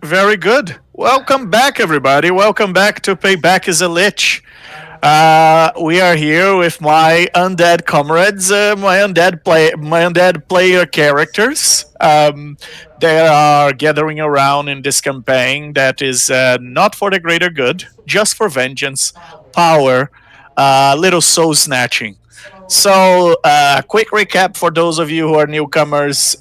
Very good. Welcome back, everybody. Welcome back to Payback is a Lich. We are here with my undead comrades, my undead player characters. They are gathering around in this campaign that is not for the greater good, just for vengeance, power, little soul snatching. So, quick recap for those of you who are newcomers.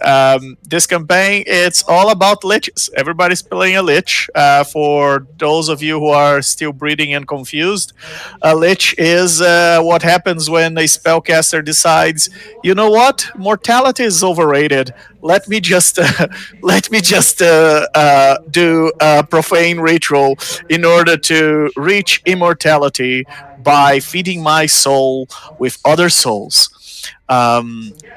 This campaign, it's all about liches. Everybody's playing a lich. For those of you who are still breathing and confused, a lich is what happens when a spellcaster decides, you know what, mortality is overrated. Let me just do a profane ritual in order to reach immortality by feeding my soul with other souls.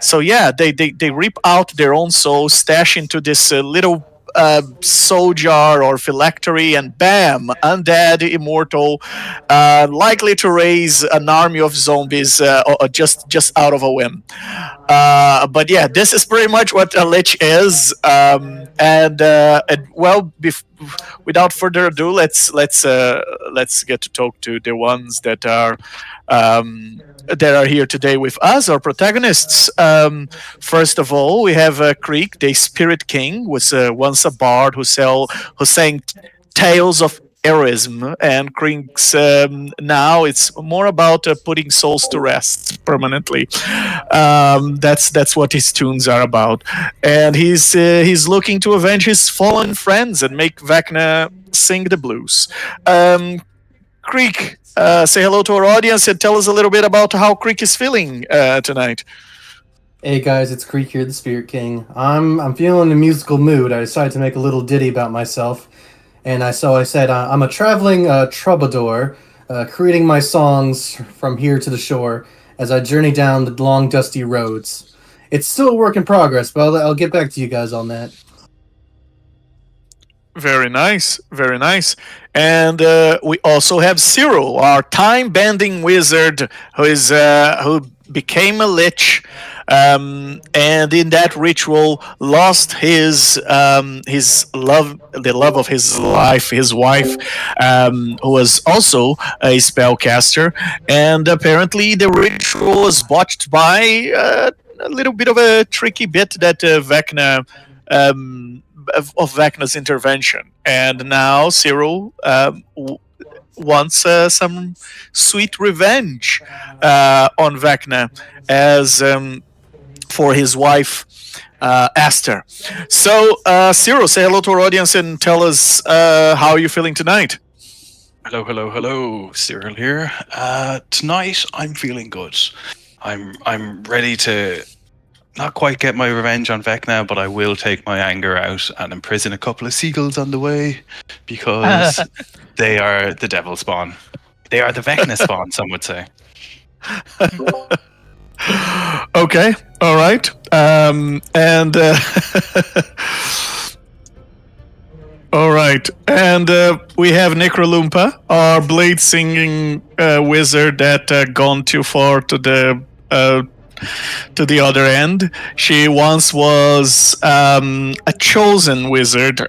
So yeah, they rip out their own soul, stash into this little soul jar or phylactery, and bam, undead, immortal, likely to raise an army of zombies or just out of a whim. But yeah, this is pretty much what a lich is. And well, without further ado, let's get to talk to the ones that are here today with us, our protagonists. First of all, we have Creek, the Spirit King, was once a bard who sang tales of heroism, and Creek's now it's more about putting souls to rest permanently. That's what his tunes are about, and he's looking to avenge his fallen friends and make Vecna sing the blues. Creek, say hello to our audience and tell us a little bit about how Creek is feeling tonight. Hey guys, it's Creek here, the Spirit King. I'm feeling in a musical mood. I decided to make a little ditty about myself, and I said I'm a traveling troubadour, creating my songs from here to the shore as I journey down the long dusty roads. It's still a work in progress, but I'll get back to you guys on that. Very nice, very nice. And we also have Cyril, our time-bending wizard, who became a lich, and in that ritual lost the love of his life, his wife, who was also a spellcaster, and apparently the ritual was botched by a little bit of a tricky bit that Vecna. Of Vecna's intervention, and now Cyril wants some sweet revenge on Vecna as for his wife Esther. So, Cyril, say hello to our audience and tell us how you're feeling tonight. Hello, hello, hello. Cyril here. Tonight I'm feeling good. I'm ready to not quite get my revenge on Vecna, but I will take my anger out and imprison a couple of seagulls on the way because they are the devil spawn. They are the Vecna spawn, some would say. Okay, all right. And all right, and we have Necrolumpa, our blade singing wizard that gone too far to the other end. She once was a chosen wizard,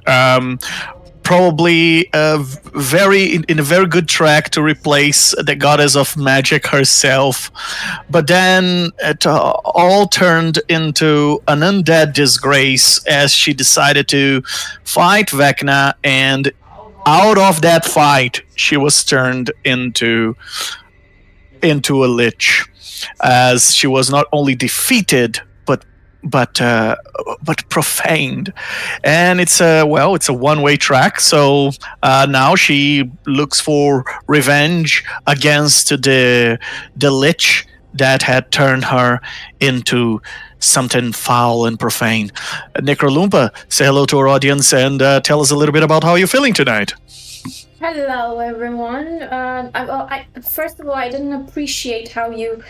probably in a very good track to replace the goddess of magic herself. But then it all turned into an undead disgrace as she decided to fight Vecna, and out of that fight, she was turned into a lich, as she was not only defeated but profaned. And it's a one-way track. So now she looks for revenge against the lich that had turned her into something foul and profane. Necrolumpa, say hello to our audience and tell us a little bit about how you're feeling tonight. Hello, everyone. First of all, I didn't appreciate how you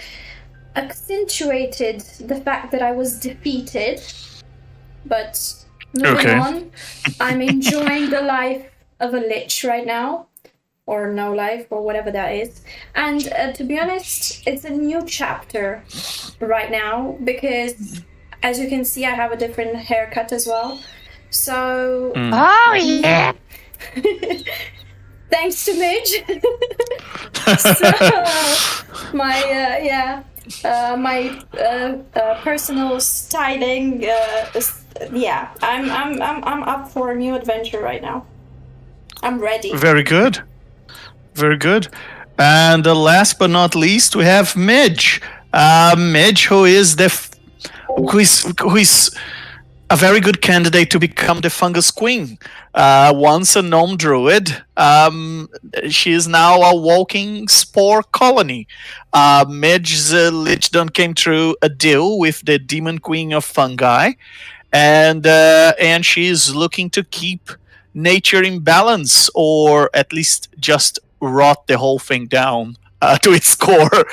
accentuated the fact that I was defeated. But moving on, I'm enjoying the life of a lich right now, or no life, or whatever that is. And to be honest, it's a new chapter right now because, as you can see, I have a different haircut as well. So Oh yeah. thanks to Midge. So my my personal styling. I'm up for a new adventure right now. I'm ready. Very good. Very good. And last but not least, we have Midge. Midge, who is who is a very good candidate to become the Fungus Queen. Once a gnome druid, she is now a walking spore colony. Midge's Lichdom came through a deal with the Demon Queen of Fungi, and she's looking to keep nature in balance, or at least just rot the whole thing down to its core.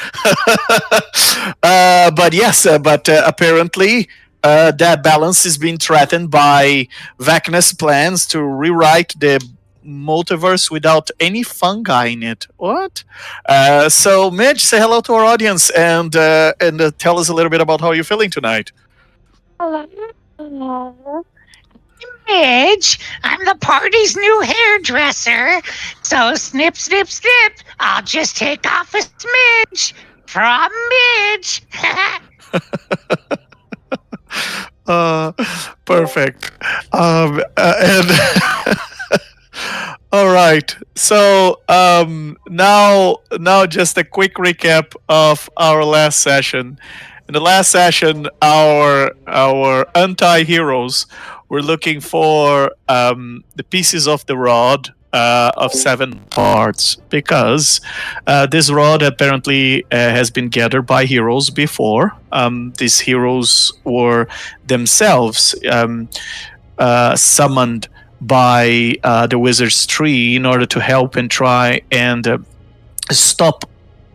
But apparently that balance is being threatened by Vecna's plans to rewrite the multiverse without any fungi in it. What? So, Midge, say hello to our audience and tell us a little bit about how you're feeling tonight. Hello. Midge, I'm the party's new hairdresser. So snip, snip, snip. I'll just take off a smidge from Midge. Perfect. And all right. So now just a quick recap of our last session. In the last session, our anti-heroes were looking for the pieces of the rod of 7 parts, because this rod apparently has been gathered by heroes before. These heroes were themselves summoned by the wizard's tree in order to help and try and stop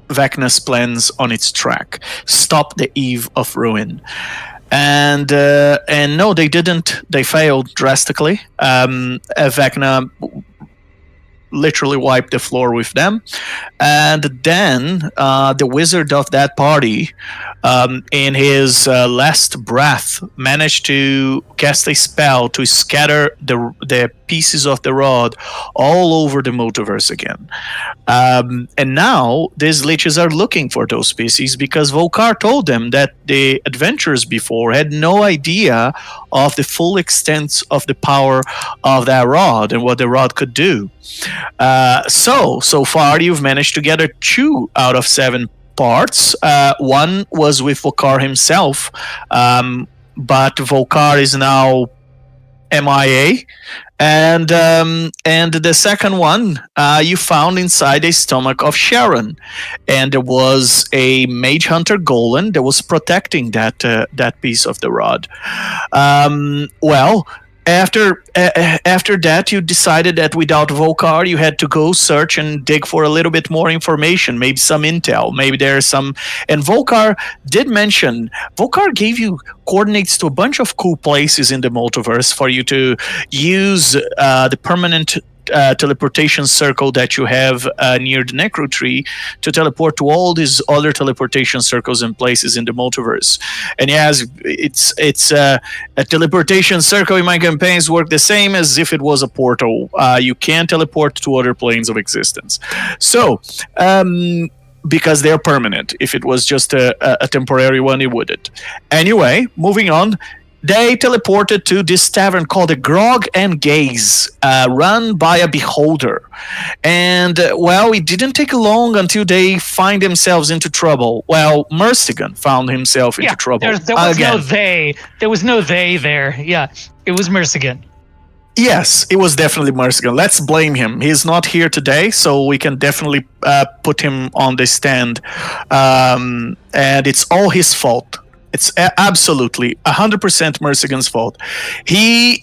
Vecna's plans on its track, stop the Eve of Ruin. And no, they didn't. They failed drastically. Vecna literally wiped the floor with them, and then the wizard of that party, in his last breath, managed to cast a spell to scatter the pieces of the rod all over the multiverse again. And now these liches are looking for those pieces, because Vocar told them that the adventurers before had no idea of the full extent of the power of that rod and what the rod could do. So far you've managed to gather 2 out of 7 parts. One was with Vocar himself, but Vocar is now MIA. And the second one you found inside the stomach of Sharon, and there was a mage hunter golem that was protecting that piece of the rod. After that, you decided that without Vocar, you had to go search and dig for a little bit more information, maybe some intel, maybe there's some. And Vocar did mention, Vocar gave you coordinates to a bunch of cool places in the multiverse for you to use the permanent teleportation circle that you have near the necro tree to teleport to all these other teleportation circles and places in the multiverse. And yes, it's a teleportation circle in my campaigns work the same as if it was a portal. You can teleport to other planes of existence. So because they're permanent. If it was just a temporary one, it wouldn't. Anyway, moving on. They teleported to this tavern called the Grog and Gaze, run by a beholder. And, it didn't take long until they find themselves into trouble. Well, Mercigan found himself into trouble. There was no they. There was no they there. Yeah, it was Mercigan. Yes, it was definitely Mercigan. Let's blame him. He's not here today, so we can definitely put him on the stand. And it's all his fault. It's absolutely 100% Mercigan's fault. He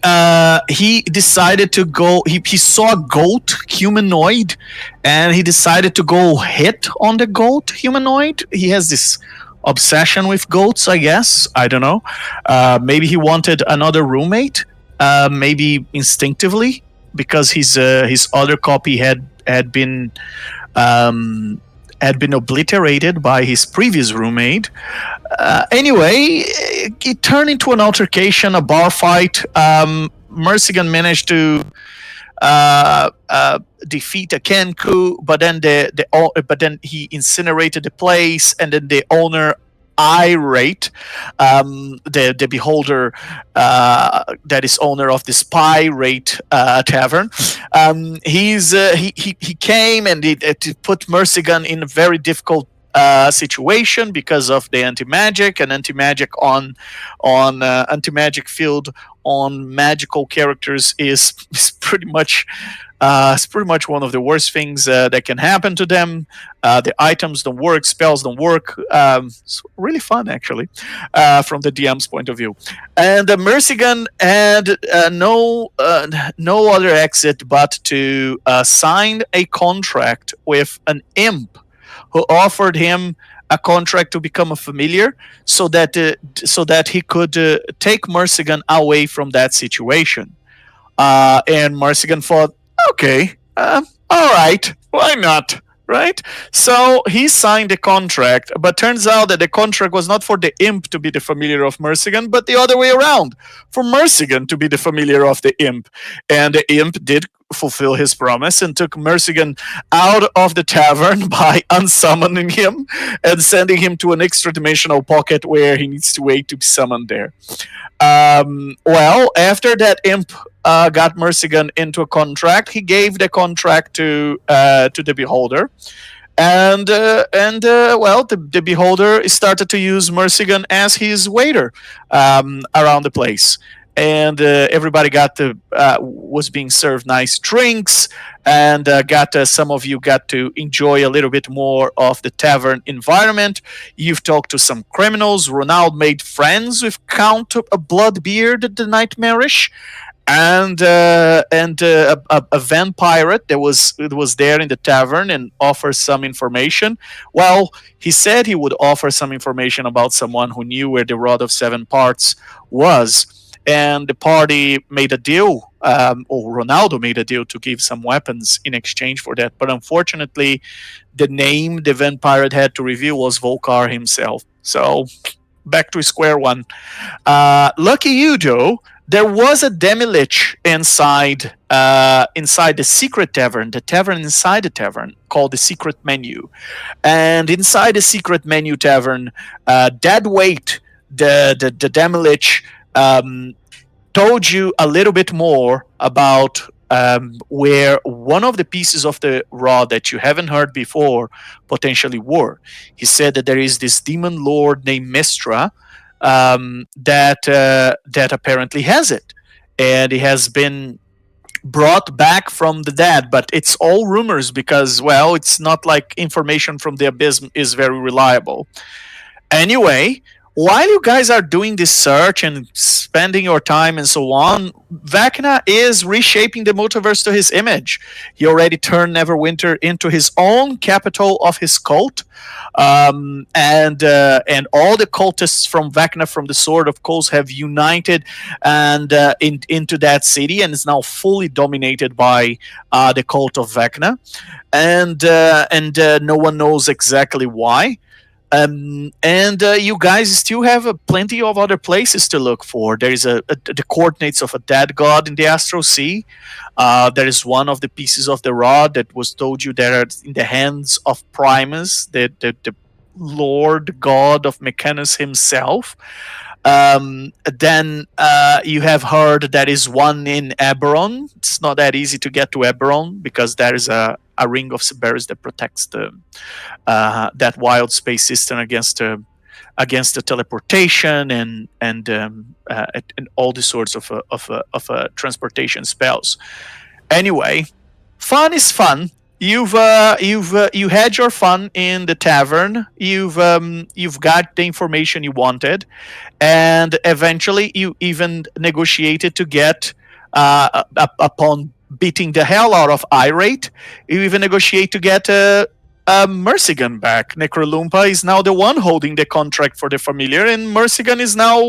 decided to go. He saw a goat humanoid, and he decided to go hit on the goat humanoid. He has this obsession with goats, I guess. I don't know. Maybe he wanted another roommate. Maybe instinctively, because his other copy had been obliterated by his previous roommate. Anyway, it turned into an altercation, a bar fight. Mercigan managed to defeat a Kenku, but then he incinerated the place, and then the owner, irate, the beholder that is owner of this pirate tavern, he came and to put Mercigan in a very difficult situation because of the anti-magic, and anti-magic on anti-magic field on magical characters is pretty much it's pretty much one of the worst things that can happen to them. The items don't work, spells don't work. It's really fun, actually, from the DM's point of view. And Mercigan had no other exit but to sign a contract with an imp who offered him a contract to become a familiar, so that he could take Mercigan away from that situation. And Mercigan thought, okay, all right, why not? Right? So he signed the contract, but turns out that the contract was not for the imp to be the familiar of Mercigan, but the other way around, for Mercigan to be the familiar of the imp. And the imp did fulfill his promise and took Mercigan out of the tavern by unsummoning him and sending him to an extra dimensional pocket where he needs to wait to be summoned there. Well, after that imp got Mercigan into a contract, he gave the contract to the beholder, and well, the beholder started to use Mercigan as his waiter around the place. And everybody was being served nice drinks, and some of you got to enjoy a little bit more of the tavern environment. You've talked to some criminals. Ronald made friends with Count Bloodbeard the Nightmarish, and a vampire that was there in the tavern and offered some information. Well, he said he would offer some information about someone who knew where the Rod of Seven Parts was. And the party made a deal, or Ronaldo made a deal to give some weapons in exchange for that. But unfortunately, the name the vampire had to reveal was Vocar himself. So, back to square one. Lucky you, Joe. There was a demi-lich inside the secret tavern, the tavern inside the tavern, called the Secret Menu. And inside the Secret Menu tavern, Deadweight, the demi-lich, told you a little bit more about where one of the pieces of the rod that you haven't heard before potentially were. He said that there is this demon lord named Mistra that apparently has it, and it has been brought back from the dead, but it's all rumors because, well, it's not like information from the abyss is very reliable. Anyway, while you guys are doing this search and spending your time and so on, Vecna is reshaping the multiverse to his image. He already turned Neverwinter into his own capital of his cult, and all the cultists from Vecna, from the Sword of Coals, have united and into that city, and is now fully dominated by the cult of Vecna, and no one knows exactly why. You guys still have plenty of other places to look for. There is the coordinates of a dead god in the Astral Sea. There is one of the pieces of the rod that was told you that are in the hands of Primus, the Lord God of Mechanus himself. Then you have heard there is one in Eberron. It's not that easy to get to Eberron because there is a ring of Cerberus that protects that wild space system against the teleportation and all the sorts of transportation spells. Anyway, fun is fun. You had your fun in the tavern. You've got the information you wanted, and eventually you even negotiated to get upon beating the hell out of Irate. You even negotiate to get Mercigan back. Necrolumpa is now the one holding the contract for the familiar, and Mercigan is now,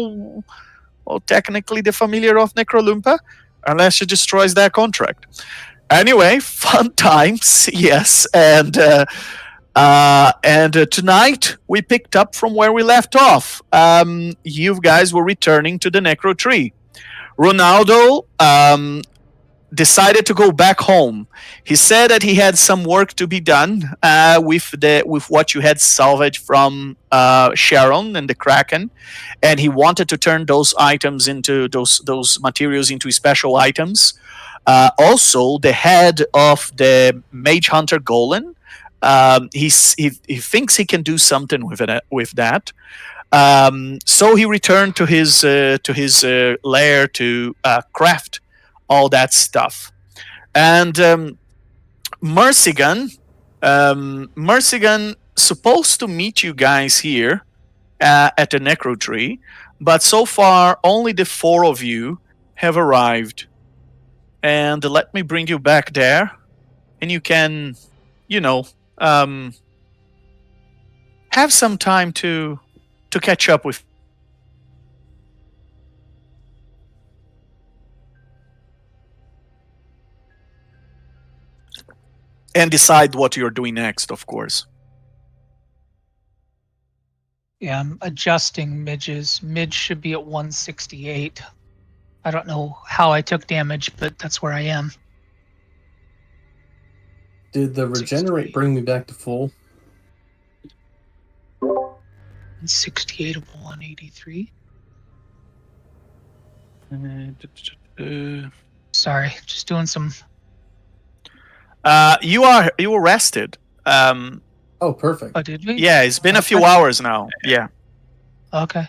well, technically the familiar of Necrolumpa, unless she destroys that contract. Anyway, fun times, yes, and tonight we picked up from where we left off. You guys were returning to the Necro Tree. Ronaldo decided to go back home. He said that he had some work to be done with what you had salvaged from Sharon and the Kraken, and he wanted to turn those items into those materials into special items. Also, the head of the Mage Hunter Golem, he thinks he can do something with that. So he returned to his lair to craft all that stuff. And Mercigan supposed to meet you guys here at the Necro Tree, but so far only the 4 of you have arrived. And let me bring you back there, and you can, have some time to catch up with. And decide what you're doing next, of course. Yeah, I'm adjusting midges. Midge should be at 168. I don't know how I took damage, but that's where I am. Did the regenerate bring me back to full? 168 of 183. Sorry, just doing some. You were rested. Oh, perfect. Oh, did we? Yeah, it's been a few hours now. Yeah, Okay.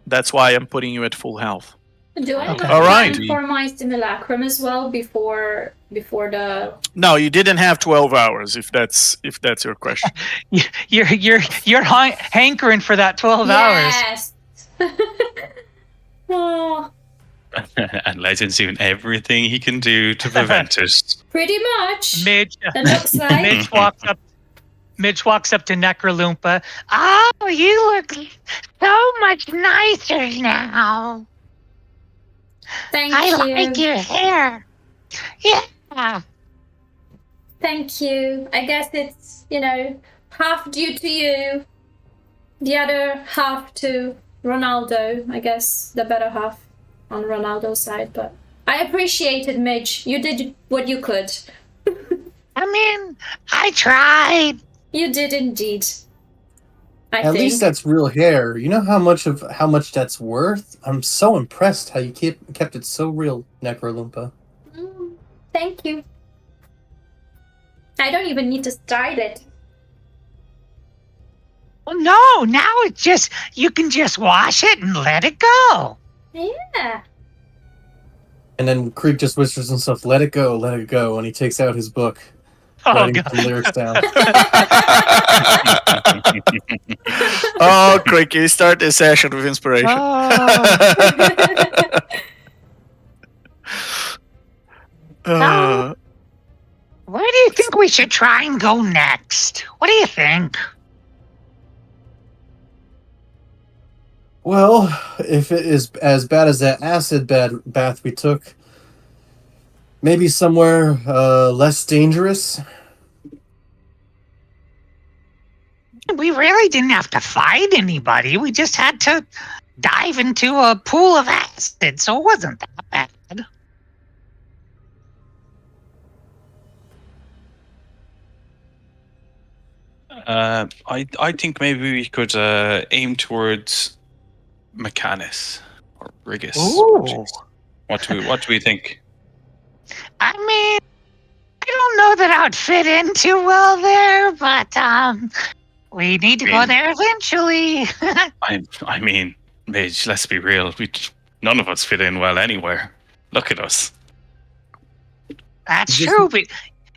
that's why I'm putting you at full health. Do I have Okay. All right. time for my simulacrum as well before the? No, you didn't have 12 hours. If that's your question. You're hankering for that 12 hours. Yes. Oh, And Legend's doing everything he can do to prevent it. pretty much. Midge, It looks like. Midge walks up to Necroloompa. Oh, you look so much nicer now. Thank I you. like your hair. Yeah. Thank you. I guess it's, half due to you, the other half to Ronaldo. I guess the better half on Ronaldo's side, but I appreciate it, Midge. You did what you could. I mean, I tried. You did indeed. At least that's real hair. You know how much that's worth? I'm so impressed how you kept it so real, Necroloompa. Thank you. I don't even need to style it. Well, no, now it's just, you can just wash it and let it go. Yeah. And then Creek just whispers himself, let it go, and he takes out his book, Oh, writing God. some lyrics down. Oh, Crick, you start this session with inspiration. Oh. Where do you think we should try and go next? What do you think? Well, if it is as bad as that acid bath we took, maybe somewhere less dangerous. We really didn't have to fight anybody. We just had to dive into a pool of acid, so it wasn't that bad. I think maybe we could aim towards Mechanis or Rigus. Ooh. What do we think? I mean, I don't know that I would fit in too well there, but we need to go there eventually. I mean, Mage, let's be real. None of us fit in well anywhere. Look at us. That's true, but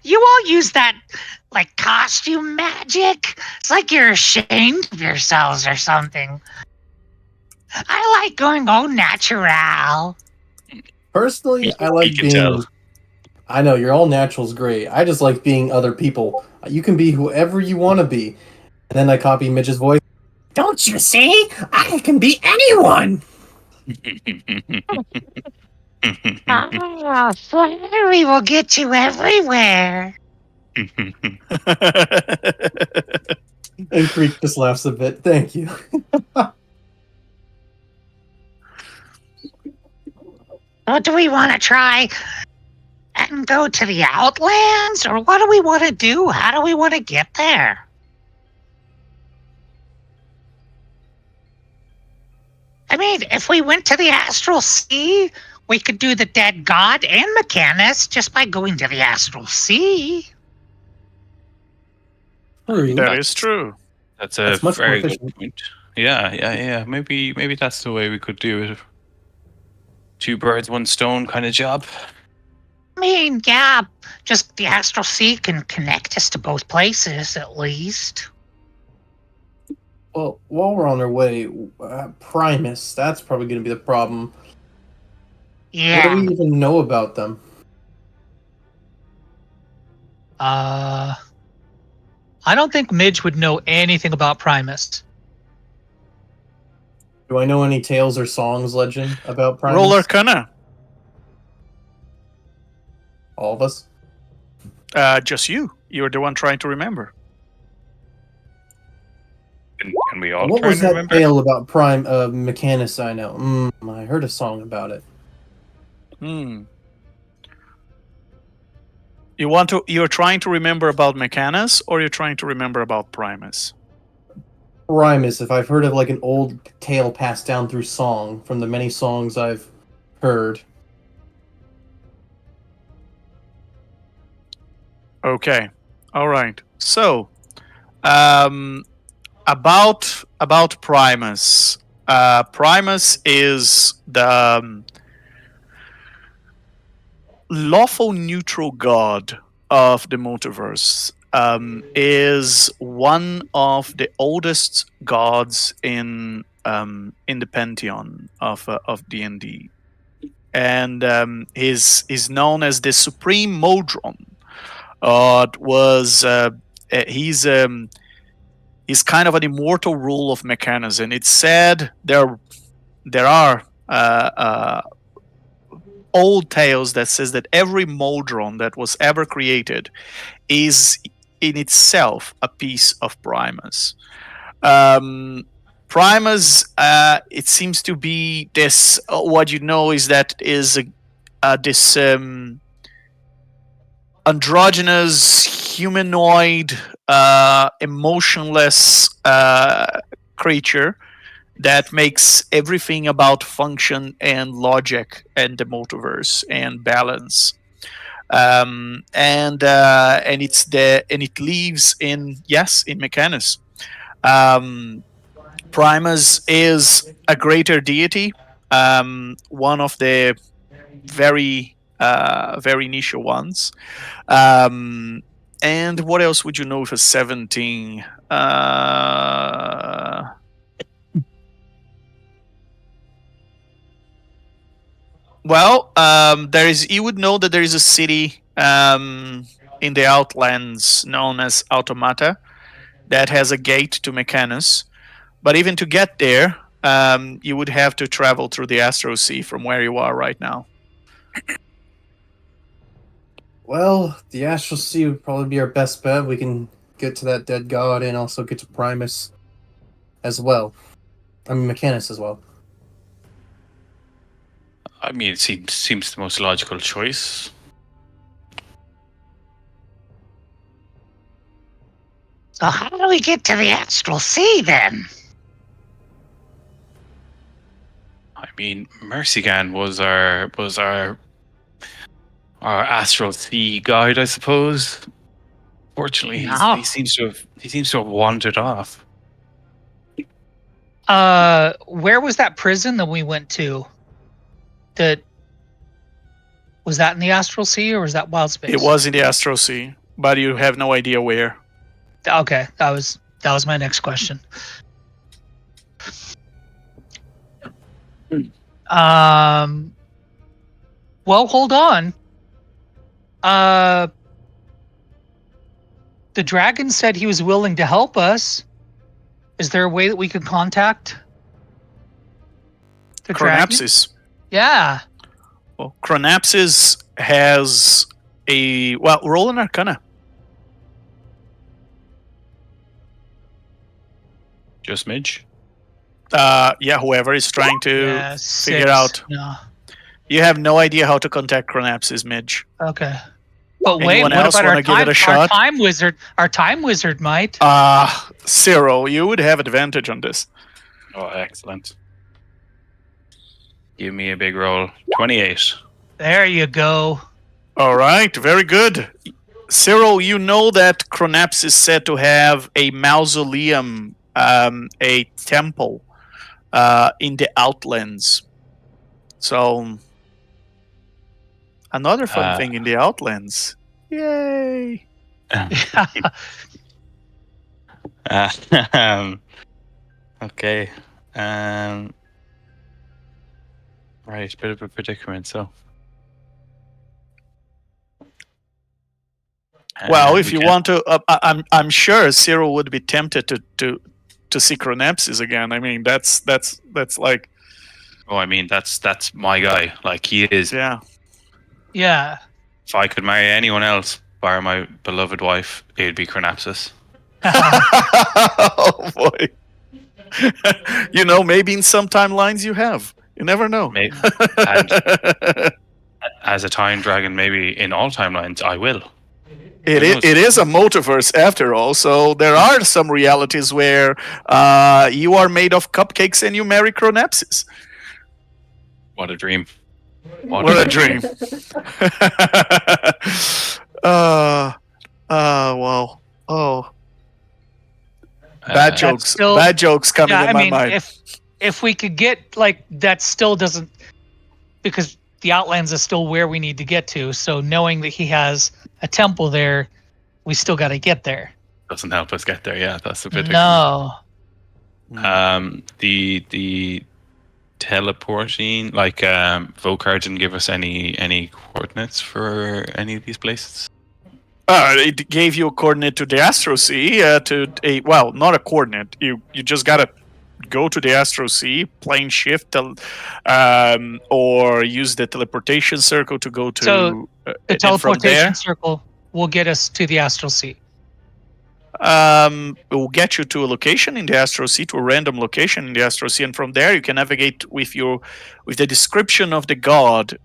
you all use that, like, costume magic. It's like you're ashamed of yourselves or something. I like going au natural. Personally, I like You can being... tell. I know, your all natural's great. I just like being other people. You can be whoever you want to be. And then I copy Midge's voice. Don't you see? I can be anyone! Oh, flattery will get you everywhere. And Creek just laughs a bit. Thank you. Or do we want to try and go to the Outlands? Or what do we want to do? How do we want to get there? I mean, if we went to the Astral Sea, we could do the Dead God and Mechanus just by going to the Astral Sea. True. That is true. That's That's much more very good efficient. point. Yeah. Maybe that's the way we could do it. 2 birds, 1 stone kind of job. I mean, yeah, just the Astral Sea can connect us to both places, at least. Well, while we're on our way, Primus, that's probably going to be the problem. Yeah. What do we even know about them? I don't think Midge would know anything about Primus. Do I know any tales or songs, Legend, about Primus? Roll Arcana. All of us? Just you. You're the one trying to remember. Can we all What try was and that remember? tale about Mechanus I know? I heard a song about it. You're trying to remember about Mechanus, or you're trying to remember about Primus? Primus, if I've heard of like an old tale passed down through song from the many songs I've heard. Okay. All right. So, about Primus. Primus is the lawful neutral god of the multiverse. Is one of the oldest gods in the pantheon of D&D, and is known as the Supreme Modron. He's kind of an immortal rule of Mechanus, and it's said there are old tales that says that every Modron that was ever created is in itself a piece of Primus. Primus, it seems to be this. What you know is that is this androgynous, humanoid, emotionless creature that makes everything about function and logic and the multiverse and balance. And it lives in Mechanus. Primus is a greater deity, one of the very niche ones. And what else would you know with a 17? You would know that there is a city in the Outlands known as Automata that has a gate to Mechanus. But even to get there, you would have to travel through the Astral Sea from where you are right now. Well, the Astral Sea would probably be our best bet. We can get to that dead god and also get to Primus as well. I mean, Mechanus as well. I mean, it seems the most logical choice. So how do we get to the Astral Sea then? I mean, Mercigan was our Astral Sea guide, I suppose. Fortunately, No. he seems to have wandered off. Where was that prison that we went to? Was that in the Astral Sea or was that Wild Space? It was in the Astral Sea, but you have no idea where. Okay, that was my next question. Well, hold on. The dragon said he was willing to help us. Is there a way that we could contact the dragon? Chronapsis. Yeah. Well, Chronapsis has roll an Arcana. Just Midge? Whoever is trying to figure out. No. You have no idea how to contact Chronapsis, Midge. Okay. But wait, Anyone what else about wanna our give it a our shot? time wizard? Our time wizard might. Cyril, you would have advantage on this. Oh, excellent. Give me a big roll. 28. There you go. All right, very good. Cyril, you know that Chronapsis is said to have a mausoleum, a temple, in the Outlands. So, another fun thing in the Outlands. Yay! Okay. Right, bit of a predicament. So, Well, if you want to, I'm sure Cyril would be tempted to see Chronapsis again. I mean, that's like, oh, I mean, that's my guy. Like, he is. yeah. Yeah. If I could marry anyone else, bar my beloved wife, it'd be Chronapsis. Oh boy. You know, maybe in some timelines you have. You never know. Maybe. And as a time dragon, maybe in all timelines, I will. It is a multiverse after all, so there are some realities where you are made of cupcakes and you marry Chronapsis. What a dream. What a dream. Well. Oh. Bad jokes. still- Bad jokes coming Yeah, in my mind. if we could get like that, still doesn't, because the Outlands is still where we need to get to. So knowing that he has a temple there, we still got to get there. Doesn't help us get there. Yeah, that's the predicament. No. The teleporting, like, Vocar didn't give us any coordinates for any of these places. It gave you a coordinate to the Astral Sea. Not a coordinate. You just gotta go to the Astral Sea, plane shift, or use the teleportation circle to go to. So, The and from teleportation there, circle will get us to the Astral Sea. it will get you to a location in the Astral Sea, to a random location in the Astral Sea, and from there you can navigate with the description of the god.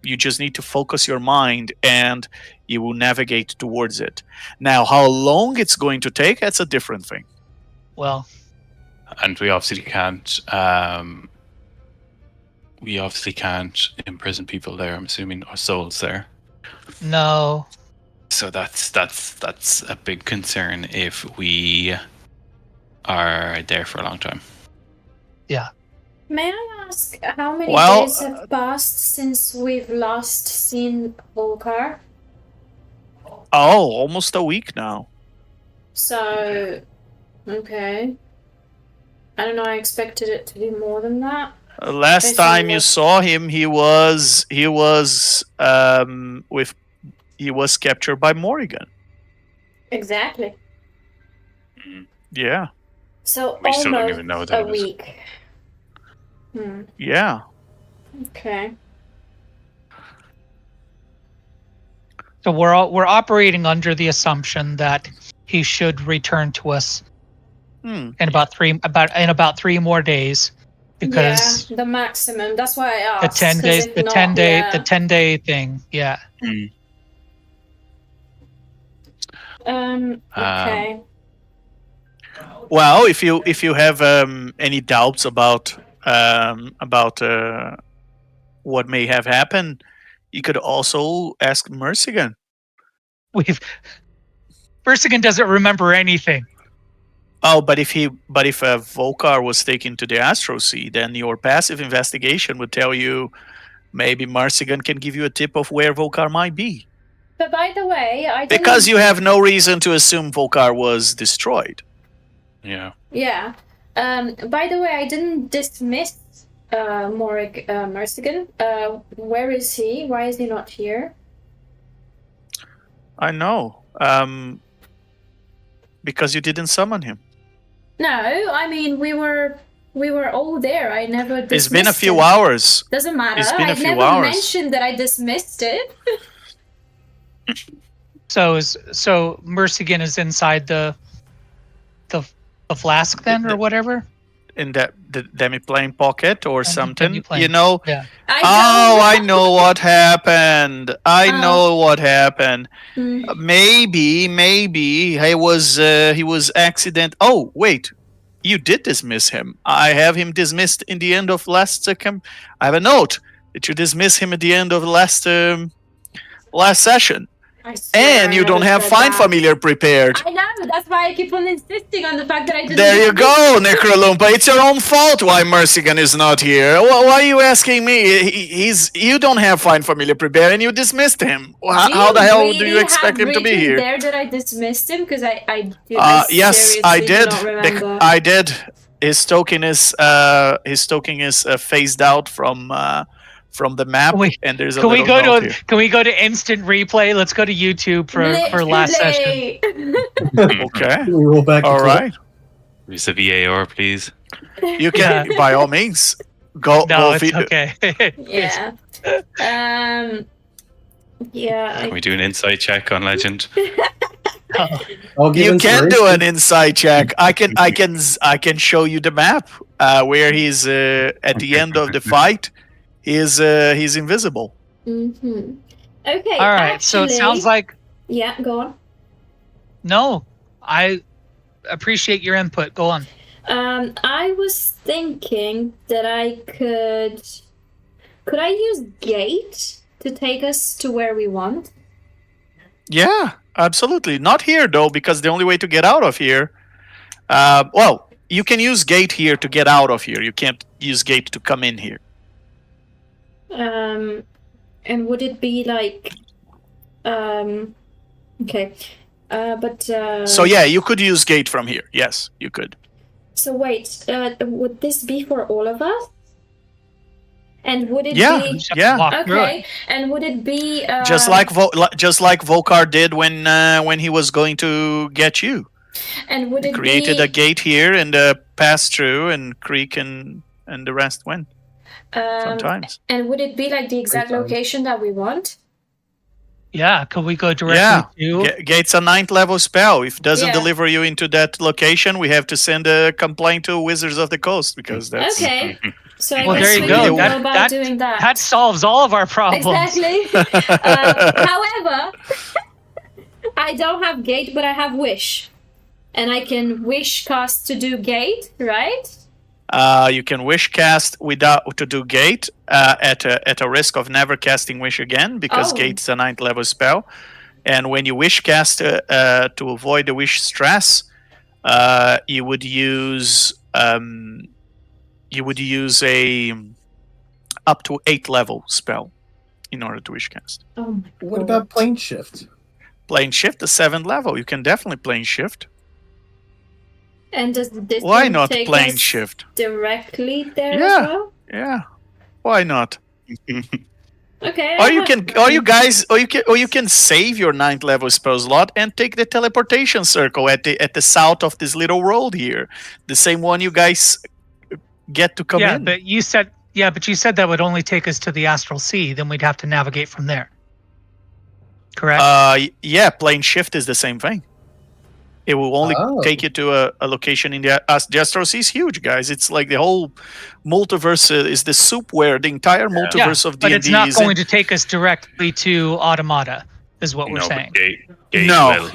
You just need to focus your mind, and you will navigate towards it. Now, how long it's going to take, that's a different thing. Well, And we obviously can't. We obviously can't imprison people there. I'm assuming, or souls there. no. So that's a big concern if we are there for a long time. May I ask how many Well, days have passed since we've last seen Vocar? Oh, almost a week now. So, okay. I don't know. I expected it to be more than that. Last Basically time you what- saw him, he was captured by Morrigan. Exactly. Yeah, So We still don't almost even know what that a is. week. yeah. Okay. So we're operating under the assumption that he should return to us in about 3 more days, because yeah, the maximum. That's why I the asked. 10 'cause days, if the not, 10 day, yeah. the 10-day thing. Yeah. Okay. Well, if you have any doubts about what may have happened, you could also ask Mercigan. Bersigan doesn't remember anything. Oh, but if Vocar was taken to the Astral Sea, then your passive investigation would tell you maybe Mercigan can give you a tip of where Vocar might be. But by the way, I didn't... Because you have no reason to assume Vocar was destroyed. Yeah. Yeah. By the way, I didn't dismiss Mercigan. Where is he? Why is he not here? I know. Because you didn't summon him. No, I mean we were all there. I never dismissed It's been a few it. hours. Doesn't matter. It's been a I few never hours. mentioned that I dismissed it. So Mercigan is inside the flask then, or whatever. the demi-plane pocket or something. demi-plane. You know. Yeah. I know what happened. I know what happened. Mm. Maybe he was accident. Oh wait, you did dismiss him. I have him dismissed in the end of last. I have a note that you dismiss him at the end of last session. I swear And I you don't never have said Find that. Familiar prepared. I know, that's why I keep on insisting on the fact that I didn't. There you go, Necrolumpa. It's your own fault why Mercigan is not here. Why are you asking me? You don't have Find Familiar prepared and you dismissed him. How the hell do you expect him to be here? There that I dismissed him because I Yes, I seriously did. do not remember. I did. His token is phased out from the map, and there's a Can we little go note to here. Can we go to instant replay? Let's go to YouTube for last session. Okay. We roll back. All right. Use a VAR, please. You can, by all means, go. No, go it's okay. Yeah. Yeah. Can we do an insight check on Legend? I'll give You can do inspiration. an insight check. I can show you the map where he's at the end of the fight. He's invisible. Mm-hmm. Okay. All right. So it sounds like Yeah. Go on. no. I appreciate your input. Go on. I was thinking that I could I use gate to take us to where we want? Yeah, absolutely. Not here though, because the only way to get out of here. Well, you can use gate here to get out of here. You can't use gate to come in here. And would it be like, okay, but So yeah, you could use gate from here. Yes, you could. So wait, would this be for all of us? And would it Yeah, be yeah. Walk through it. okay? And would it be Just like Vocar did when he was going to get you. And would it Created be a gate here and passed through, and Creek and the rest went. Sometimes. And would it be like the exact Sometimes. location that we want? Yeah. Could we go directly to? Gate's a 9th level spell. If it doesn't Yeah. deliver you into that location, we have to send a complaint to Wizards of the Coast because that's Okay. So I Well, guess there you we go. can That- go about that- doing that. That solves all of our problems. Exactly. However, I don't have gate, but I have wish, and I can wish cast to do gate, right? You can wish cast without to do gate at a risk of never casting wish again because Oh. gate's a 9th level spell. And when you wish cast to avoid the wish stress, you would use a up to 8th level spell in order to wish cast. Oh my god. What about plane shift? Plane shift the 7th level. You can definitely plane shift. And does this Why one not take plane us shift? directly there Yeah. as well? Yeah. Why not? Okay. Or you can save your 9th level spell slot and take the teleportation circle at the south of this little road here, the same one you guys get to come in. But you said that would only take us to the Astral Sea. Then we'd have to navigate from there. Correct. Yeah, plane shift is the same thing. It will only take you to a location in the Astral Sea is huge, guys. It's like the whole multiverse is the soup where the entire multiverse of D&D but it's not is going to take us directly to Automata, is what we're No, but saying. Gate No. will.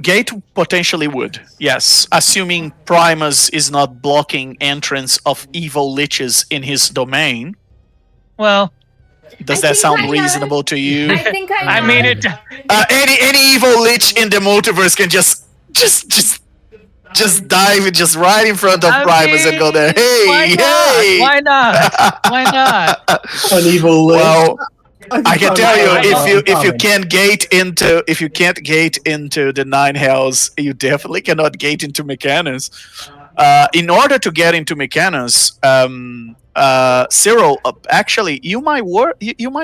Gate potentially would, yes, assuming Primus is not blocking entrance of evil liches in his domain. Well, Does I that think sound I know. reasonable to you? I think I I know. mean it. Any evil lich in the multiverse can just dive just right in front of Primus and go there. Hey, hey! Why not? Why not? An evil lich. Well, I can tell you, if you can't. can't gate into the 9 hells, you definitely cannot gate into Mechanus. In order to get into Mechanus, Cyril, actually, you might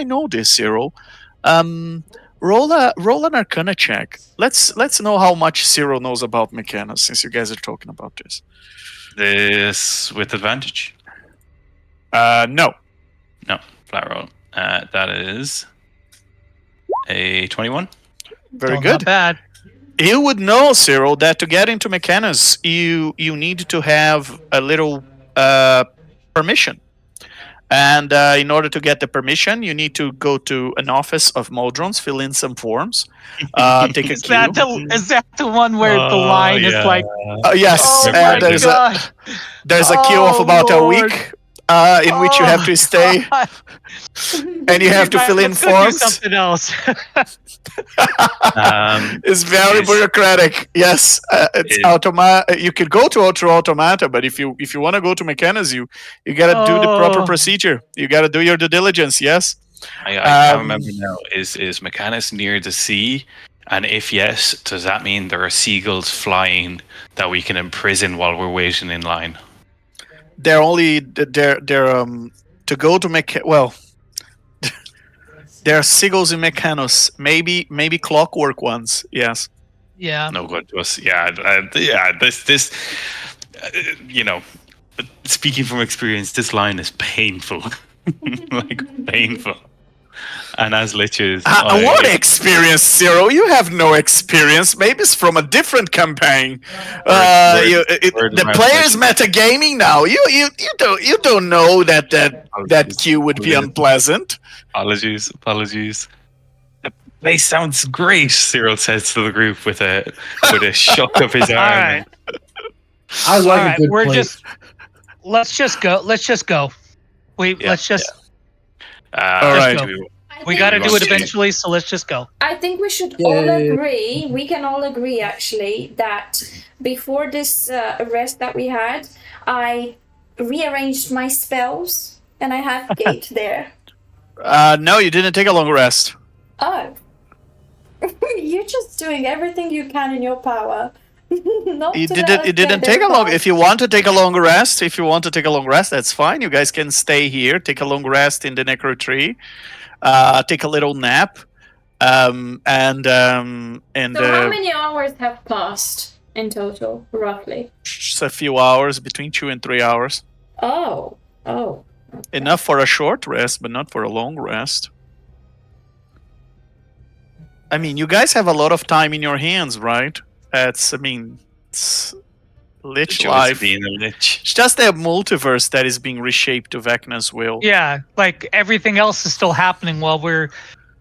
know this, Cyril. Roll an Arcana check. Let's know how much Cyril knows about Mechanus, since you guys are talking about this. This with advantage? No. No, flat roll. That is a 21. Very Still good. Not bad. You would know, Cyril, that to get into Mechanus, you need to have a little permission. And in order to get the permission, you need to go to an office of Modrons, fill in some forms, take a Is queue. that the one where the line is like? Yes, Oh and my there's god! a queue of about a Lord. week in which you have to stay, God. and you have to fill in Let's go do forms. something else. It's very bureaucratic. Yes, it's automa. You could go to Automata, but if you want to go to Mechanus, you gotta do the proper procedure. You gotta do your due diligence. Yes. I can't remember now. Is Mechanus near the sea? And if yes, does that mean there are seagulls flying that we can imprison while we're waiting in line? They're to go to well. There are seagulls in Mechanus. Maybe clockwork ones. Yes. Yeah. No good to us. Yeah. This. Speaking from experience, this line is painful. Like painful. And as liches, what experience, Cyril? You have no experience. Maybe it's from a different campaign. The players metagaming now. You don't know that queue would be unpleasant. Apologies. The place sounds great, Cyril says to the group with a shock of his arm. All right. I like a good place. Let's just go. Let's just All right. go. We got to do it eventually, so let's just go. I think we should all agree, we can all agree actually, that before this arrest that we had, I rearranged my spells and I have Gate there. No, you didn't take a long rest. Oh. You're just doing everything you can in your power. It didn't take a long. If you want to take a long rest, that's fine. You guys can stay here, take a long rest in the necro tree. Take a little nap, and so how many hours have passed in total, roughly? Just a few hours, between 2 and 3 hours. Oh. Okay. Enough for a short rest, but not for a long rest. I mean, you guys have a lot of time in your hands, right? It's Lich life. Being a Lich. It's just the multiverse that is being reshaped to Vecna's will. Yeah, like everything else is still happening while we're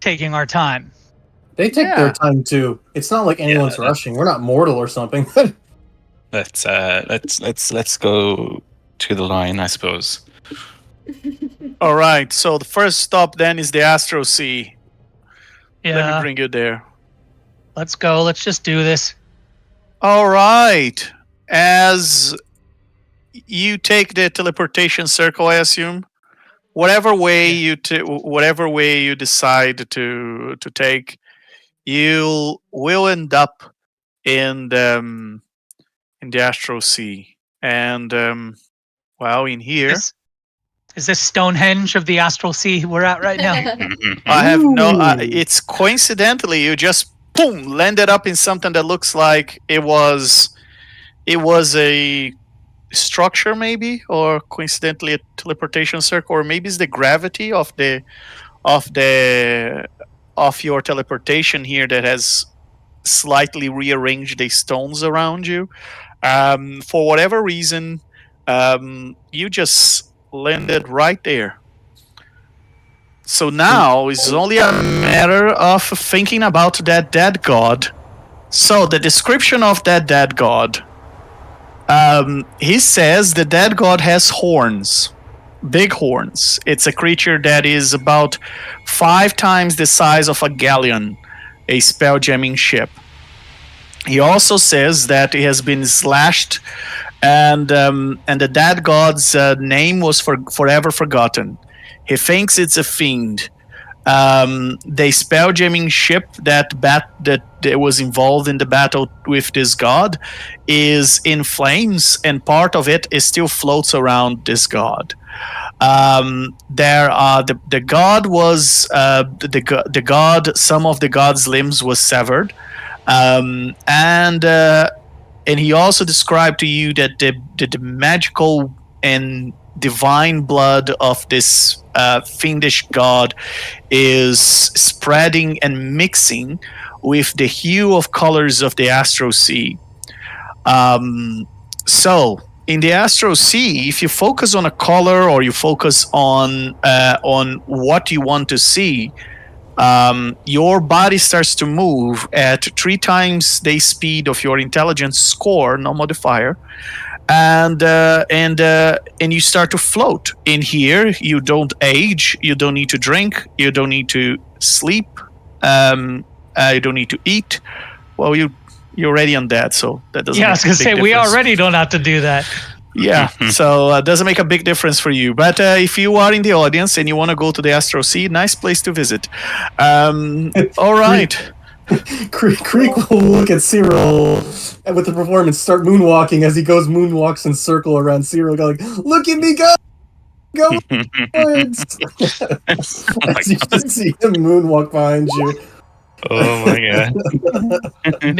taking our time. They take their time too. It's not like anyone's rushing. We're not mortal or something. Let's go to the line, I suppose. All right. So the first stop then is the Astral Sea. Yeah. Let me bring you there. Let's go. Let's just do this. All right. As you take the teleportation circle, I assume, whatever way you decide to take, you will end up in the Astral Sea, and in here. Is this Stonehenge of the Astral Sea we're at right now? I have it's coincidentally you just landed up in something that looks like it was a structure, maybe, or coincidentally a teleportation circle, or maybe it's the gravity of your teleportation here that has slightly rearranged the stones around you. For whatever reason, you just landed right there. So now it's only a matter of thinking about that dead god. So the description of that dead god. He says the dead god has horns, big horns. It's a creature that is about 5 times the size of a galleon, a spell-jamming ship. He also says that he has been slashed, and the dead god's name was forever forgotten. He thinks it's a fiend. The spell-jamming ship that was involved in the battle with this god is in flames, and part of it still floats around this god. The god was the god. Some of the god's limbs was severed, and he also described to you that the magical and divine blood of this fiendish god is spreading and mixing with the hue of colors of the Astral Sea. So in the Astral Sea, if you focus on a color or you focus on what you want to see, your body starts to move at 3 times the speed of your intelligence score, no modifier, and you start to float. In here, you don't age, you don't need to drink, you don't need to sleep, you don't need to eat. Well, you're already undead, so that doesn't. Yeah, I make was gonna a big say we difference. already don't have to do that. Yeah, so it doesn't make a big difference for you. But if you are in the audience and you want to go to the Astral Sea, nice place to visit. All right. Creek will look at Cyril and with the performance, start moonwalking as he moonwalks in circle around Cyril, going, "Look at me go! Go!" As you just see him moonwalk behind you. Oh my god.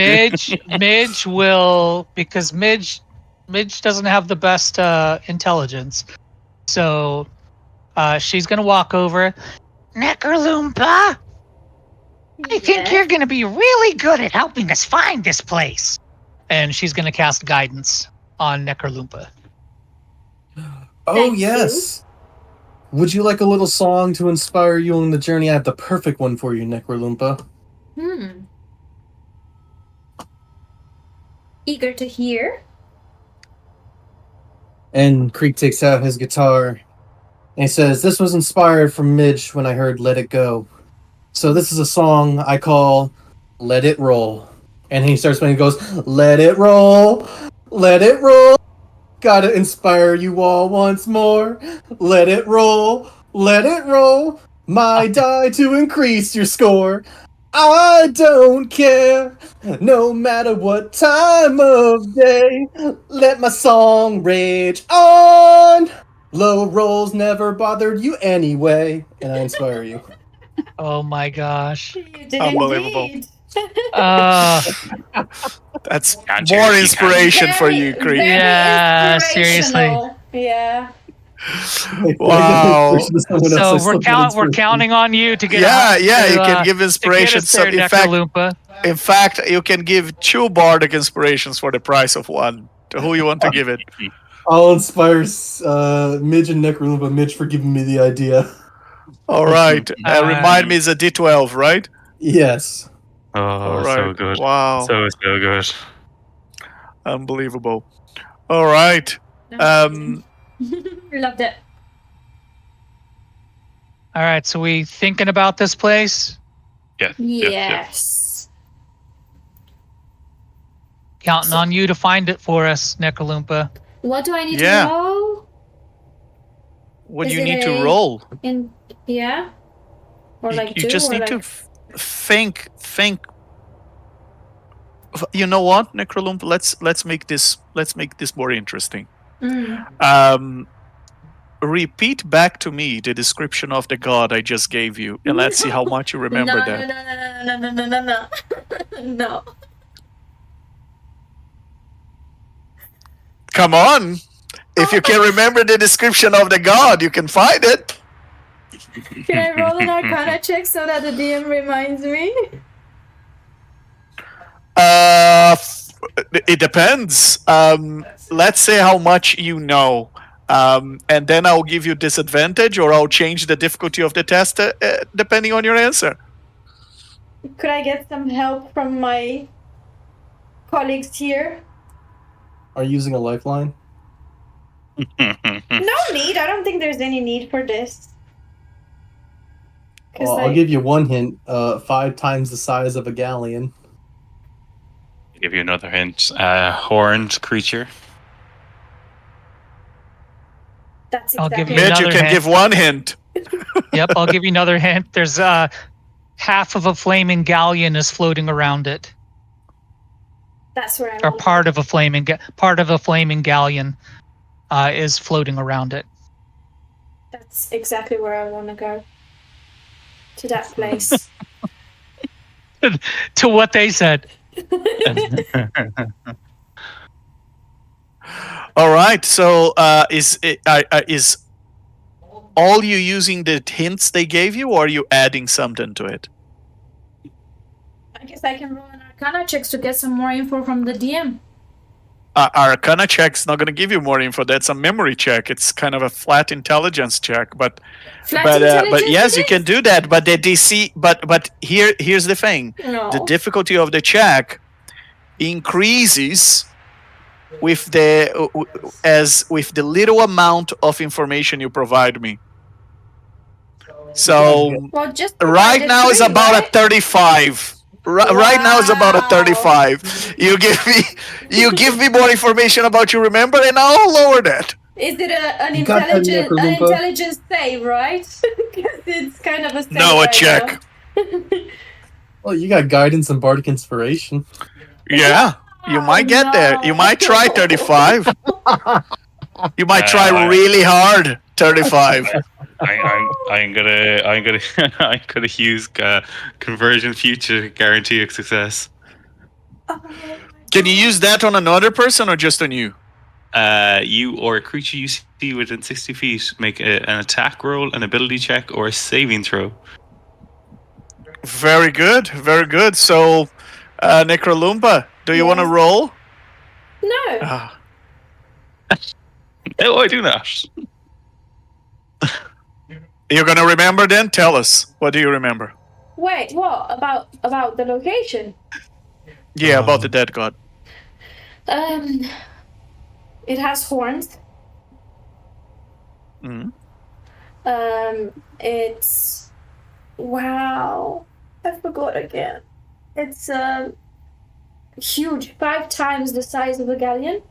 Midge will, because Midge doesn't have the best intelligence, so she's gonna walk over. Necroloompa, I think you're going to be really good at helping us find this place. And she's gonna cast guidance on Necroloompa. Oh, Thank yes. Would you like a little song to inspire you on the journey? I have the perfect one for you, Necroloompa. Eager to hear. And Creek takes out his guitar and he says, "This was inspired from Midge when I heard Let It Go. So this is a song I call Let It Roll." And he starts playing, he goes, "Let it roll, let it roll. Gotta inspire you all once more. Let it roll, let it roll. My die to increase your score. I don't care, no matter what time of day. Let my song rage on. Low rolls never bothered you anyway." And I inspire you. Oh my gosh. You did Unbelievable. indeed. That's Can't more you inspiration for you, Very, Creek. very Yeah, seriously. inspirational. Yeah. Wow. So we're counting on you to get. You can give to get inspiration. us there, Necroloompa. Necroloompa. In fact, you can give 2 bardic inspirations for the price of 1. To who you want to give it? I'll inspire Midge and Necroloompa. Midge for giving me the idea. All right. Remind me, it's a D12, right? Yes. Oh, All right. so good. Wow. So good. Unbelievable. All right. Loved it. All right, so we thinking about this place? Yeah. Yes. Counting on you to find it for us, Necroloompa. What do I need Yeah. to roll? What Is do you it need to a- roll? Yeah? Or like You do, just or need like... to think. You know what, Necroloompa? Let's make this more interesting. Repeat back to me the description of the god I just gave you, and let's see how much you remember that. No. Come on! If you can remember the description of the god, you can find it. Can I roll an Arcana check so that the DM reminds me? It depends. Let's say how much you know. And then I'll give you disadvantage, or I'll change the difficulty of the test depending on your answer. Could I get some help from my colleagues here? Are you using a lifeline? No need. I don't think there's any need for this. Well, I'll give you one hint. 5 times the size of a galleon. Give you another hint. Horned creature. That's I'll exactly give you Mitch, you another can hint. give one hint. Yep, I'll give you another hint. There's half of a flaming galleon is floating around it, That's where I'm. or part of a flaming galleon is floating around it. That's exactly where I want to go. To that place. To what they said. All right. So is all you using the hints they gave you, or are you adding something to it? I guess I can roll an Arcana checks to get some more info from the DM. Arcana check's not going to give you more info. That's a memory check. It's kind of a flat intelligence check, but yes, you can do that. But the DC, but here's the thing: the difficulty of the check increases with the little amount of information you provide me. So right now is about a 35. Right now is about a 35. You give me more information about you, remember, and I'll lower that. Is it an intelligence save, right? Because it's kind of a save. No, a check. Well, you got guidance and bardic inspiration. Yeah, you might get there. You might try 35. You might try really hard 35. I'm gonna use conversion future to guarantee a success. Can you use that on another person or just on you? You or a creature you see within 60 feet make an attack roll, an ability check, or a saving throw. Very good, very good. So, Necrolumpa, do you want to roll? No. No, I do not. You're gonna remember then? Tell us. What do you remember? Wait, what? About the location? Yeah, about the dead god. It has horns. Mm. It's... Wow. I forgot again. It's huge. 5 times the size of a galleon.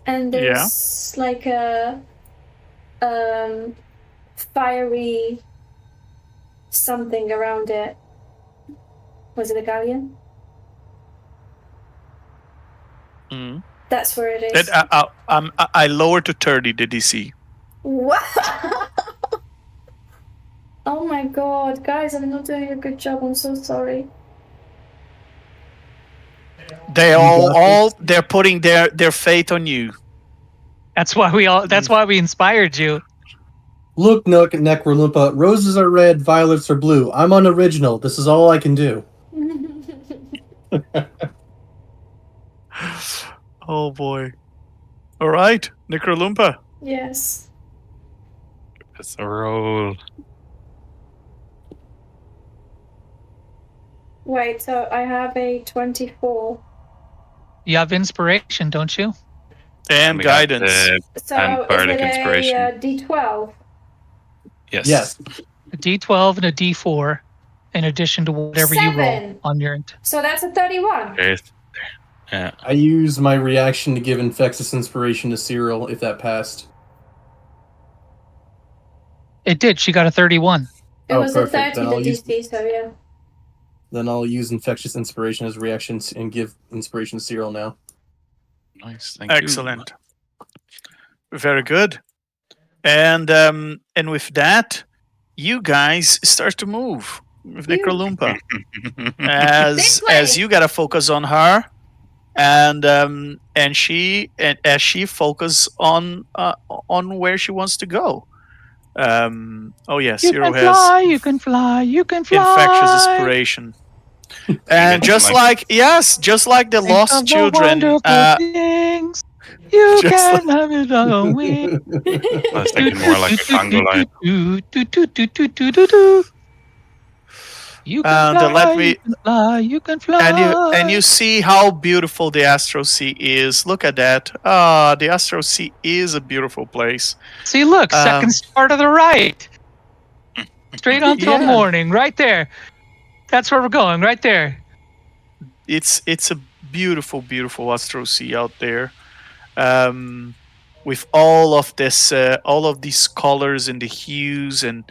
And there's like a fiery something around it. Was it a galleon? Mm. That's where it is. I lowered to 30 the DC. What? Oh my god, guys, I'm not doing a good job. I'm so sorry. They're putting their faith on you. That's why we inspired you. Look, Necrolumpa, roses are red, violets are blue. I'm unoriginal. This is all I can do. Oh boy. All right, Necrolumpa. Yes. It's a roll. Wait, so I have a 24. You have inspiration, don't you? And guidance. So and bardic is it inspiration. a D12? Yes. A D12 and a D4, in addition to whatever you roll 7. on your. So that's a 31. Okay. Yeah. I used my reaction to give infectious inspiration to Cyril if that passed. It did. She got a 31. It was perfect. a 30 the DC, so yeah. Then I'll use infectious inspiration as reaction and give inspiration to Cyril now. Nice. Thank you. Excellent. Very good. And with that, you guys start to move with Necrolumpa as you gotta focus on her, and as she focus on where she wants to go. Oh yes, You Cyril can has fly. You can fly. You can fly. infectious inspiration. And just like the lost children, Things. You just can have it on wing. I was thinking more like a pangolin. You can fly. let me- You can fly. You can fly. and you see how beautiful the Astral Sea is. Look at that. The Astral Sea is a beautiful place. See, look, second star to the right. Straight on till Yeah. morning, right there. That's where we're going, right there. It's a beautiful, beautiful Astral Sea out there, with all of these colors and the hues, and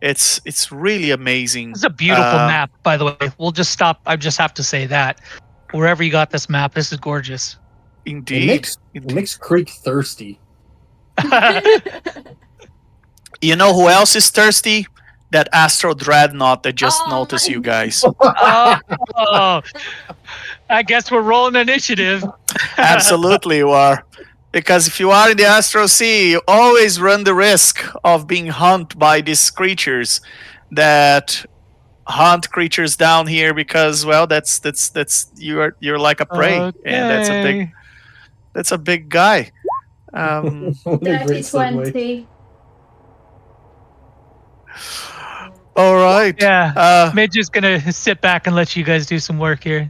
it's really amazing. It's a beautiful map, by the way. We'll just stop. I just have to say that. Wherever you got this map, this is gorgeous. Indeed. It makes Creek thirsty. You know who else is thirsty? That Astral Dreadnought that just noticed you guys. Oh, I guess we're rolling initiative. Absolutely, you are. Because if you are in the Astral Sea, you always run the risk of being hunted by these creatures that hunt creatures down here because, well, that's you're like a prey, and that's a big guy. What a great segue. 30-20. All right. Yeah. Midge is gonna sit back and let you guys do some work here.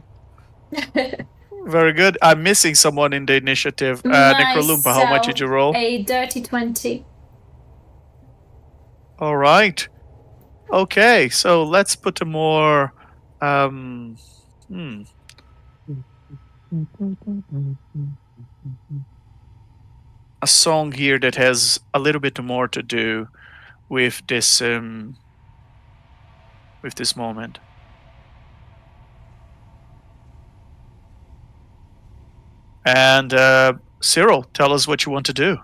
Very good. I'm missing someone in the initiative. Necrolumpa, how much did you roll? A dirty 20. All right. Okay, so let's put a more a song here that has a little bit more to do with this moment. And Cyril, tell us what you want to do.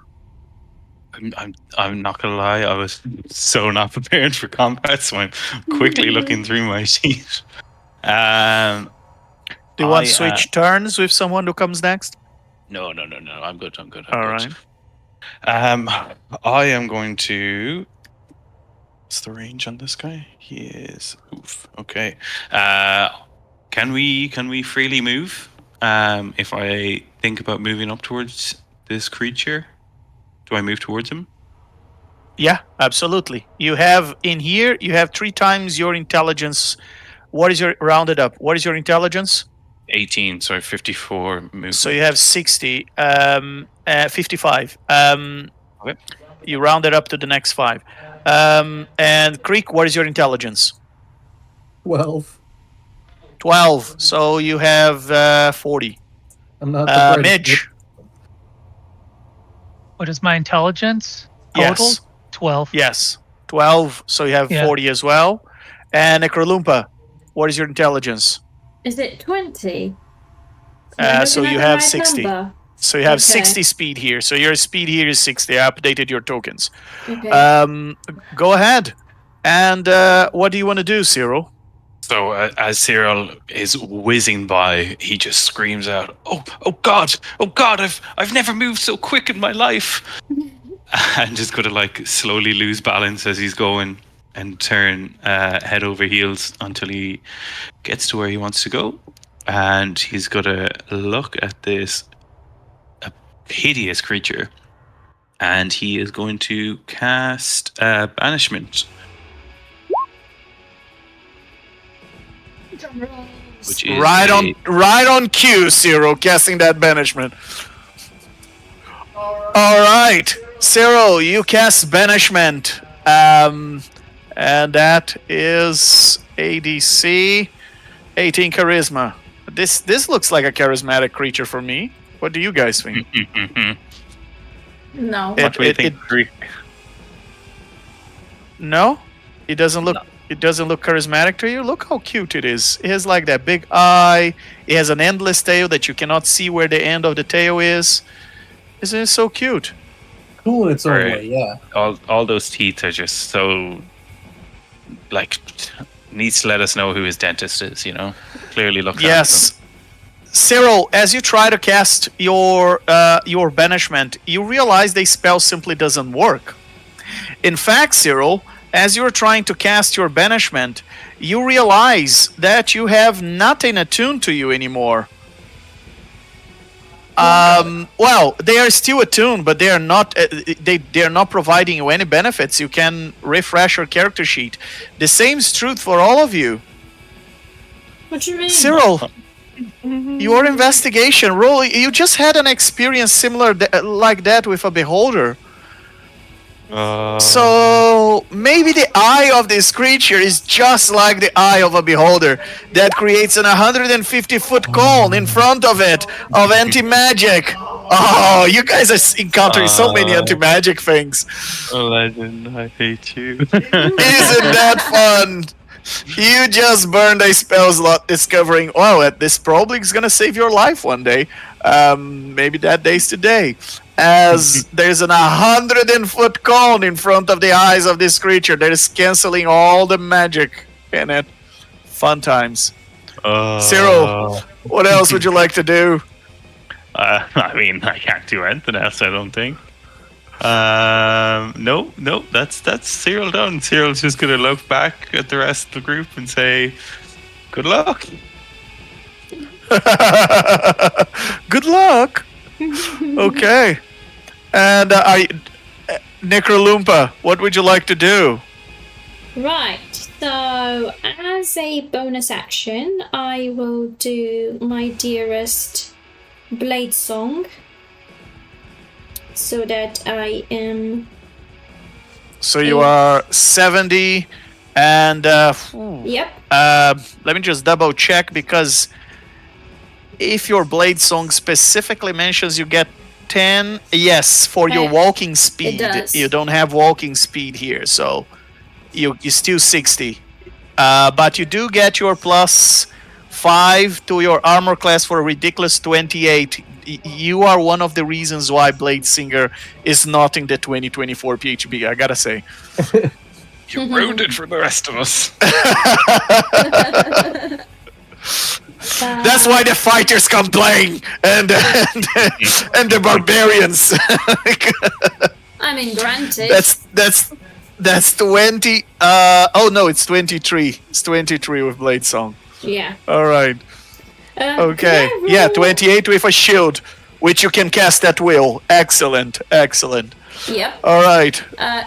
I'm not gonna lie, I was so not prepared for combat, so I'm quickly looking through my sheet. Do you want to switch turns with someone who comes next? No. I'm good. All right. I am going to. What's the range on this guy? He is. Oof. Okay. Can we freely move? If I think about moving up towards this creature, do I move towards him? Yeah, absolutely. You have 3 times your intelligence. What is your rounded up? What is your intelligence? 18, so 54 movement. So you have 60, 55. Okay. You round it up to the next 5. And Creek, what is your intelligence? 12. 12. So you have 40. I'm not the Midge. What is my intelligence? Total? Yes. 12. Yes. 12. So you have 40 as well. And Necrolumpa, what is your intelligence? Is it 20? So you have 60. Number? So you have 60 speed here. So your speed here is 60. I updated your tokens. Okay. Go ahead. And what do you want to do, Cyril? So as Cyril is whizzing by, he just screams out, "Oh God! Oh God! I've never moved so quick in my life!" And just going to like slowly lose balance as he's going and turn head over heels until he gets to where he wants to go. And he's going to look at this hideous creature, and he is going to cast banishment. Which is right on cue, Cyril, casting that banishment. All right, Cyril, you cast banishment, and that is ADC 18 charisma. This looks like a charismatic creature for me. What do you guys think? No. What do you think? No, it doesn't look. No. It doesn't look charismatic to you. Look how cute it is. It has like that big eye. It has an endless tail that you cannot see where the end of the tail is. Isn't it so cute? Cool in its own way, yeah. All those teeth are just so like needs to let us know who his dentist is. You know, clearly looks. Yes. Cyril, as you try to cast your banishment, you realize the spell simply doesn't work. In fact, Cyril, as you're trying to cast your banishment, you realize that you have nothing attuned to you anymore. Well, they are still attuned, but they are not. They are not providing you any benefits. You can refresh your character sheet. The same is true for all of you. What do you mean, Cyril? Your investigation roll. You just had an experience similar like that with a beholder. So maybe the eye of this creature is just like the eye of a beholder that creates an 150-foot cone in front of it of anti-magic. Oh, you guys are encountering so many anti-magic things. Legend, I hate you. Isn't that fun? You just burned a spell slot discovering, oh, this probably is going to save your life one day. Maybe that day's today. As there's an 100-foot cone in front of the eyes of this creature that is canceling all the magic in it. Fun times. Cyril, what else would you like to do? I mean, I can't do anything else, I don't think. No, that's Cyril done. Cyril's just gonna look back at the rest of the group and say, "Good luck." Good luck. Okay. And Necrolumpa, what would you like to do? Right, so as a bonus action, I will do my dearest blade song so that I am. So you are 70 and Yep. let me just double check, because if your blade song specifically mentions you get 10, yes, for your walking speed. does. You don't have walking speed here, so you're still 60. But you do get your +5 to your armor class for a ridiculous 28. You are one of the reasons why Blade Singer is not in the 2024 PHB, I gotta say. You ruined it for the rest of us. That's why the fighters come playing, and the barbarians. I mean, granted. That's 20. Oh no, it's 23. It's 23 with Blade Song. Yeah. All right. Okay. Yeah, 28 with a shield, which you can cast at will. Excellent. Excellent. Yep. All right.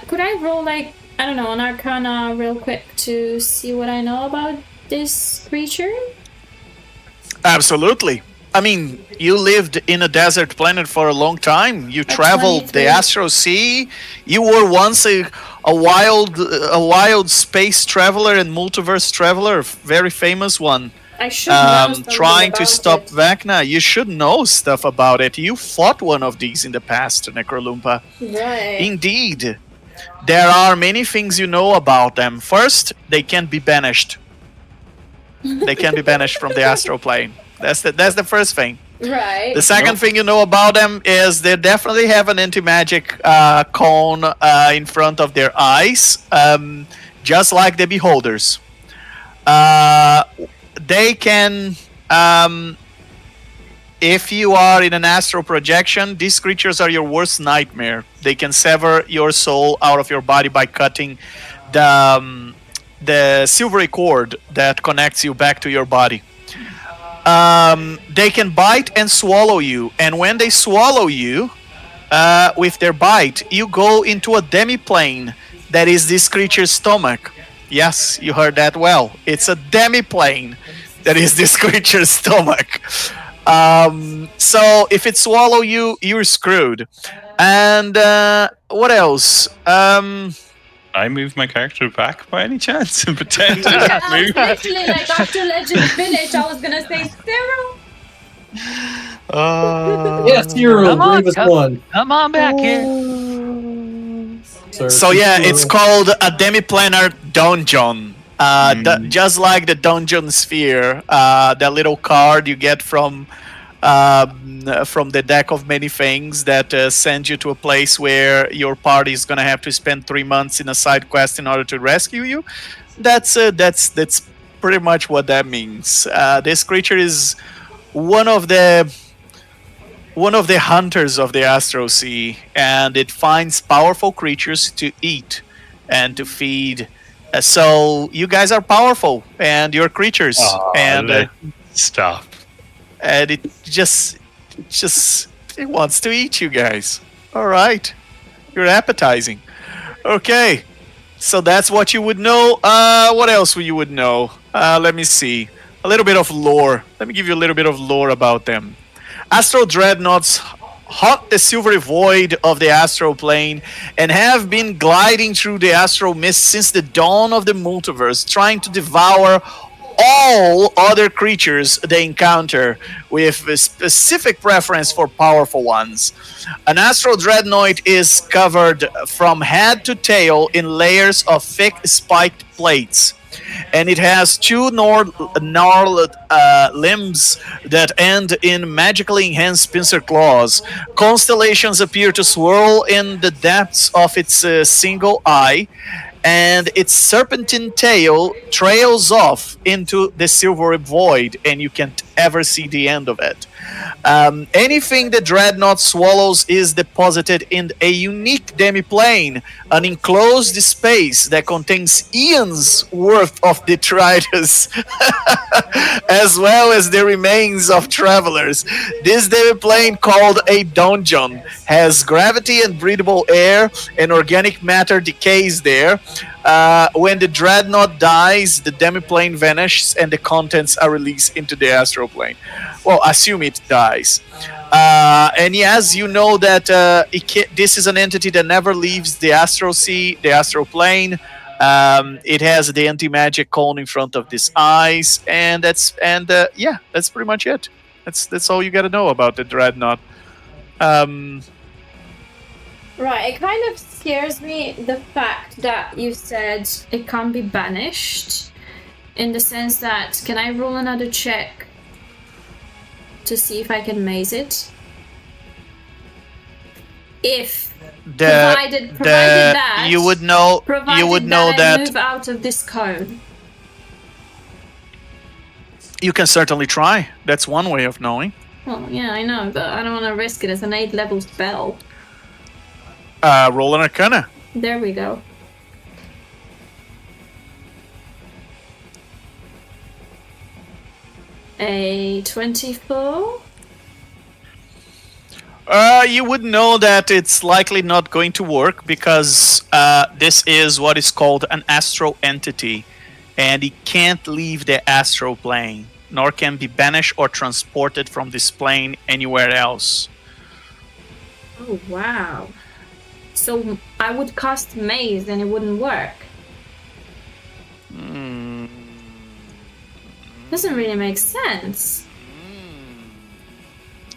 Could I roll, like, I don't know, an Arcana real quick to see what I know about this creature? Absolutely. I mean, you lived in a desert planet for a long time. You traveled the 23. Astral Sea. You were once a wild space traveler and multiverse traveler, very famous one. I should know something Trying to about stop it. Vecna. You should know stuff about it. You fought one of these in the past, Necrolumpa. Right. Indeed. There are many things you know about them. First, they can be banished. They can be banished from the astral plane. That's the first thing. Right. The second thing you know about them is they definitely have an anti-magic cone in front of their eyes, just like the beholders. They can, if you are in an astral projection, these creatures are your worst nightmare. They can sever your soul out of your body by cutting the silvery cord that connects you back to your body. They can bite and swallow you, and when they swallow you with their bite, you go into a demiplane that is this creature's stomach. Yes, you heard that well. It's a demiplane that is this creature's stomach. So if it swallow you, you're screwed. And what else? I moved my character back by any chance and pretend Yeah, I I was moved. literally like, after Legend Village, I was gonna say Cyril. Yes, you're Come a on, bravest come- one. Come on back here. Sir. So yeah, it's called a demiplanar dungeon. Just like the dungeon sphere, that little card you get from the deck of many things that sends you to a place where your party is gonna have to spend 3 months in a side quest in order to rescue you. That's pretty much what that means. This creature is one of the hunters of the Astral Sea, and it finds powerful creatures to eat and to feed. So you guys are powerful, and you're creatures, and Stop. and it just it wants to eat you guys. All right, you're appetizing. Okay, so that's what you would know. What else you would know? Let me see. A little bit of lore. Let me give you a little bit of lore about them. Astral Dreadnoughts haunt the silvery void of the astral plane and have been gliding through the astral mist since the dawn of the multiverse, trying to devour all other creatures they encounter, with a specific preference for powerful ones. An astral dreadnought is covered from head to tail in layers of thick spiked plates, and it has two gnarled limbs that end in magically enhanced pincer claws. Constellations appear to swirl in the depths of its single eye, and its serpentine tail trails off into the silvery void, and you can't ever see the end of it. Anything the Dreadnought swallows is deposited in a unique demiplane, an enclosed space that contains eons worth of detritus, as well as the remains of travelers. This demiplane, called a dungeon, has gravity and breathable air, and organic matter decays there. When the Dreadnought dies, the demiplane vanishes and the contents are released into the astral plane. Well, assume it dies. And yes, you know that this is an entity that never leaves the Astral Sea, the astral plane. It has the anti-magic cone in front of its eyes, and that's pretty much it. That's all you got to know about the Dreadnought. Right, it kind of scares me, the fact that you said it can't be banished, in the sense that, can I roll another check to see if I can maze it? If provided that you would know that I move out of this cone. You can certainly try. That's one way of knowing. Well, yeah, I know, but I don't want to risk it as an 8th level spell. Roll an Arcana. There we go. A 24? You would know that it's likely not going to work because this is what is called an astral entity, and it can't leave the astral plane, nor can be banished or transported from this plane anywhere else. Oh, wow. So I would cast maze and it wouldn't work. Doesn't really make sense.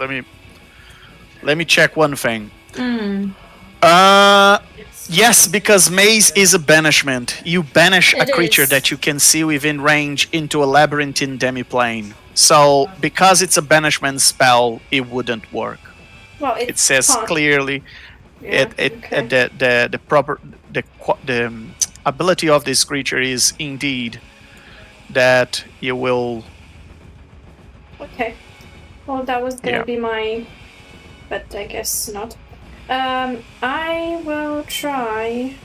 Let me check one thing. Yes, because maze is a banishment. You banish a creature that you can see within range into a labyrinthine demiplane. So because it's a banishment spell, it wouldn't work. Well, it says clearly. Yeah, the ability of this creature is indeed that you will. Okay. Well, that was gonna be my, but I guess not. I will try.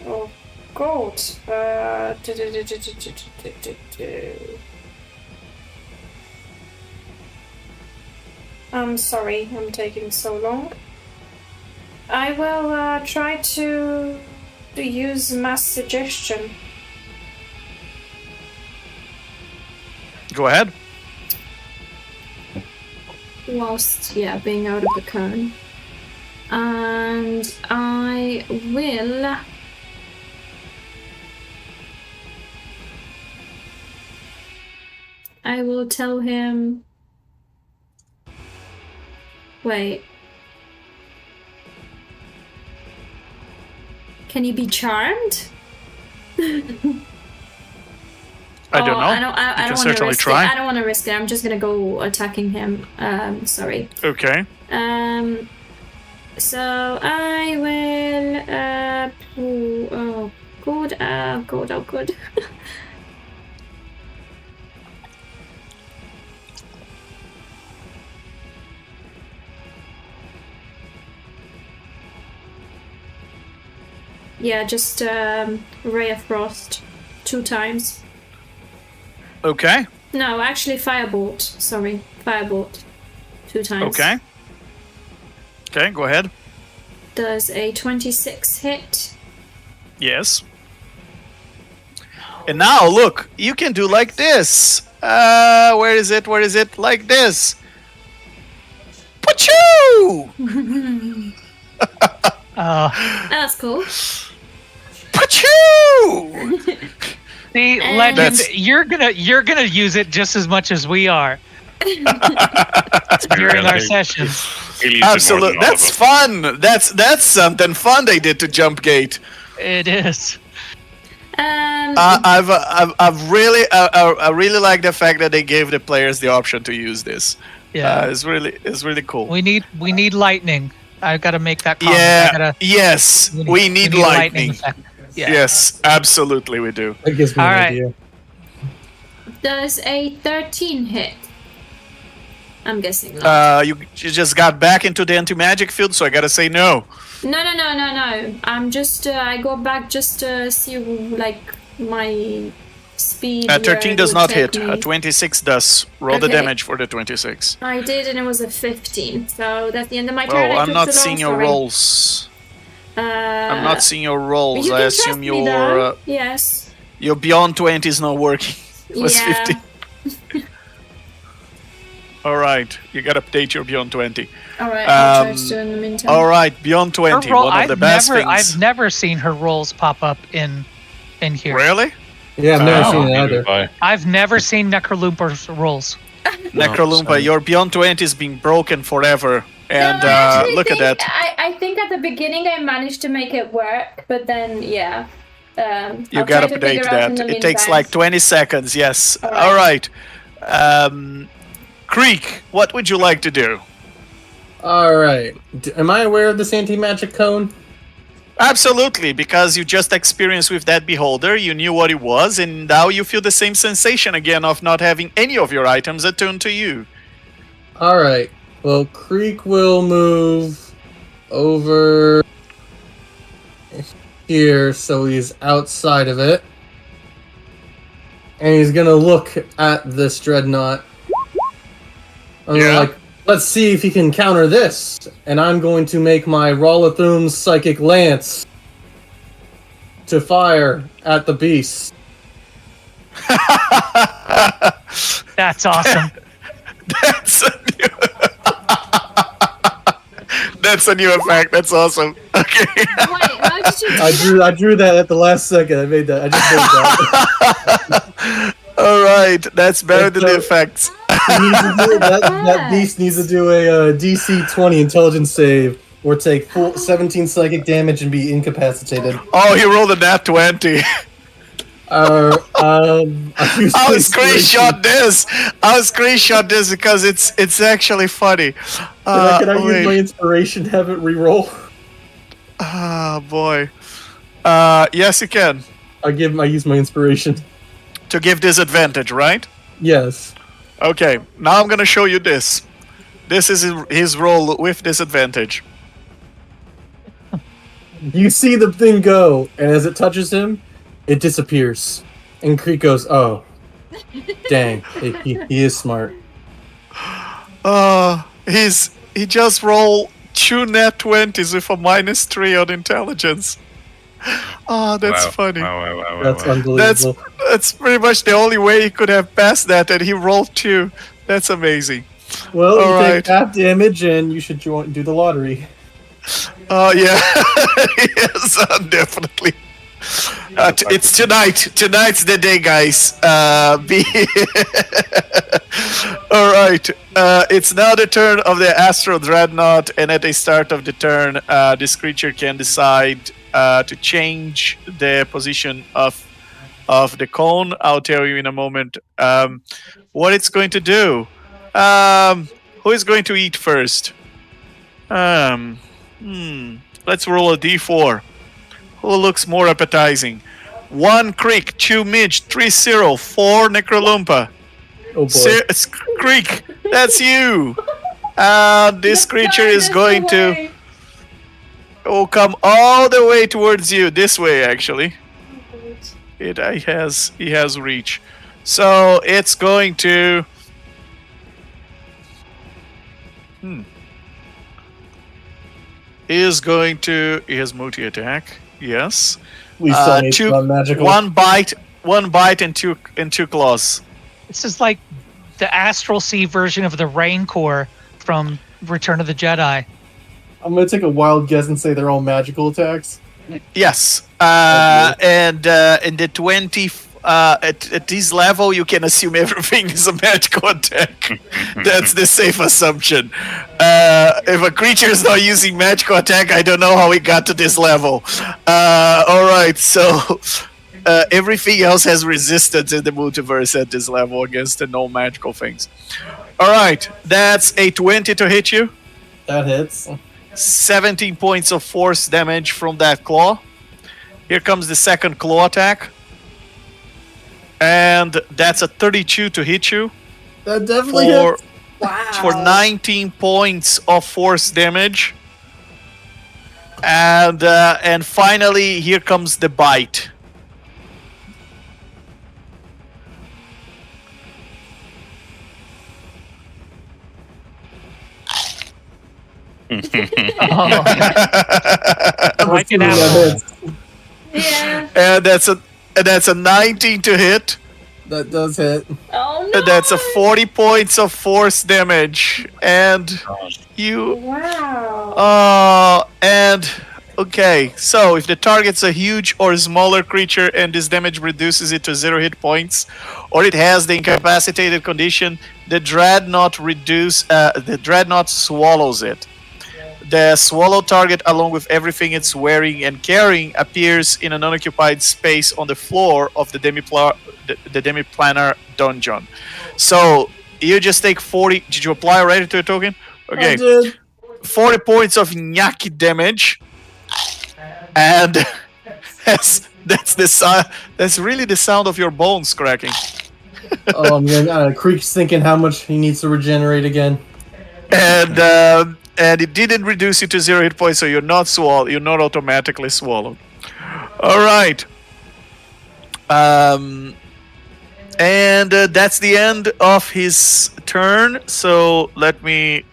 Oh God. I'm sorry, I'm taking so long. I will try to use mass suggestion. Go ahead. Whilst, being out of the cone. And I will tell him. Wait. Can you be charmed? I don't know. I don't want to certainly risk try. it. I don't want to risk it. I'm just gonna go attacking him. Sorry. Okay. So I will. Oh God. Oh God. Yeah, just Ray of Frost 2 times. Okay. No, actually Firebolt. Sorry, Firebolt 2 times. Okay. Okay, go ahead. Does a 26 hit? Yes. And now, look, you can do like this. Where is it? Like this. Pachoo! That's cool. Pachoo! See, Legend, you're gonna use it just as much as we are during our sessions. Absolutely, that's fun. That's something fun they did to Jump Gate. It is. I really like the fact that they gave the players the option to use this. Yeah, it's really cool. We need lightning. I've got to make that comment. Yeah. Yes, we need lightning. Yeah. Yes, absolutely, we do. That gives me All an right. idea. Does a 13 hit? I'm guessing not. You just got back into the anti-magic field, so I gotta say no. No. I'm just, I go back just to see, like, my speed. 13 does not hit. Me. A 26 does. Roll the damage for the 26. I did, and it was a 15. So that's the end of my turn. Oh, I'm not seeing your rolls. I'm not seeing your rolls. I assume your... yes. Your beyond 20 is not working. It was 15. Alright, you gotta update your beyond 20. Alright, I'll try to do in the meantime. Alright, beyond 20, one of the best things. I've never seen her rolls pop up in here. Really? Yeah, I've never seen it either. I've never seen Necrolumpa's rolls. Necrolumpa, your beyond 20 is being broken forever. And look at that. I think at the beginning I managed to make it work, but then, yeah. You gotta update that. It takes like 20 seconds, yes. Alright. Creek, what would you like to do? Alright. Am I aware of this anti-magic cone? Absolutely, because you just experienced with that beholder, you knew what it was, and now you feel the same sensation again of not having any of your items attuned to you. Alright. Well, Creek will move over here so he's outside of it. And he's gonna look at this Dreadnought. Like, let's see if he can counter this. And I'm going to make my Rolathum's Psychic Lance to fire at the beast. That's awesome. That's a new effect. That's awesome. Okay. Wait, how did you I drew that at the last second. I made that. I just made that. All right, that's better than the effects. That beast needs to do a DC 20 intelligence save or take full 17 psychic damage and be incapacitated. Oh, he rolled a nat 20. I'll screenshot this. I'll screenshot this because it's actually funny. Can I use my inspiration to have it reroll? Ah, boy. Yes, you can. I use my inspiration. To give disadvantage, right? Yes. Okay, now I'm gonna show you this. This is his roll with disadvantage. You see the thing go, and as it touches him, it disappears. And Creek goes, oh. Dang, he is smart. He just rolled 2 nat 20s with a -3 on intelligence. Oh, that's funny. Wow. That's unbelievable. That's pretty much the only way he could have passed that, and he rolled 2. That's amazing. Well, you take half damage, and you should do the lottery. Oh, yeah. Yes, definitely. It's tonight. Tonight's the day, guys. All right. It's now the turn of the Astral Dreadnought, and at the start of the turn, this creature can decide to change the position of the cone. I'll tell you in a moment what it's going to do. Who is going to eat first? Let's roll a d4. Who looks more appetizing? 1 Creek, 2 Midge, 3 Cyril, 4 Necrolumpa. Oh boy. Creek, that's you. This creature is going to come all the way towards you. This way, actually. He has reach. So it's going to. He has multi-attack. Yes. Please tell me it's not magical. One bite and two claws. This is like the Astral Sea version of the Rancor from Return of the Jedi. I'm gonna take a wild guess and say they're all magical attacks. Yes. And in the 20 at this level, you can assume everything is a magical attack. That's the safe assumption. If a creature is not using magical attack, I don't know how it got to this level. All right, so everything else has resistance in the multiverse at this level against the non-magical things. All right, that's a 20 to hit you. That hits. 17 points of force damage from that claw. Here comes the second claw attack. And that's a 32 to hit you That definitely for hits. Wow. for 19 points of force damage. And finally, here comes the bite. Oh, like an That apple. hits. Yeah. And that's a 19 to hit. That does hit. Oh no. And that's a 40 points of force damage. And you Wow. and okay, so if the target's a huge or smaller creature and this damage reduces it to 0 hit points, or it has the incapacitated condition, the Dreadnought swallows it. The swallow target, along with everything it's wearing and carrying, appears in an unoccupied space on the floor of the demiplanar dungeon. So you just take 40. Did you apply already to a token? Okay. I did. 40 points of nyaki damage, and that's really the sound of your bones cracking. Oh man, Creek's thinking how much he needs to regenerate again. And it didn't reduce you to 0 hit points, so you're not automatically swallowed. All right. And that's the end of his turn. So let me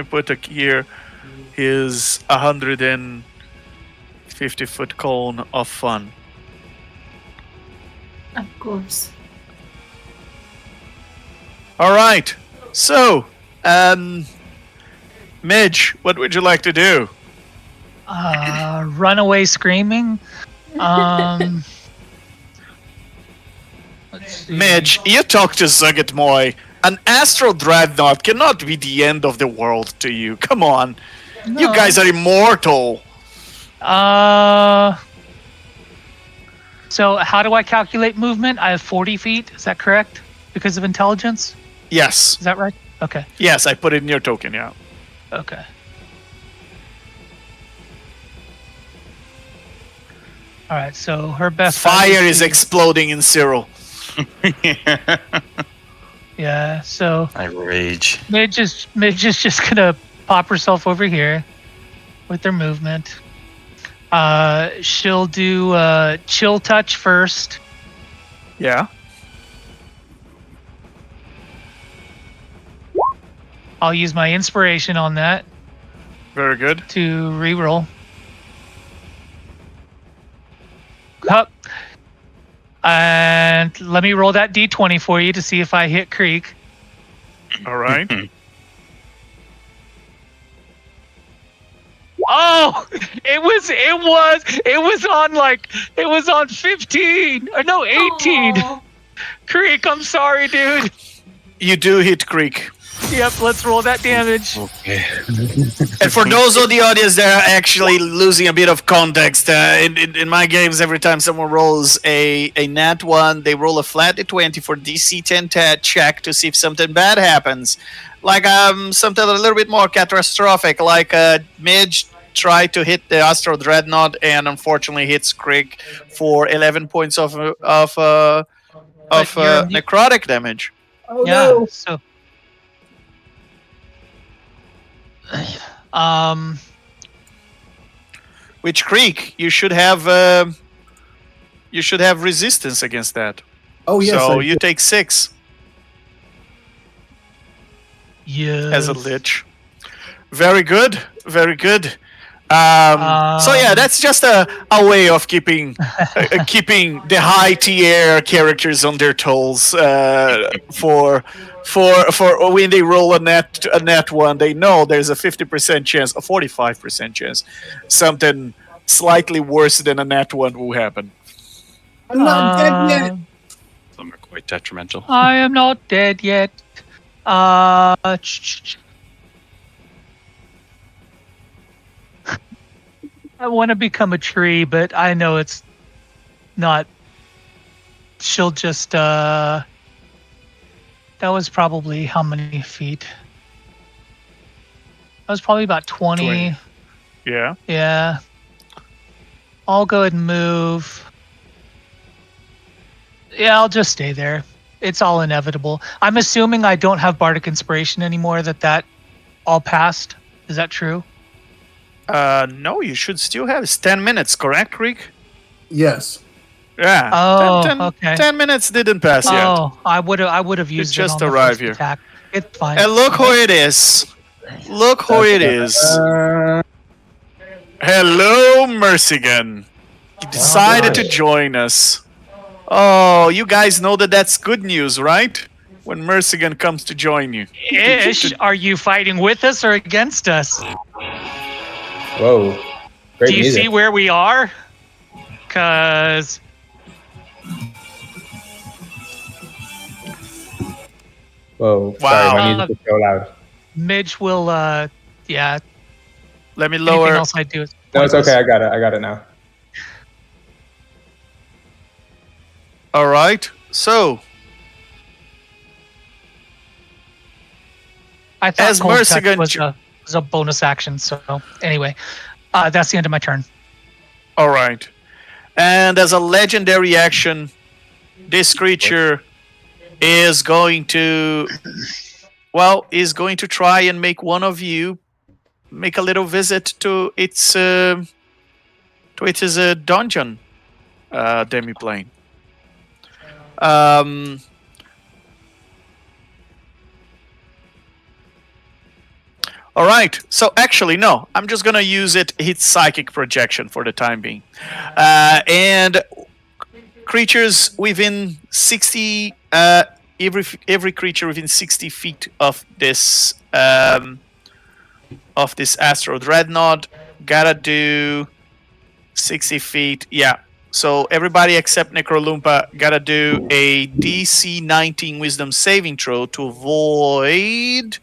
put here his 150-foot cone of fun. Of course. All right. So, Midge, what would you like to do? Run away screaming. Let's see. Midge, you talk to Zuggitmoy. An astral dreadnought cannot be the end of the world to you. Come on. You No. guys are immortal. So how do I calculate movement? I have 40 feet. Is that correct? Because of intelligence? Yes. Is that right? Okay. Yes, I put it in your token, yeah. Okay. All right. So her best Fire is exploding in Cyril. Yeah. So I rage. Midge is just gonna pop herself over here with her movement. She'll do chill touch first. Yeah. I'll use my inspiration on that Very good. to reroll. Up. And let me roll that d20 for you to see if I hit Creek. All right. Oh, it was on 15 or no 18. Aw. Creek, I'm sorry, dude. You do hit Creek. Yep, let's roll that damage. Okay. And for those of the audience that are actually losing a bit of context, in my games, every time someone rolls a nat 1, they roll a flat d20 for DC 10 check to see if something bad happens. Like something a little bit more catastrophic, like Midge tried to hit the Astral Dreadnought and unfortunately hits Krieg for 11 points of necrotic damage. Oh Yeah, no! so Which Krieg, you should have resistance against that. Oh yes. So I you did. take 6 yeah. as a lich. Very good, very good. So yeah, that's just a way of keeping keeping the high tier characters on their toes for when they roll a net 1, they know there's a 50% chance, a 45% chance, something slightly worse than a net 1 will happen. I'm not dead yet. Some are quite detrimental. I am not dead yet. I want to become a tree, but I know it's not. She'll just. That was probably how many feet? That was probably about 20. 20. Yeah. Yeah. I'll go ahead and move. Yeah, I'll just stay there. It's all inevitable. I'm assuming I don't have bardic inspiration anymore. That all passed. Is that true? No, you should still have. It's 10 minutes, correct, Rick? Yes. Yeah. Oh, 10 okay. 10 minutes didn't pass yet. Oh, I would have used just it on arrived the here. first attack. It's fine. And look who it is. Look who it is. Hello, Mercigan. You decided to join us. Oh, you guys know that that's good news, right? When Mercigan comes to join you. Ish, are you fighting with us or against us? Whoa. Great Do you music. see where we are? Cause Whoa. Wow. Sorry, my music is so loud. Midge will yeah. Let me Anything lower. else I do is No, it's okay. I got it now. All right. So, I thought as cold touch Mercigan was a bonus action. So anyway, that's the end of my turn. all right. And as a legendary action, this creature is going to, well, is going to try and make one of you make a little visit to its dungeon demiplane. All right. So actually, no. I'm just gonna use its psychic projection for the time being, and creatures within 60. Every creature within 60 feet of this astral dreadnought gotta do 60 feet. Yeah. So everybody except Necrolumpa gotta do a DC 19 Wisdom saving throw to avoid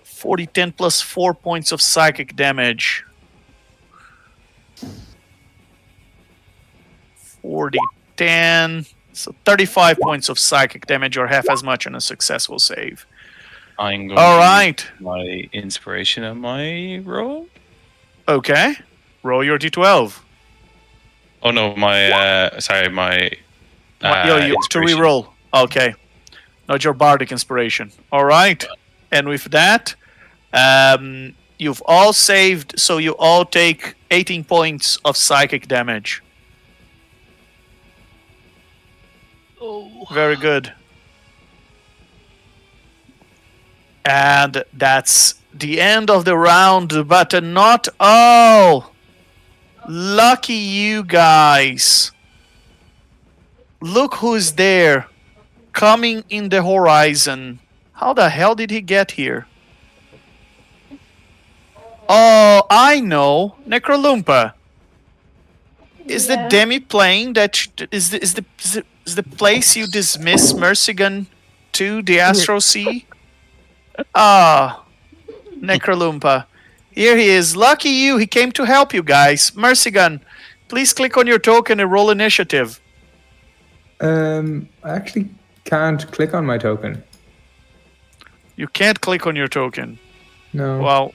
40, 10 plus 4 points of psychic damage. 40, 10. So 35 points of psychic damage or half as much on a successful save. I'm going All to right. use my inspiration on my roll. Okay. Roll your d12. Oh no, my sorry, my To inspiration. reroll. Okay. Not your bardic inspiration. All right. And with that, you've all saved, so you all take 18 points of psychic damage. Oh. Very good. And that's the end of the round, but not all. Lucky you guys. Look who's there, coming in the horizon. How the hell did he get here? Oh, I know. Necrolumpa. Is the Yeah. demi-plane that is the place you dismiss Mercigan to the Astral Sea? Ah, Necrolumpa. Here he is. Lucky you. He came to help you guys. Mercigan, please click on your token and roll initiative. I actually can't click on my token. You can't click on your token. No. Well,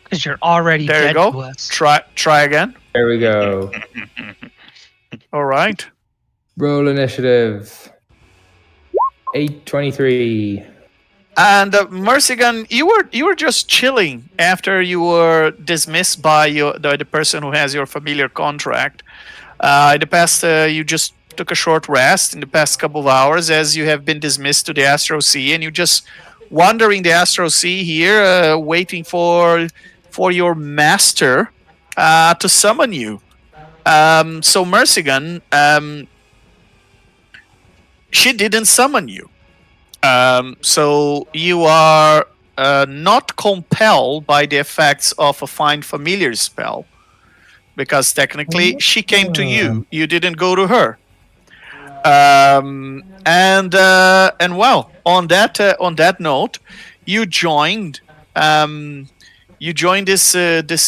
Because you're already there you dead go. to us. Try again. There we go. All right. Roll initiative. 823. And Mercigan, you were just chilling after you were dismissed by the person who has your familiar contract. In the past, you just took a short rest in the past couple of hours as you have been dismissed to the Astral Sea, and you just wandering the Astral Sea here, waiting for your master to summon you. So Mercigan, she didn't summon you. So you are not compelled by the effects of a Find Familiar spell, because technically she came to you. You didn't go to her. And well, on that note, you joined. You joined this.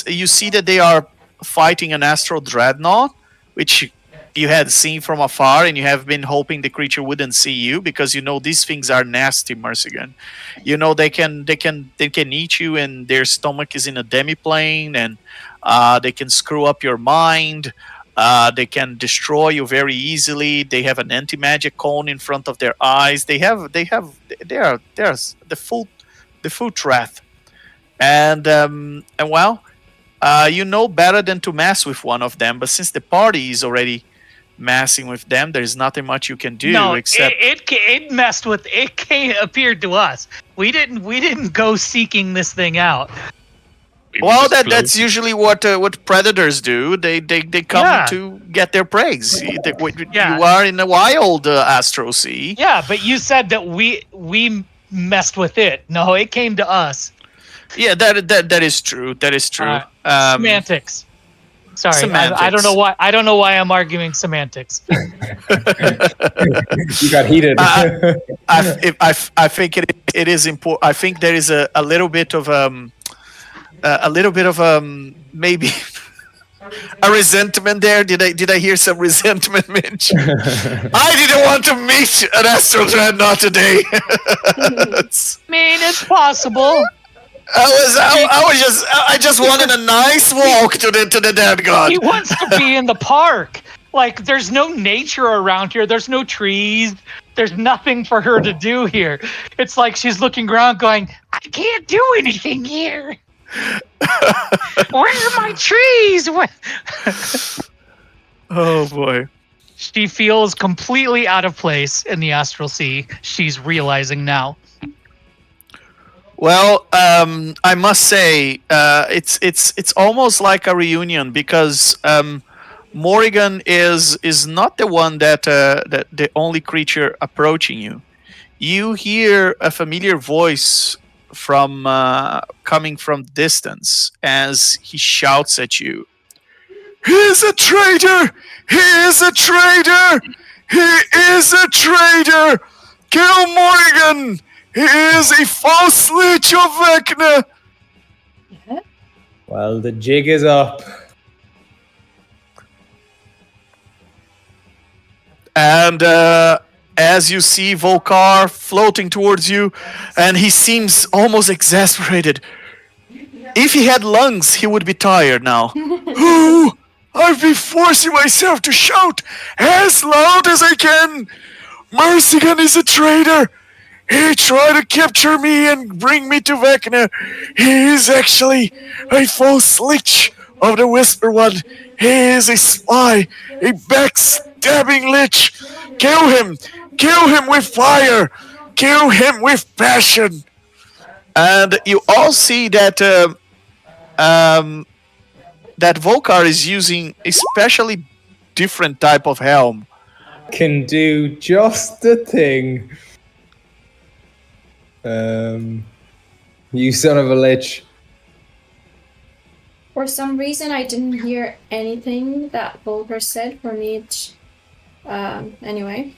You see that they are fighting an astral dreadnought, which you had seen from afar, and you have been hoping the creature wouldn't see you because you know these things are nasty, Mercigan. You know they can eat you, and their stomach is in a demiplane, and they can screw up your mind. They can destroy you very easily. They have an anti-magic cone in front of their eyes. They are the full threat. And well, you know better than to mess with one of them. But since the party is already messing with them, there's nothing much you can do except it messed with it. Appeared to us. We didn't go seeking this thing out. Well, that's usually what predators do. They come to get their prey. You are in the wild, Astral Sea. Yeah, but you said that we messed with it. No, it came to us. Yeah, that is true. That is true. Semantics. Sorry, semantics. I don't know why. I don't know why I'm arguing semantics. You got heated. I think it is important. I think there is a little bit of maybe a resentment there. Did I hear some resentment, Mitch? I didn't want to meet an Astral Dreadnought today. I mean, it's possible. I just wanted a nice walk to the dead god. He wants to be in the park. Like, there's no nature around here. There's no trees. There's nothing for her to do here. It's like she's looking around going, I can't do anything here. Where are my trees? Oh boy. She feels completely out of place in the Astral Sea. She's realizing now. Well, I must say, it's almost like a reunion because Morrigan is not the one that the only creature approaching you. You hear a familiar voice from coming from distance as he shouts at you. He is a traitor! He is a traitor! He is a traitor! Kill Morrigan! He is a false Lich of Vecna! Well, the jig is up. And as you see Vocar floating towards you, and he seems almost exasperated. If he had lungs, he would be tired now. Oh, I've been forcing myself to shout as loud as I can. Mercigan is a traitor. He tried to capture me and bring me to Vecna. He is actually a false Lich of the Whisper One. He is a spy, a backstabbing Lich. Kill him! Kill him with fire! Kill him with passion! And you all see that that Vocar is using a specially different type of helm. Can do just the thing. You son of a Lich. For some reason, I didn't hear anything that Vocar said for me. Anyway.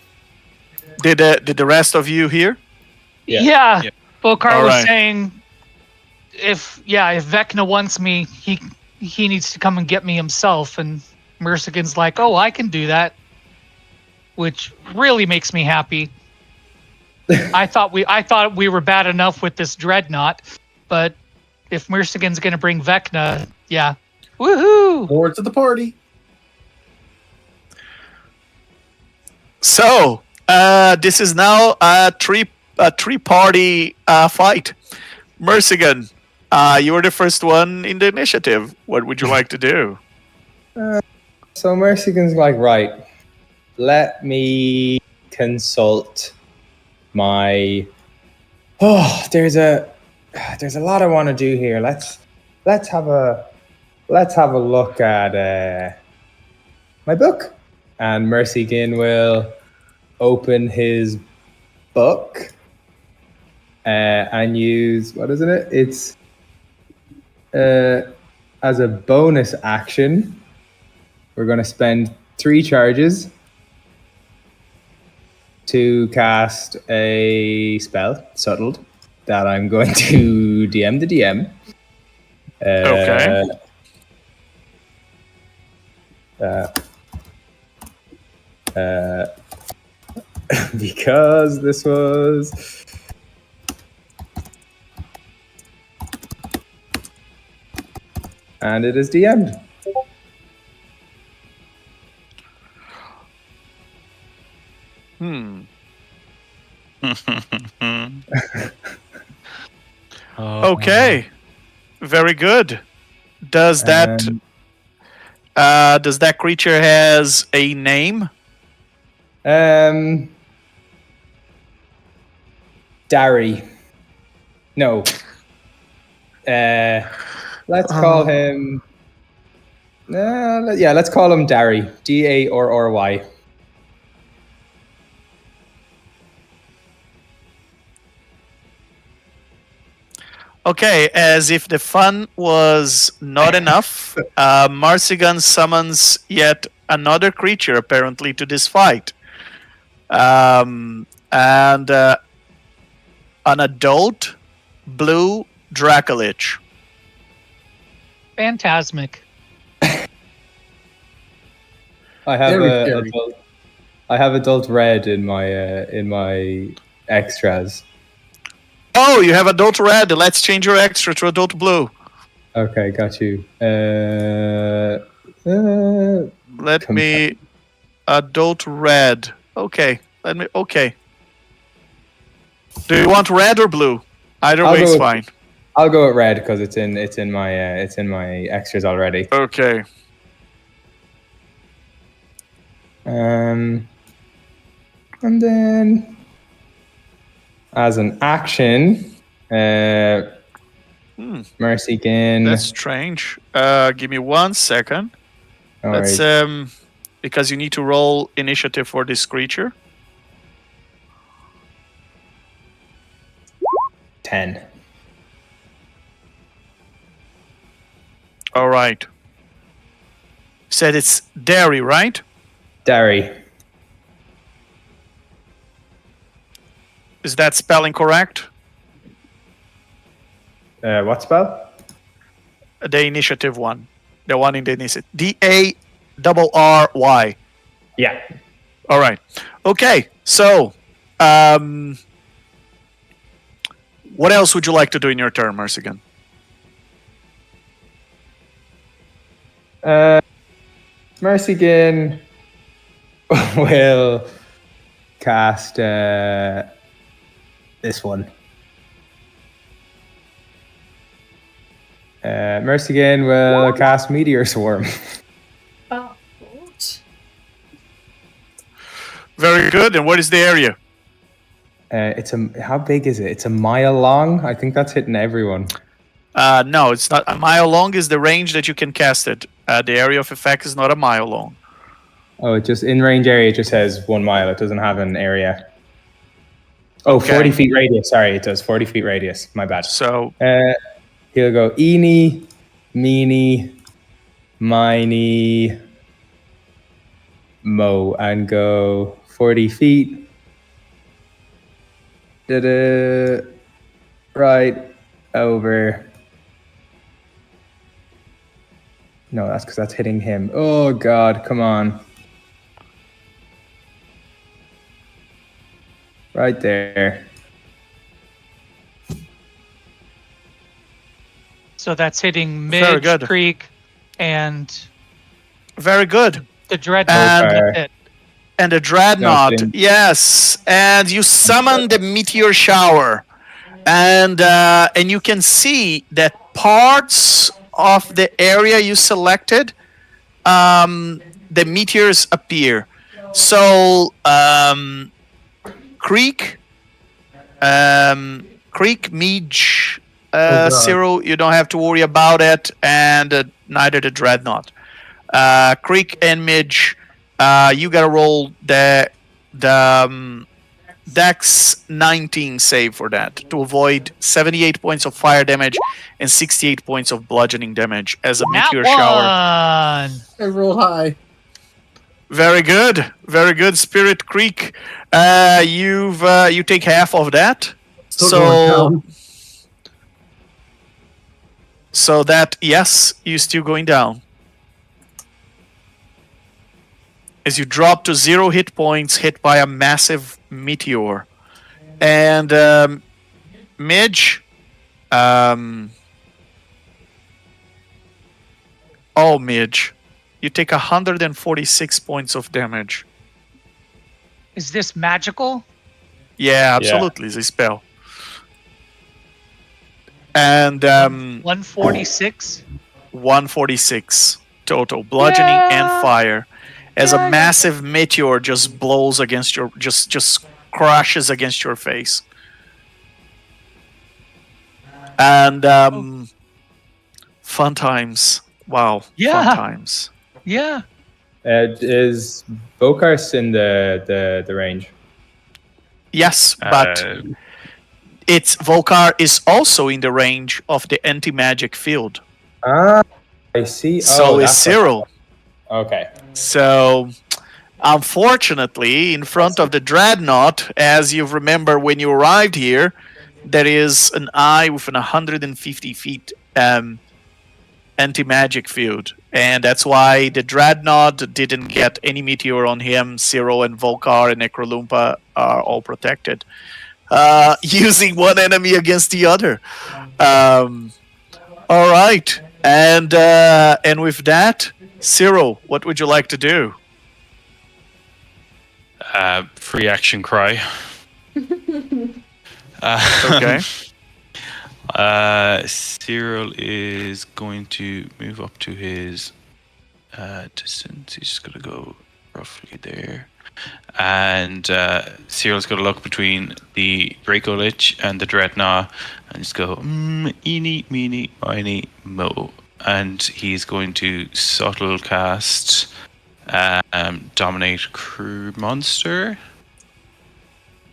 Did the rest of you hear? Yeah. Vocar All was right. saying, if Vecna wants me, he needs to come and get me himself. And Mercigan's like, oh, I can do that, which really makes me happy. I thought we were bad enough with this Dreadnought, but if Mercigan's going to bring Vecna, yeah, woohoo! More to the party. So this is now a three-party fight. Mercigan, you were the first one in the initiative. What would you like to do? So Mercigan's like, right, let me consult my... Oh, there's a lot I want to do here. Let's have a look at my book. And Mercigan will open his book and use, what isn't it? It's as a bonus action. We're going to spend 3 charges to cast a spell, Subtled, that I'm going to DM the DM. Okay. Because this was... And it is DM'd. Okay. Very good. Does that creature has a name? Dari. No. Let's call him... let's call him Dari. D-A-R-R-Y. Okay, as if the fun was not enough, Marsigan summons yet another creature apparently to this fight. And an adult blue Dracolich. Phantasmic. I have adult red in my extras. Oh, you have adult red. Let's change your extra to adult blue. Okay, got you. Let me adult red. Okay. Okay. Do you want red or blue? Either way is fine. I'll go with red because it's in my extras already. Okay. And then as an action, Mercy again. That's strange. Give me 1 second. Let's because you need to roll initiative for this creature. 10. All right. Said it's Dari, right? Dari. Is that spelling correct? What spell? The initiative one. The one in the initiative. D-A-R-R-Y. Yeah. All right. Okay. So, what else would you like to do in your turn, Mercigan? Mercigan will cast this one. Mercigan will cast Meteor Swarm. Oh, what? Very good. And what is the area? How big is it? It's a mile long. I think that's hitting everyone. No, it's not. A mile long is the range that you can cast it. The area of effect is not a mile long. Oh, it just in range area. It just says 1 mile. It doesn't have an area. Oh, Okay. 40 feet radius. Sorry, it does 40 feet radius. My bad. So, He'll go eeny, meeny, miny, mo, and go 40 feet. Da-da, right over. No, that's because that's hitting him. Oh, God, come on. Right there. So that's hitting Very Midge, good. Creek, and very good. the Dreadnought. And- That's it. And the Dreadnought, Nothing. yes. And you summon the meteor shower, and you can see that parts of the area you selected, the meteors appear. So Creek, Midge, Cyril, you don't have to worry about it, and neither the Dreadnought. Creek and Midge. You gotta roll the Dex 19 save for that to avoid 78 points of fire damage and 68 points of bludgeoning damage as a meteor shower. One. I roll high. Very good, Spirit Creek. You take half of that. Still going down. So that, yes, you're still going down. as you drop to 0 hit points, hit by a massive meteor. And Midge, Midge, you take 146 points of damage. Is this magical? Yeah, absolutely, it's a spell. And 146? 146 total, bludgeoning and fire. As a massive meteor just blows against your, just crashes against your face. And fun times. Wow. Yeah. Fun times. Yeah. Is Vocar in the range? Yes, but it's Vocar is also in the range of the anti-magic field. Ah, I see. So is Cyril. Okay. So, unfortunately, in front of the Dreadnought, as you remember when you arrived here, there is an eye within 150 feet anti-magic field. And that's why the Dreadnought didn't get any meteor on him. Cyril and Vocar and Necrolumpa are all protected. Using one enemy against the other. All right. And with that, Cyril, what would you like to do? Free action cry. Okay. Cyril is going to move up to his distance. He's just going to go roughly there. And Cyril's going to look between the Draco Lich and the Dreadnought and just go, eeny, meeny, miny, mo. And he's going to subtle cast Dominate Crew Monster.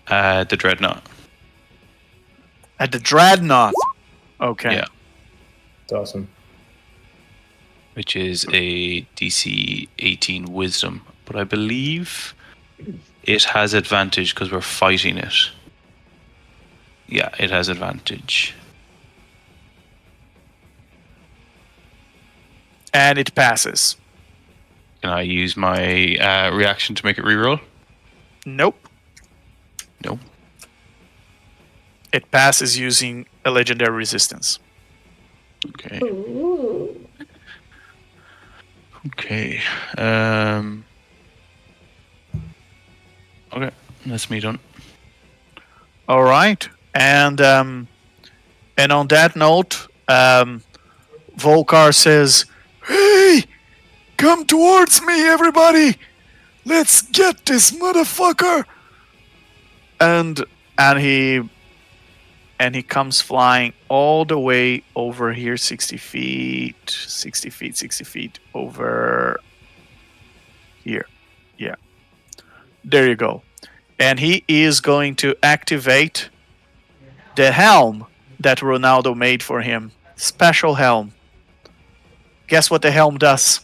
The Dreadnought. At the Dreadnought. Okay. Yeah. That's awesome. Which is a DC 18 Wisdom. But I believe it has advantage because we're fighting it. Yeah, it has advantage. And it passes. Can I use my reaction to make it reroll? Nope. Nope. It passes using a legendary resistance. Okay. Ooh. Okay. Okay, that's me done. All right. And on that note, Vocar says, "Hey, come towards me, everybody! Let's get this motherfucker!" And he comes flying all the way over here, 60 feet over here. Yeah. There you go. And he is going to activate the helm that Ronaldo made for him. Special helm. Guess what the helm does?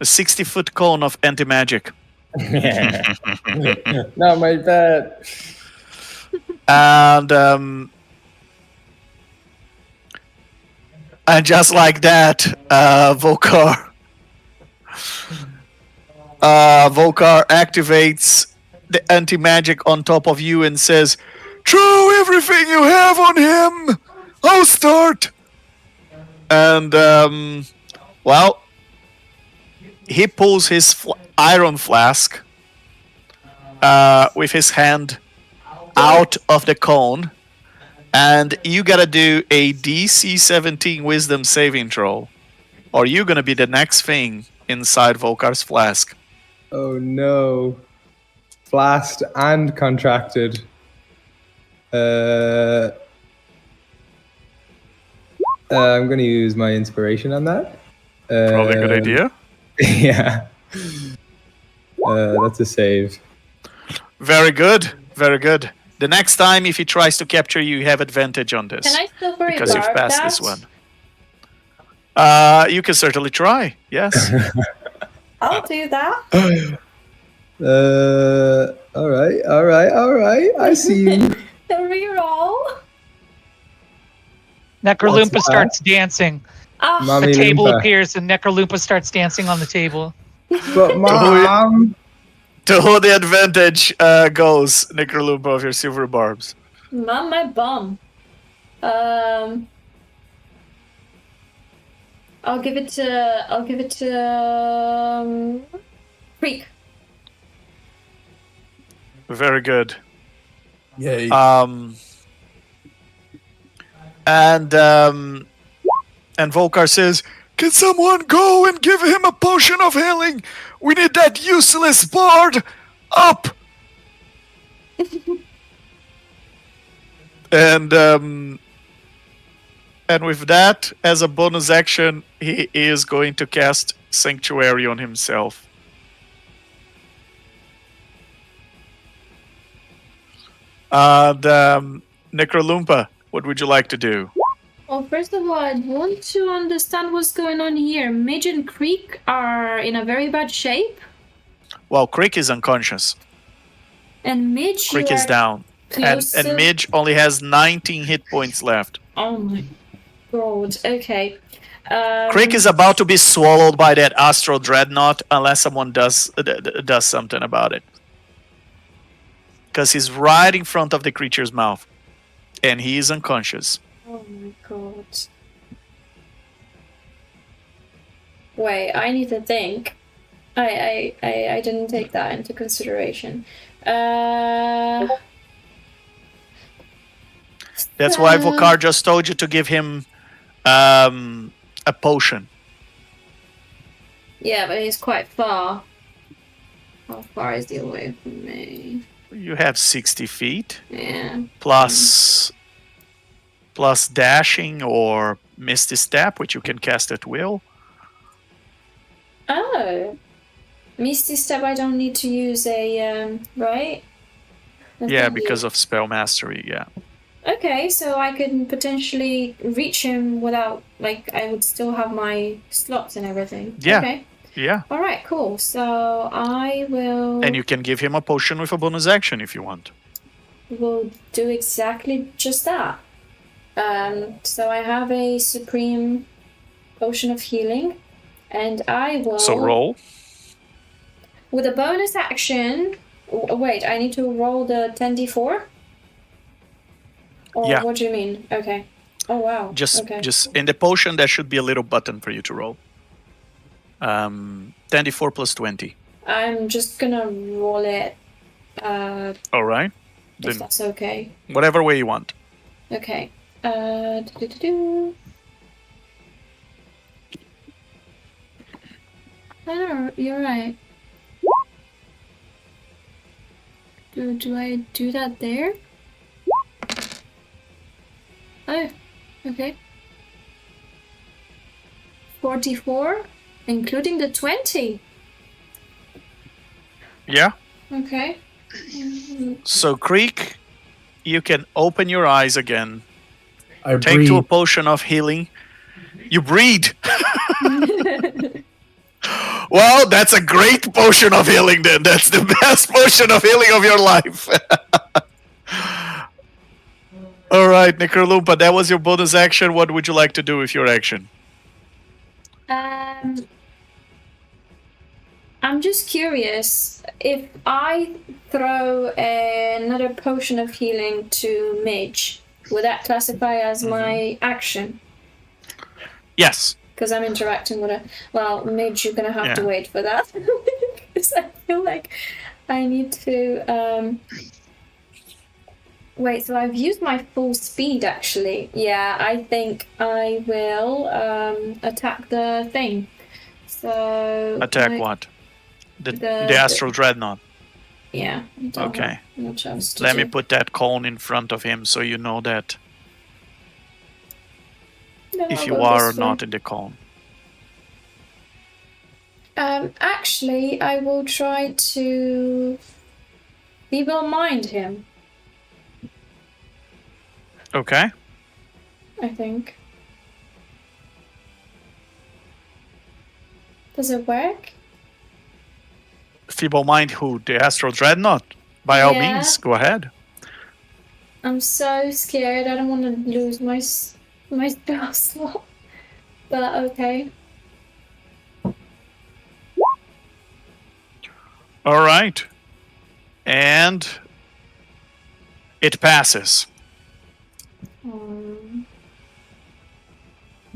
A 60-foot cone of anti-magic. Not my bad. And just like that, Vocar activates the anti-magic on top of you and says, "Throw everything you have on him! I'll start!" And, well, he pulls his iron flask with his hand out of the cone, and you gotta do a DC 17 Wisdom saving throw, or you're gonna be the next thing inside Vocar's flask. Oh no. Flasked and contracted. I'm gonna use my inspiration on that. Probably a good idea. Yeah. That's a save. Very good. Very good. The next time, if he tries to capture you, you have advantage on this. Can I still very because you've passed that? this one. You can certainly try. Yes. I'll do that. All right. I see you. Reroll. Necrolumpa What's that? starts dancing. Ah, Mommy The table Loompa. appears and Necrolumpa starts dancing on the table. But Mom, To who the advantage goes, Necrolumpa, of your silver barbs? Not my bum. I'll give it to Creek. Very good. Yay. And Vocar says, "Can someone go and give him a potion of healing? We need that useless bard up." And with that, as a bonus action, he is going to cast Sanctuary on himself. And Necrolumpa, what would you like to do? Well, first of all, I want to understand what's going on here. Midge and Creek are in a very bad shape, Well, Crick is unconscious. and Midge, you Crick is are down. close And to- Midge only has 19 hit points left. Oh my god. Okay. Crick is about to be swallowed by that Astral Dreadnought unless someone does something about it. Because he's right in front of the creature's mouth. And he is unconscious. Oh my god. Wait, I need to think. I didn't take that into consideration. That's why Vocar just told you to give him a potion. Yeah, but he's quite far. How far is he away from me? You have 60 feet. Yeah. Plus dashing or Misty Step, which you can cast at will. Oh. Misty Step, I don't need to use a, right? Yeah, because of spell mastery, yeah. Okay, so I could potentially reach him without, like, I would still have my slots and everything. Yeah. Okay. Yeah. Alright, cool. So I will... And you can give him a potion with a bonus action if you want. will do exactly just that. So I have a Supreme Potion of Healing, and I will... So roll. With a bonus action... Wait, I need to roll the 10d4? Or Yeah. what do you mean? Okay. Oh, wow. Just okay. in the potion, there should be a little button for you to roll. 10d4 plus 20. I'm just gonna roll it, All right. if Then that's okay. whatever way you want. Okay. Do-do-do-do. I don't know, you're right. Do I do that there? Oh, okay. 44, including the 20. Yeah. Okay. So Creek, you can open your eyes again. I Take breathe. to a potion of healing. You breathe. Well, that's a great potion of healing then. That's the best potion of healing of your life. All right, Necrolumpa, that was your bonus action. What would you like to do with your action? I'm just curious, if I throw another potion of healing to Midge, would that classify as my action? Yes. Because I'm interacting with a... Well, Midge, you're gonna have to Yeah. wait for that. Because I feel like I need to... Wait, so I've used my full speed, actually. Yeah, I think I will attack the thing. So... Attack I- what? The the- Astral Dreadnought. Yeah. I don't Okay. have much else to Let me do. put that cone in front of him so you know that No, if I'll you go are or this way. not in the cone. Actually, I will try to feeble mind him, Okay. I think. Does it work? Feeble mind who? The Astral Dreadnought? By all Yeah. means, go ahead. I'm so scared. I don't want to lose my spell slot. But okay. All right. And it passes.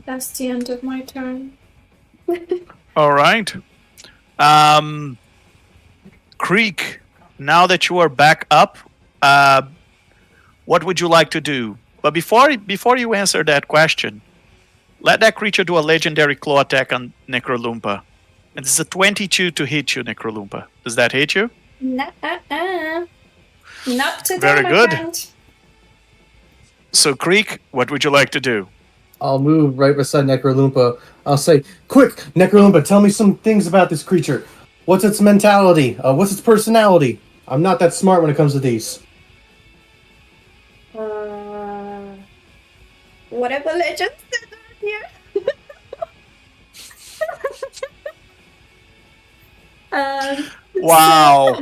That's the end of my turn. All right. Creek, now that you are back up, what would you like to do? But before you answer that question, let that creature do a legendary claw attack on Necrolumpa. And it's a 22 to hit you, Necrolumpa. Does that hit you? Not today, Very my good. friend. So, Creek, what would you like to do? I'll move right beside Necrolumpa. I'll say, quick, Necrolumpa, tell me some things about this creature. What's its mentality? What's its personality? I'm not that smart when it comes to these. Whatever legend said here. Wow.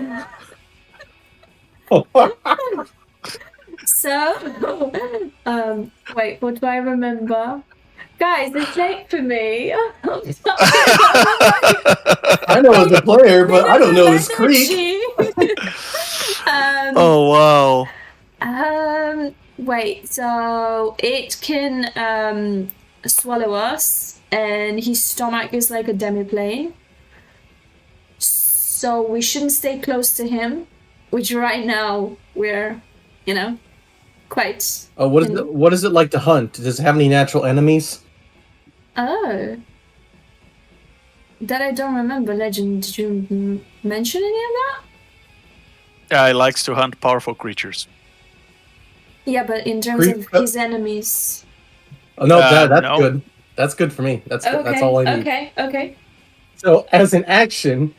Wait, what do I remember? Guys, it's late for me. I know as a player, but I don't know as Creek. Oh, wow. Wait, so it can swallow us, and his stomach is like a demiplane. So we shouldn't stay close to him, which right now we're, quite. What is it like to hunt? Does it have any natural enemies? Oh. That I don't remember. Legend, did you mention any of that? Yeah, he likes to hunt powerful creatures. Yeah, but in terms of his enemies. Oh no, that's no. good. That's good for me. That's good. That's all I need. Okay. So as an action,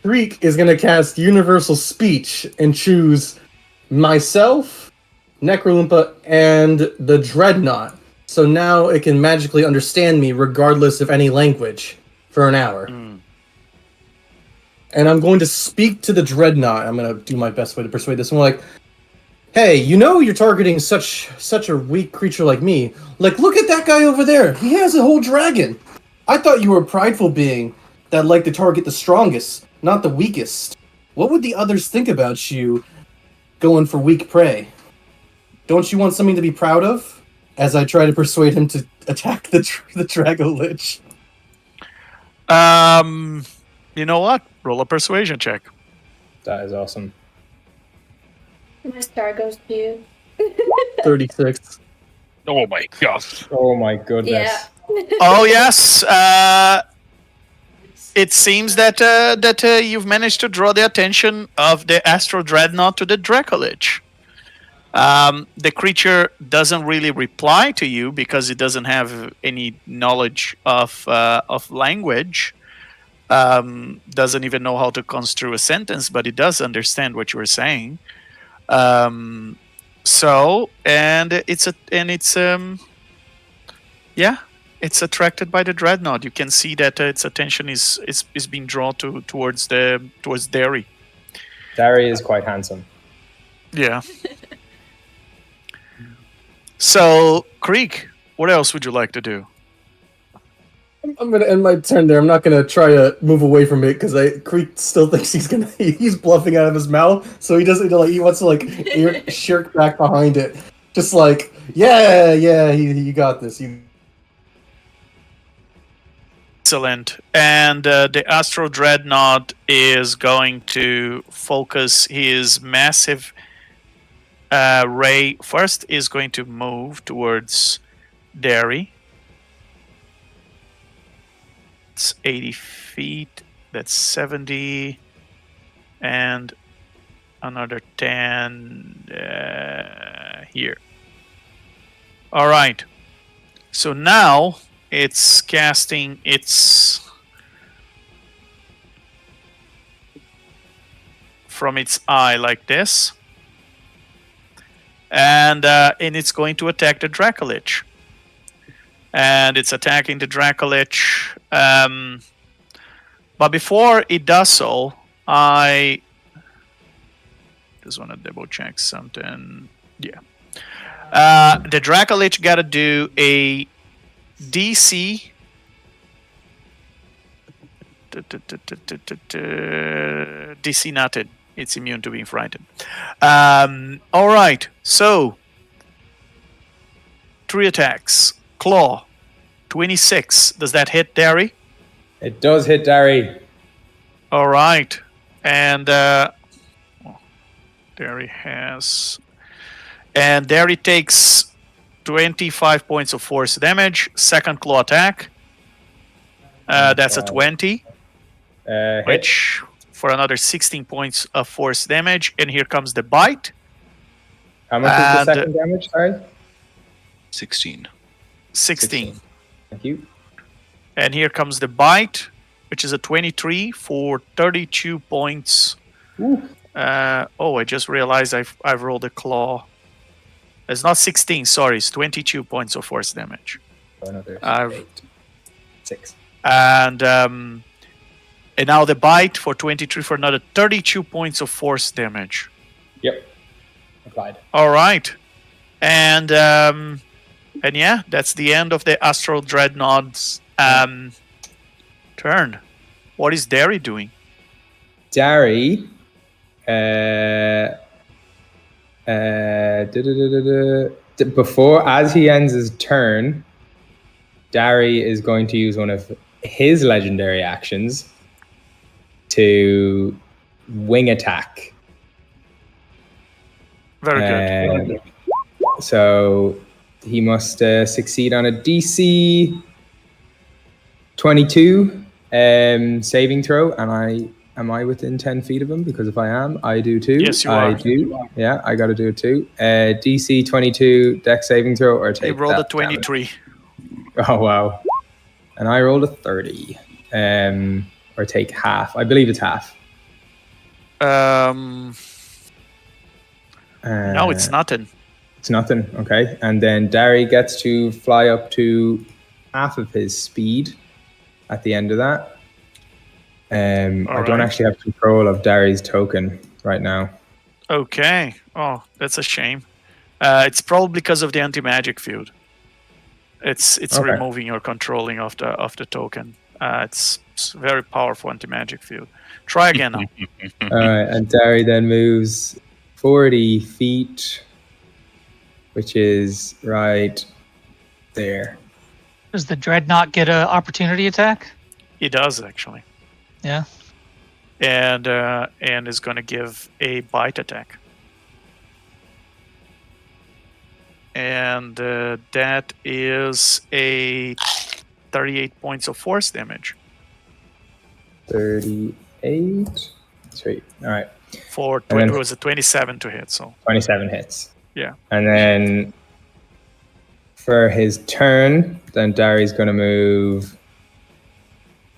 Creek is going to cast Universal Speech and choose myself, Necrolumpa, and the Dreadnought. So now it can magically understand me regardless of any language for an hour. And I'm going to speak to the Dreadnought. I'm going to do my best way to persuade this one. Like, hey, you're targeting such a weak creature like me. Like, look at that guy over there. He has a whole dragon. I thought you were a prideful being that liked to target the strongest, not the weakest. What would the others think about you going for weak prey? Don't you want something to be proud of? As I try to persuade him to attack the Drago Lich. You know what? Roll a persuasion check. That is awesome. My star goes to you. 36. Oh my god. Oh my goodness. Yeah. Oh yes. It seems that you've managed to draw the attention of the Astral Dreadnought to the Dracolich. The creature doesn't really reply to you because it doesn't have any knowledge of language. Doesn't even know how to construe a sentence, but it does understand what you are saying. It's attracted by the Dreadnought. You can see that its attention is being drawn towards Derry. Derry is quite handsome. Yeah. So, Creek, what else would you like to do? I'm gonna end my turn there. I'm not gonna try to move away from it because Creek still thinks he's bluffing out of his mouth, so he doesn't he wants to shirk back behind it, just like you got this. Excellent. And the Astral Dreadnought is going to focus his massive ray. First is going to move towards Derry. It's 80 feet. That's 70. And another 10 here. All right. So now it's casting its from its eye like this. And it's going to attack the Dracolich. And it's attacking the Dracolich. But before it does so, I just want to double check something. Yeah. The Dracolich got to do a DC DC noted. It's immune to being frightened. All right. So 3 attacks. Claw. 26. Does that hit Derry? It does hit Dari. All right. And Derry has... And Derry takes 25 points of force damage. Second claw attack. That's a 20. Which... for another 16 points of force damage. And here comes the bite. How much is the second damage? Sorry? 16. 16. Thank you. And here comes the bite, which is a 23 for 32 points. I just realized I've rolled a claw. It's not 16, sorry. It's 22 points of force damage. Another 6. And now the bite for 23 for another 32 points of force damage. Yep. Applied. All right. And yeah, that's the end of the Astral Dreadnought's turn. What is Dari doing? Dari... before, as he ends his turn, Dari is going to use one of his legendary actions to wing attack. Very good. So he must succeed on a DC 22 saving throw, and am I within 10 feet of him? Because if I am, I do too. Yes, you are. I do. Yeah, I got to do it too. DC 22 dex saving throw, or take. He rolled a that 23. damage. Oh wow! And I rolled a 30. Or take half. I believe it's half. No, it's nothing. It's nothing. Okay, and then Dari gets to fly up to half of his speed at the end of that. I don't actually have control of Dari's token right now. Okay. Oh, that's a shame. It's probably because of the anti-magic field. It's Okay. removing your controlling of the token. It's a very powerful anti-magic field. Try again now. All right, and Dari then moves 40 feet, which is right there. Does the Dreadnought get an opportunity attack? He does actually. Yeah. And is going to give a bite attack. And that is a 38 points of force damage. 38. Sweet. All right. For And then- it was a 27 to hit, so 27 hits. yeah. And then for his turn, then Dari's going to move.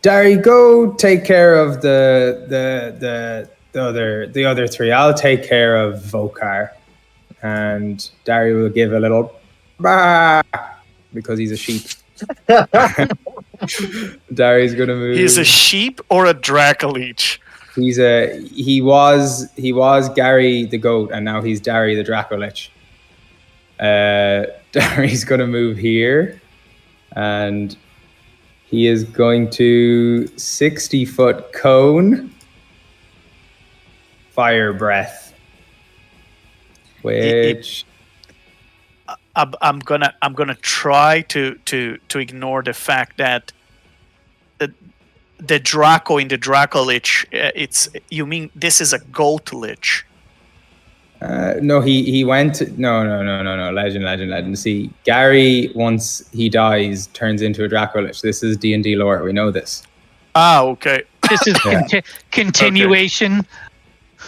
Dari, go take care of the other three. I'll take care of Vocar. And Dari will give a little bah because he's a sheep. Dari's going to move. He's a sheep or a Dracolich? He was Gary the goat, and now he's Dari the Dracolich. Dari's going to move here, and he is going to 60-foot cone fire breath, which I'm gonna try to ignore the fact that the Draco in the Dracolich, you mean this is a goat lich? no, he went. No. Legend. See, Gary, once he dies, turns into a Dracolich. This is D&D lore. We know this. Ah, okay. This is continuation.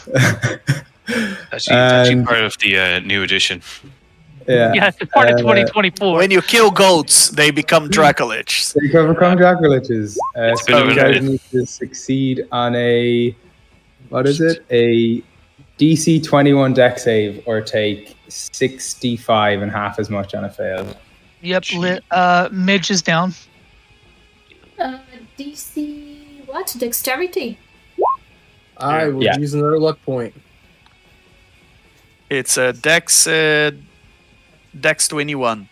That's actually part of the new edition. Yeah. Yeah, it's part of 2024. When you kill goats, they become Dracolichs. They become Dracoliches. It's So you been guys a- need to succeed on a, what is it? A DC 21 deck save, or take 65 and half as much on a fail. Yep, Midge is down. DC what? Dexterity. I will Yeah. use another luck point. It's a Dex 21.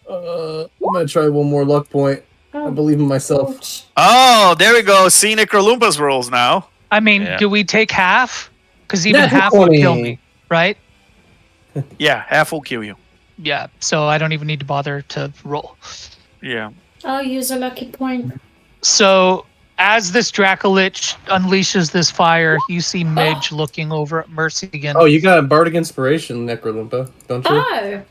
I'm gonna try one more luck point. I believe in myself. ouch. Oh, there we go. See Necrolumpa's rolls now. I mean, Yeah. do we take half? Because even Natural half would kill 20. me, right? Yeah, half will kill you. Yeah, so I don't even need to bother to roll. Yeah. I'll use a lucky point. So as this Dracolich unleashes this fire, you see Midge looking over at Mercy again. Oh, you got a Bardic Inspiration, Necrolumpa, don't you? Oh!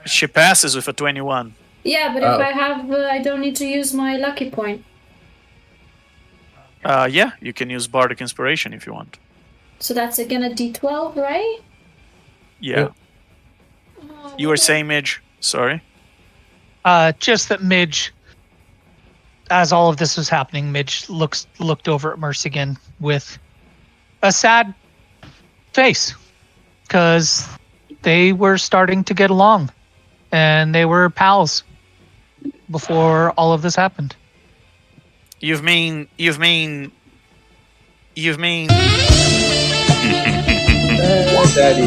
She passes with a 21. Yeah, but Oh. if I have, I don't need to use my lucky point. Yeah, you can use Bardic Inspiration if you want. So that's again a D12, right? Yeah. Yep. You were saying, Midge? Sorry. Just that Midge, as all of this was happening, Midge looked over at Mercy again with a sad face, because they were starting to get along, and they were pals before all of this happened. You've mean Daddy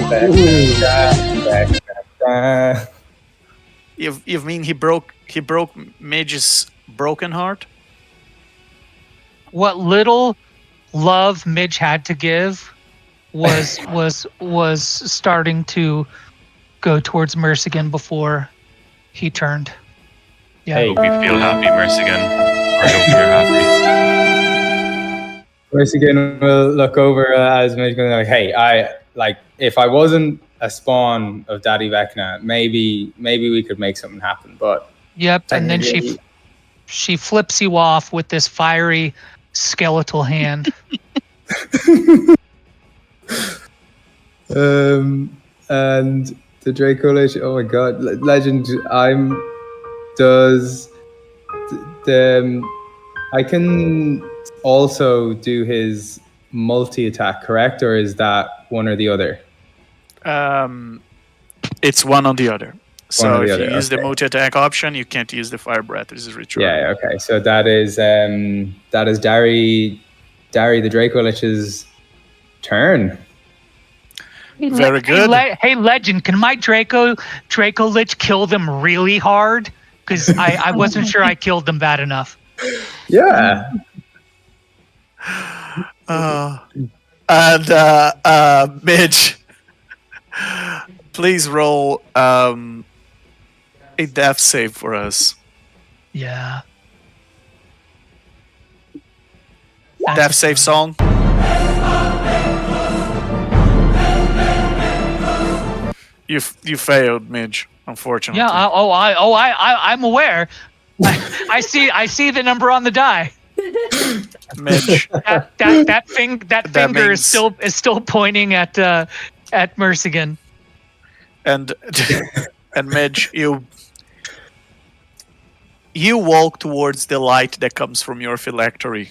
back. you've mean he broke Midge's broken heart? What little love Midge had to give was starting to go towards Merce again before he turned. Yeah. Hey, We feel happy, Mercigan. I hope you're happy. Mercigan will look over as Midge going like, "Hey, if I wasn't a spawn of Daddy Vecna, maybe we could make something happen." But Yep, and then she flips you off with this fiery skeletal hand. And the Draco Lich, oh my god, Legend, I can also do his multi-attack, correct? Or is that one or the other? It's one or the other. So or the if other, you use the okay. multi-attack option, you can't use the fire breath. This is ritual. Yeah, okay. So that is Dari the Draco Lich's turn. Very good. Hey, Legend, can my Draco Lich kill them really hard? Because I wasn't sure I killed them bad enough. Yeah. And Midge, please roll a death save for us. Yeah. Death save song. You failed, Midge. Unfortunately. Yeah. I'm aware. I see the number on the die. Midge. That finger means- is still pointing at Mercigan. And Midge, you walk towards the light that comes from your phylactery.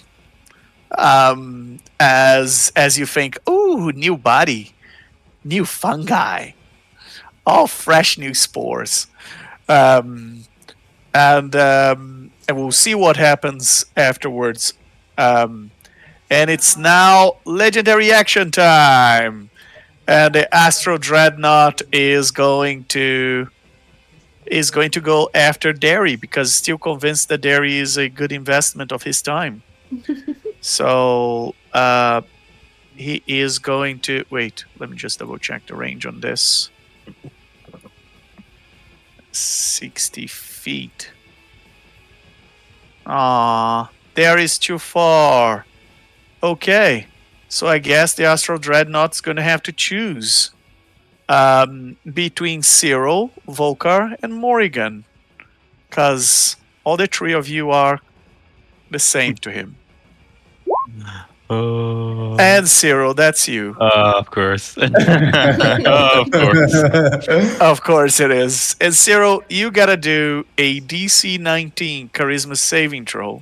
As you think, ooh, new body, new fungi, all fresh new spores, and we'll see what happens afterwards. And it's now legendary action time, and the Astral Dreadnought is going to go after Derry, because still convinced that Derry is a good investment of his time. So he is going to wait. Let me just double check the range on this. 60 feet. There is too far. Okay, so I guess the Astral Dreadnought's going to have to choose between Cyril, Vocar, and Morrigan, because all the three of you are the same to him. And Cyril, that's you. Of course. Of course. Of course it is. And Cyril, you gotta do a DC 19 Charisma saving throw,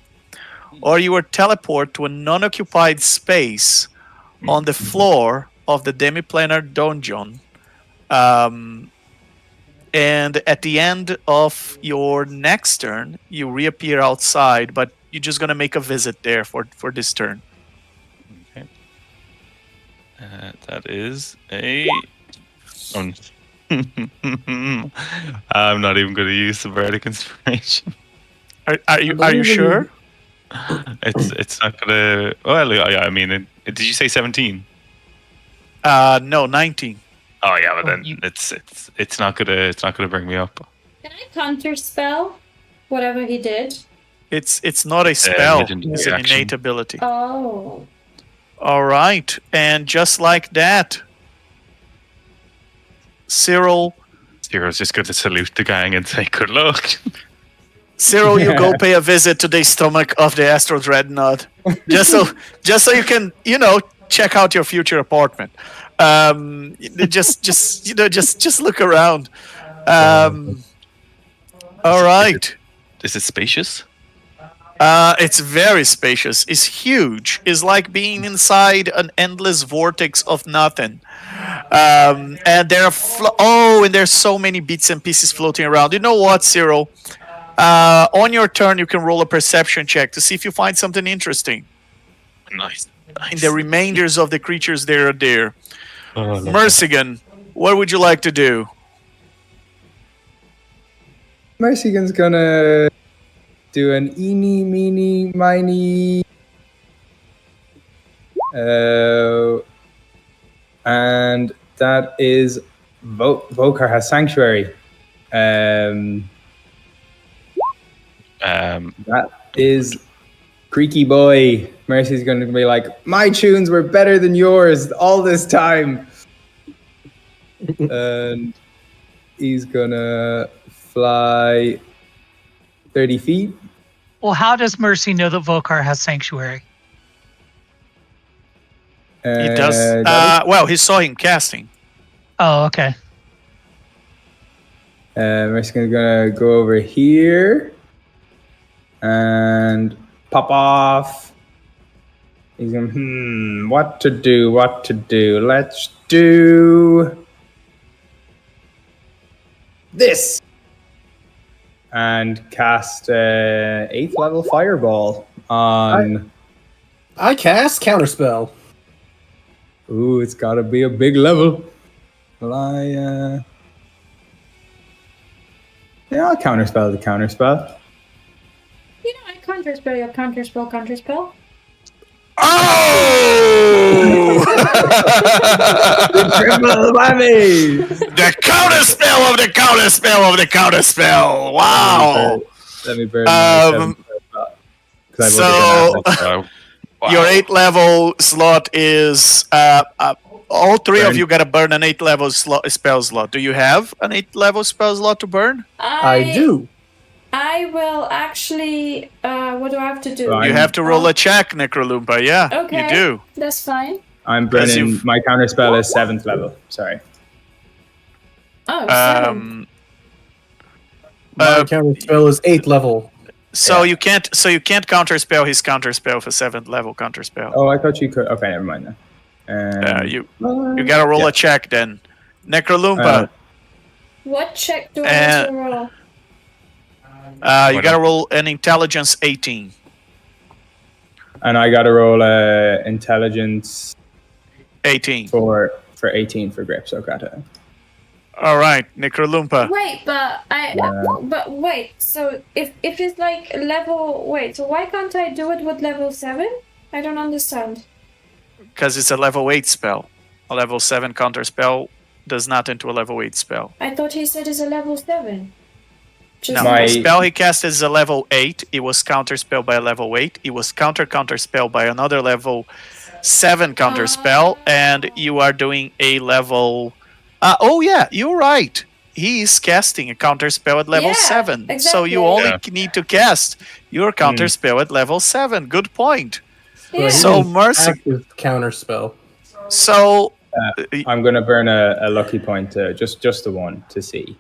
or you are teleported to a non-occupied space on the floor of the demi-planar dungeon. And at the end of your next turn, you reappear outside, but you're just gonna make a visit there for this turn. Okay. That is a. I'm not even going to use the Bardic Inspiration. Are you sure? It's not gonna. Well, yeah. I mean, did you say 17? No, 19. Oh yeah, but then it's not gonna bring me up. Can I counter spell whatever he did? It's not a spell. legendary It's an action. innate ability. Oh. All right, and just like that, Cyril, Zero's just going to salute the gang and say good luck. you go pay a visit to the stomach of the Astral Dreadnought, just so you can, check out your future apartment. Just look around. All right. Is it spacious? It's very spacious. It's huge. It's like being inside an endless vortex of nothing. And there are and there's so many bits and pieces floating around. You know what, Cyril? On your turn, you can roll a perception check to see if you find something interesting Nice. in the remainders of the creatures that are there. Oh, Mercigan, what would you like to do? Mercigan's gonna do an eeny, meeny, miny. And that is Vocar has Sanctuary. That is Creaky Boy. Mercy's going to be like, my tunes were better than yours all this time. And he's going to fly 30 feet. Well, how does Mercy know that Vocar has Sanctuary? He does. Well, he saw him casting. Oh, okay. Mercy's going to go over here and pop off. He's going, what to do? Let's do this. And cast 8th level Fireball on... I cast Counterspell. Ooh, it's gotta be a big level. Well, yeah, I'll counterspell the counterspell. I counterspell your counterspell. Oh! Triple whammy! The counterspell of the counterspell of the counterspell. Wow. Let me burn my 7th spell. So your 8th level slot is all three of you gotta burn an 8th level spell slot. Do you have an 8th level spell slot to burn? I do. I will actually. What do I have to do? Right. You have to roll a check, Necrolumpa. Yeah, Okay. you do. That's fine. I'm burning. My counterspell is 7th level. Sorry. Oh, seven. My Counterspell is 8th level. So you can't counterspell his counterspell for 7th level counterspell. Oh, I thought you could. Okay, never mind then. You gotta roll a check then. Necrolumpa. What check do I have to roll? You gotta roll an intelligence 18. And I gotta roll intelligence 18. for 18 for grips. Okay. All right, Necrolumpa. Wait, but wait. So if it's like level, so why can't I do it with level 7? I don't understand. Because it's a level 8 spell. A level 7 counter spell does not into a level 8 spell. I thought he said it's a level 7. No, the spell he cast is a level 8. It was counter spell by a level 8. It was counter spell by another level 7 counter spell, and you are doing a level. Oh yeah, you're right. He is casting a counter spell at level 7. Exactly. So you only need to cast your counter spell at level 7. Good point. Yeah. So Mercy. Active Counterspell. So I'm gonna burn a lucky point, just the one, to see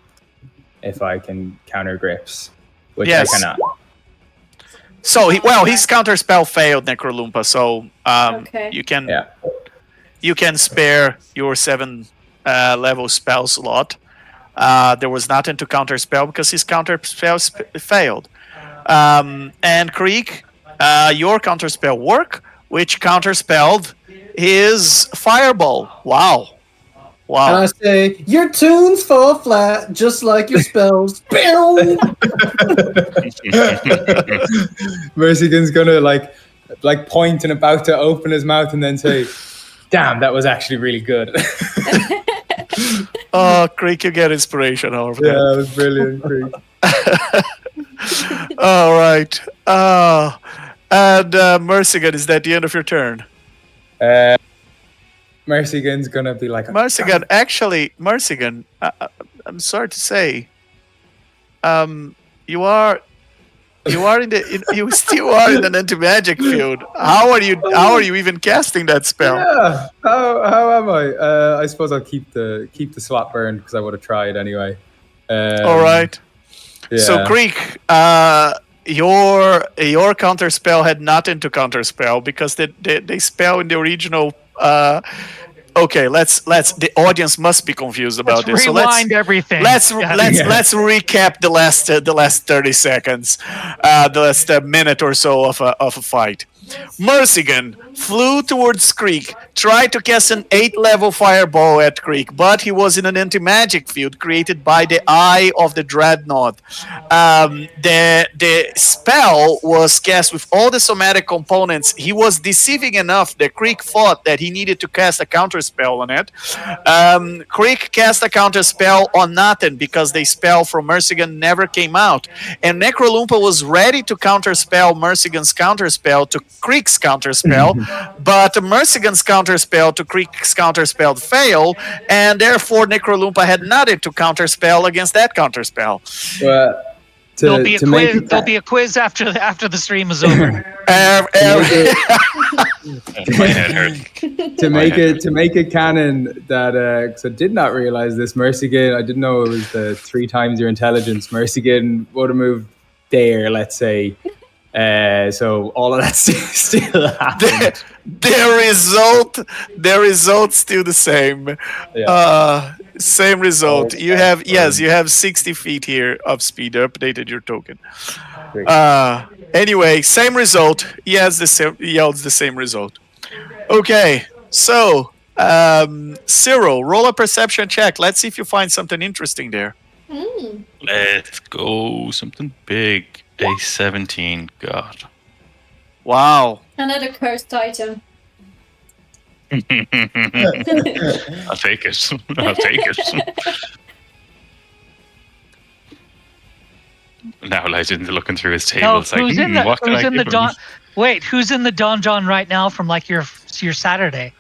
if I can counter grips, which I cannot. So his counter spell failed, Necrolumpa. So you can spare your 7 level spell slot. There was nothing to counter spell because his counter spell failed. And Creek, your counter spell worked, which counter spelled his fireball. Wow. And I say, your tunes fall flat, just like your spells. Mercigan's gonna like point and about to open his mouth and then say, "Damn, that was actually really good." Oh, Creek, you get inspiration out of Yeah, that. that was brilliant, Creek. All right. And Mercigan, is that the end of your turn? Mercigan's gonna be like, Mercigan, I'm sorry to say, you still are in an anti-magic field. How are you even casting that spell? Yeah, how am I? I suppose I'll keep the slot burned because I would have tried anyway. All right. Yeah. So Creek, your counter spell had nothing to counter spell because they spell in the original. Okay, let's. The audience must be confused about this. Rewind everything. Let's recap the last 30 seconds, the last minute or so of a fight. Mercigan flew towards Creek, tried to cast an 8-level fireball at Creek, but he was in an anti-magic field created by the Eye of the Dreadnought. The spell was cast with all the somatic components. He was deceiving enough that Creek thought that he needed to cast a counter spell on it. Creek cast a counter spell on nothing because the spell from Mercigan never came out. And Necrolumpa was ready to counterspell Mercigan's counterspell to Creek's counterspell, but Mercigan's counterspell to Creek's counterspell failed, and therefore Necrolumpa had nothing to counterspell against that counterspell. There'll be a quiz after the stream is over. My head hurts. To make it canon that because I did not realize this, Mercigan, I didn't know it was the 3 times your intelligence. Mercigan would have moved there, let's say. So all of that still happened. The result still the same. Yeah. Same result. You have 60 feet here of speed. Updated your token. Anyway, same result. He yields the same result. Okay, so Cyril, roll a perception check. Let's see if you find something interesting there. Let's go. Something big. A 17. God. Wow. Another cursed item. I'll take it. I'll take it. Now Legend's looking through his table. No, It's like, who's in what can I give him? Wait, who's in the donjon right now from like your Saturday?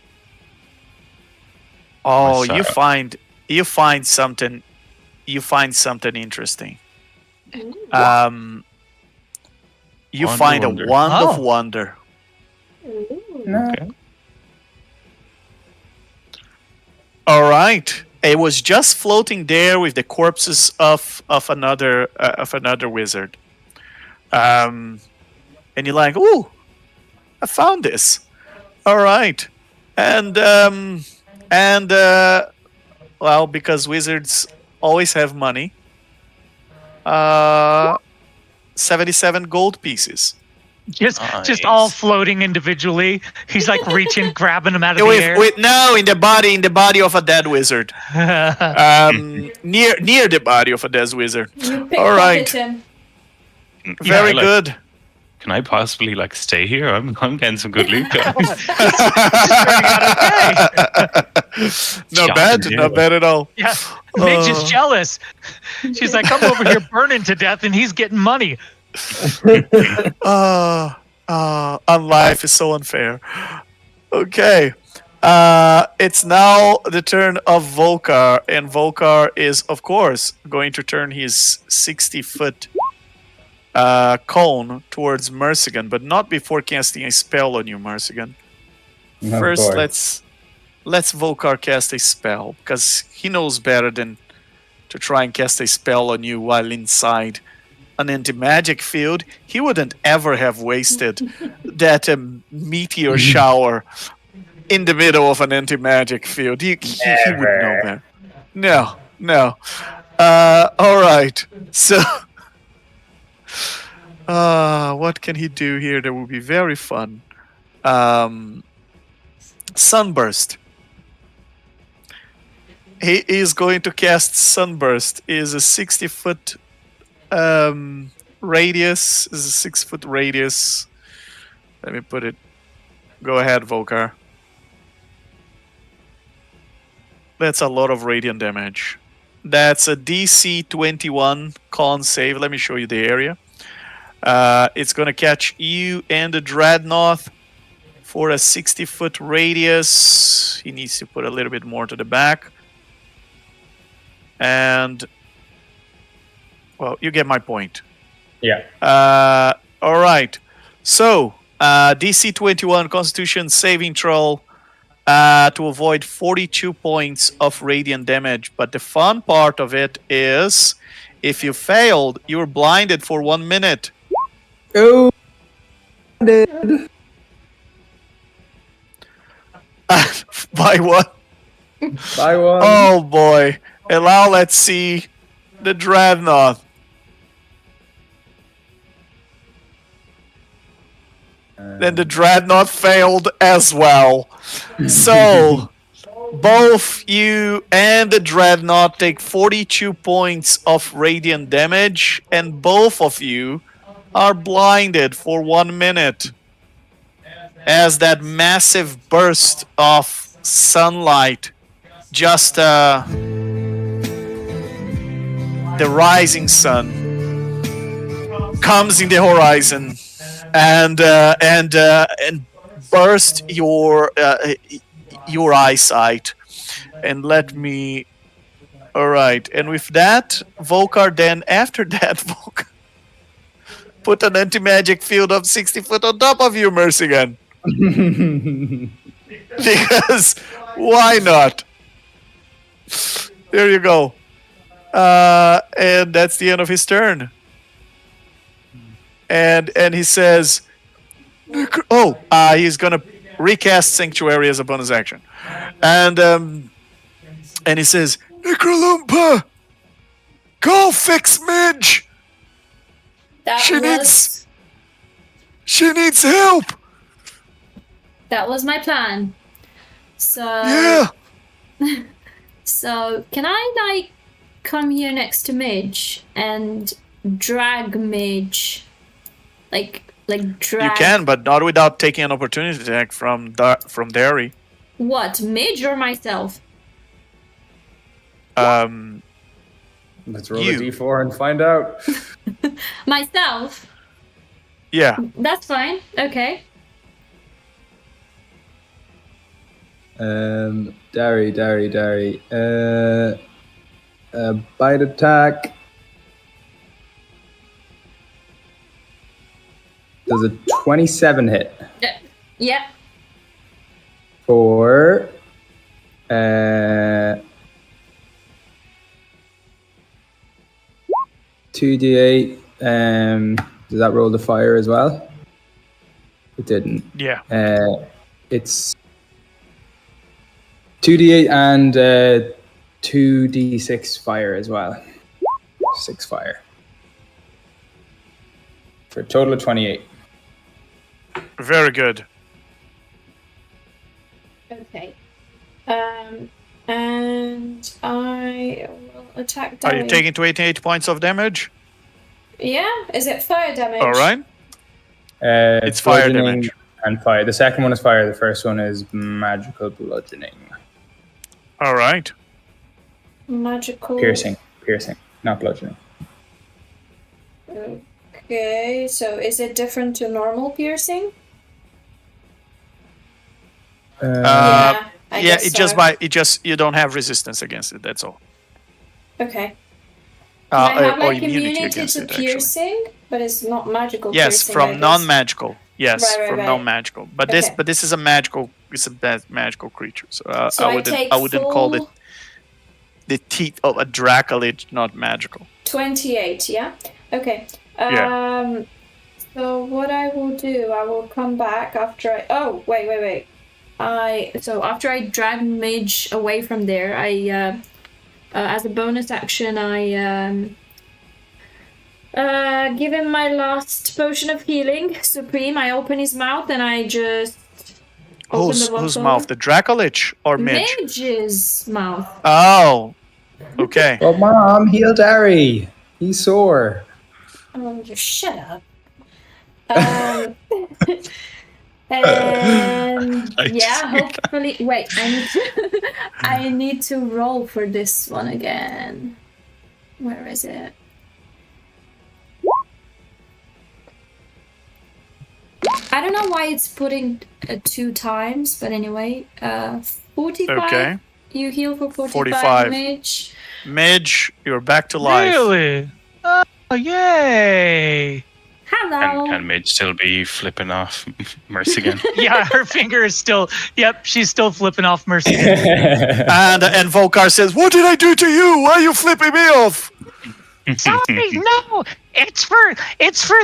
Oh, What's you find something interesting. You Wand find of a Wonder. wand of wonder. Okay. All right. It was just floating there with the corpses of another wizard. And you're like, "Ooh, I found this." All right. And well, because wizards always have money. 77 gold pieces. Just Nice. all floating individually. He's like reaching, grabbing them out of the air. In the body of a dead wizard. Near the body of a dead wizard. You All right. pickpocket him. Very like- good. Can I possibly stay here? I'm getting some good loot, guys. Not bad at all. Yeah, Midge is jealous. She's like, I'm over here burning to death, and he's getting money. Life is so unfair. Okay. It's now the turn of Vocar, and Vocar is, of course, going to turn his 60-foot cone towards Mercigan, but not before casting a spell on you, Mercigan. First, let's Vocar cast a spell, because he knows better than to try and cast a spell on you while inside an anti-magic field. He wouldn't ever have wasted that meteor shower in the middle of an anti-magic field. He would know that. No. All right. So, what can he do here that will be very fun? Sunburst. he is going to cast Sunburst. Is a 60-foot radius. Is a 6-foot radius. Let me put it. Go ahead, Vocar. That's a lot of radiant damage. That's a DC 21 con save. Let me show you the area. It's going to catch you and the Dreadnought for a 60-foot radius. He needs to put a little bit more to the back. And, well, you get my point. Yeah. All right. So, DC 21 Constitution saving throw to avoid 42 points of radiant damage. But the fun part of it is, if you failed, you're blinded for 1 minute. Oh. By what? By one. Oh boy. And now let's see the Dreadnought. Then the Dreadnought failed as well. So both you and the Dreadnought take 42 points of radiant damage, and both of you are blinded for 1 minute as that massive burst of sunlight, just the rising sun, comes in the horizon and burst your eyesight. And let me. All right, and with that, Vocar. Then after that, Vocar, put an anti-magic field of 60 foot on top of you, Mercigan. Because why not? There you go. And that's the end of his turn. And he says, he's gonna recast Sanctuary as a bonus action. And he says, Necrolumpa, go fix Midge. She needs help. That was my plan. So Yeah. So can I come here next to Midge and drag Midge? Like drag. You can, but not without taking an opportunity attack from Derry. What, Midge or myself? Let's roll a d4 and find out. Myself? Yeah. That's fine. Okay. Dari. Bite attack. Does a 27 hit? Yeah. For 2d8. Does that roll the fire as well? It didn't. Yeah. It's 2d8 and 2d6 fire as well. 6 fire. For a total of 28. Very good. Okay. And I will attack Derry. Are you taking 28 points of damage? Yeah? Is it fire damage? All right. It's fire damage. And fire. The second one is fire. The first one is magical bludgeoning. All right. Magical. Piercing, not bludgeoning. Okay, so is it different to normal piercing? I guess so. You don't have resistance against it. That's all. Okay. I have or like immunity to it, piercing, but it's not magical. Yes, piercing, from non-magical. Yes, right, from non-magical. But okay. this is a magical. It's a bad magical creature. So, so I wouldn't call it the teeth of a Dracolich not magical. 28. Yeah. Okay. Yeah. So what I will do, I will come back after I. Oh wait. So after I drag Midge away from there, I as a bonus action, I give him my last potion of healing, Supreme. I open his mouth and I just Open the Whose Vocar. mouth? The Dracolich or Midge? Midge's mouth. Oh, okay. Well, Mom, heal Dari. He's sore. Oh, just shut up. And yeah, hopefully. Wait, I need to roll for this one again. Where is it? I don't know why it's putting 2 times, but anyway, 45. Okay. You heal for 45. 45. Midge. Midge, you're back to life. Really? Oh, yay! Hello. Can Midge still be flipping off Mercy again? Yeah, her finger is still. Yep, she's still flipping off Mercy. And Vocar says, "What did I do to you? Why are you flipping me off?" Sorry, no. It's for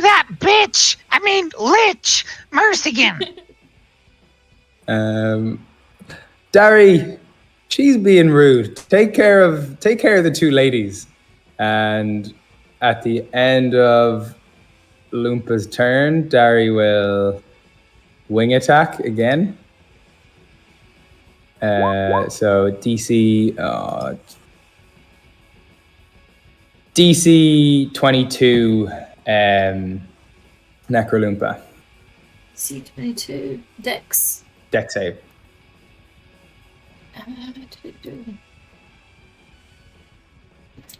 that bitch. I mean, Lich. Mercigan. Dari, she's being rude. Take care of the 2 ladies. And at the end of Lumpa's turn, Dari will wing attack again. So DC 22 Necrolumpa. C22. Dex. Dex save.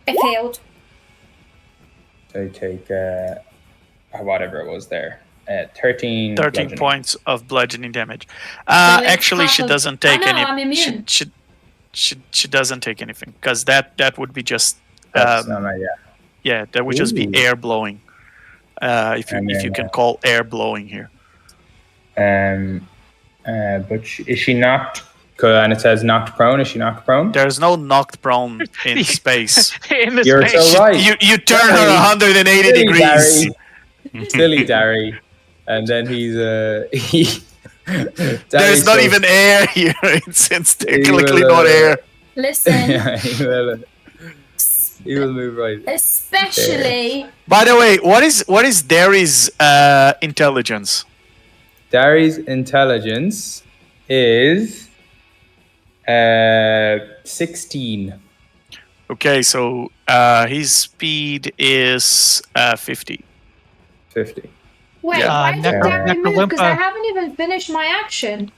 I failed. So take whatever it was there. 13 13 points of bludgeoning damage. it's Actually, half she of- doesn't take I know, any. I'm immune. She doesn't take anything because that would be just That's not my, yeah, that would just be Ooh. air blowing. If you can call air blowing here. But is she knocked? And it says knocked prone. Is she knocked prone? There's no knocked prone in space. In the You're space. so right. You turn her Dari. 180 Silly degrees. Dari. Silly Dari. And then he's There's Dari's not so- even air here. It's He technically will, not air. Listen, Yeah, he will move right. especially By the way, what is Dari's intelligence? Dari's intelligence is 16. Okay, so his speed is 50. 50. wait. Yeah. Why did Darren move? Because I Necrolumpa. haven't even finished my action.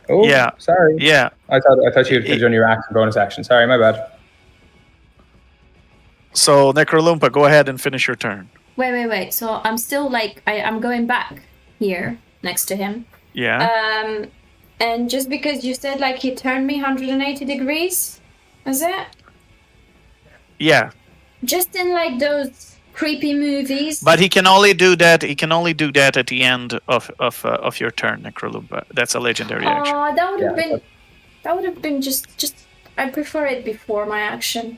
Oh, Yeah. sorry. Yeah. I thought you had done your action bonus action. Sorry, my bad. So Necrolumpa, go ahead and finish your turn. Wait. So I'm still like I'm going back here next to him. Yeah. And just because you said like he turned me 180 degrees, is it? Yeah. Just in like those creepy movies. But he can only do that. He can only do that at the end of your turn, Necrolumpa. That's a legendary action. Oh, that would have Yeah, been. That would have been just. I prefer it before my action.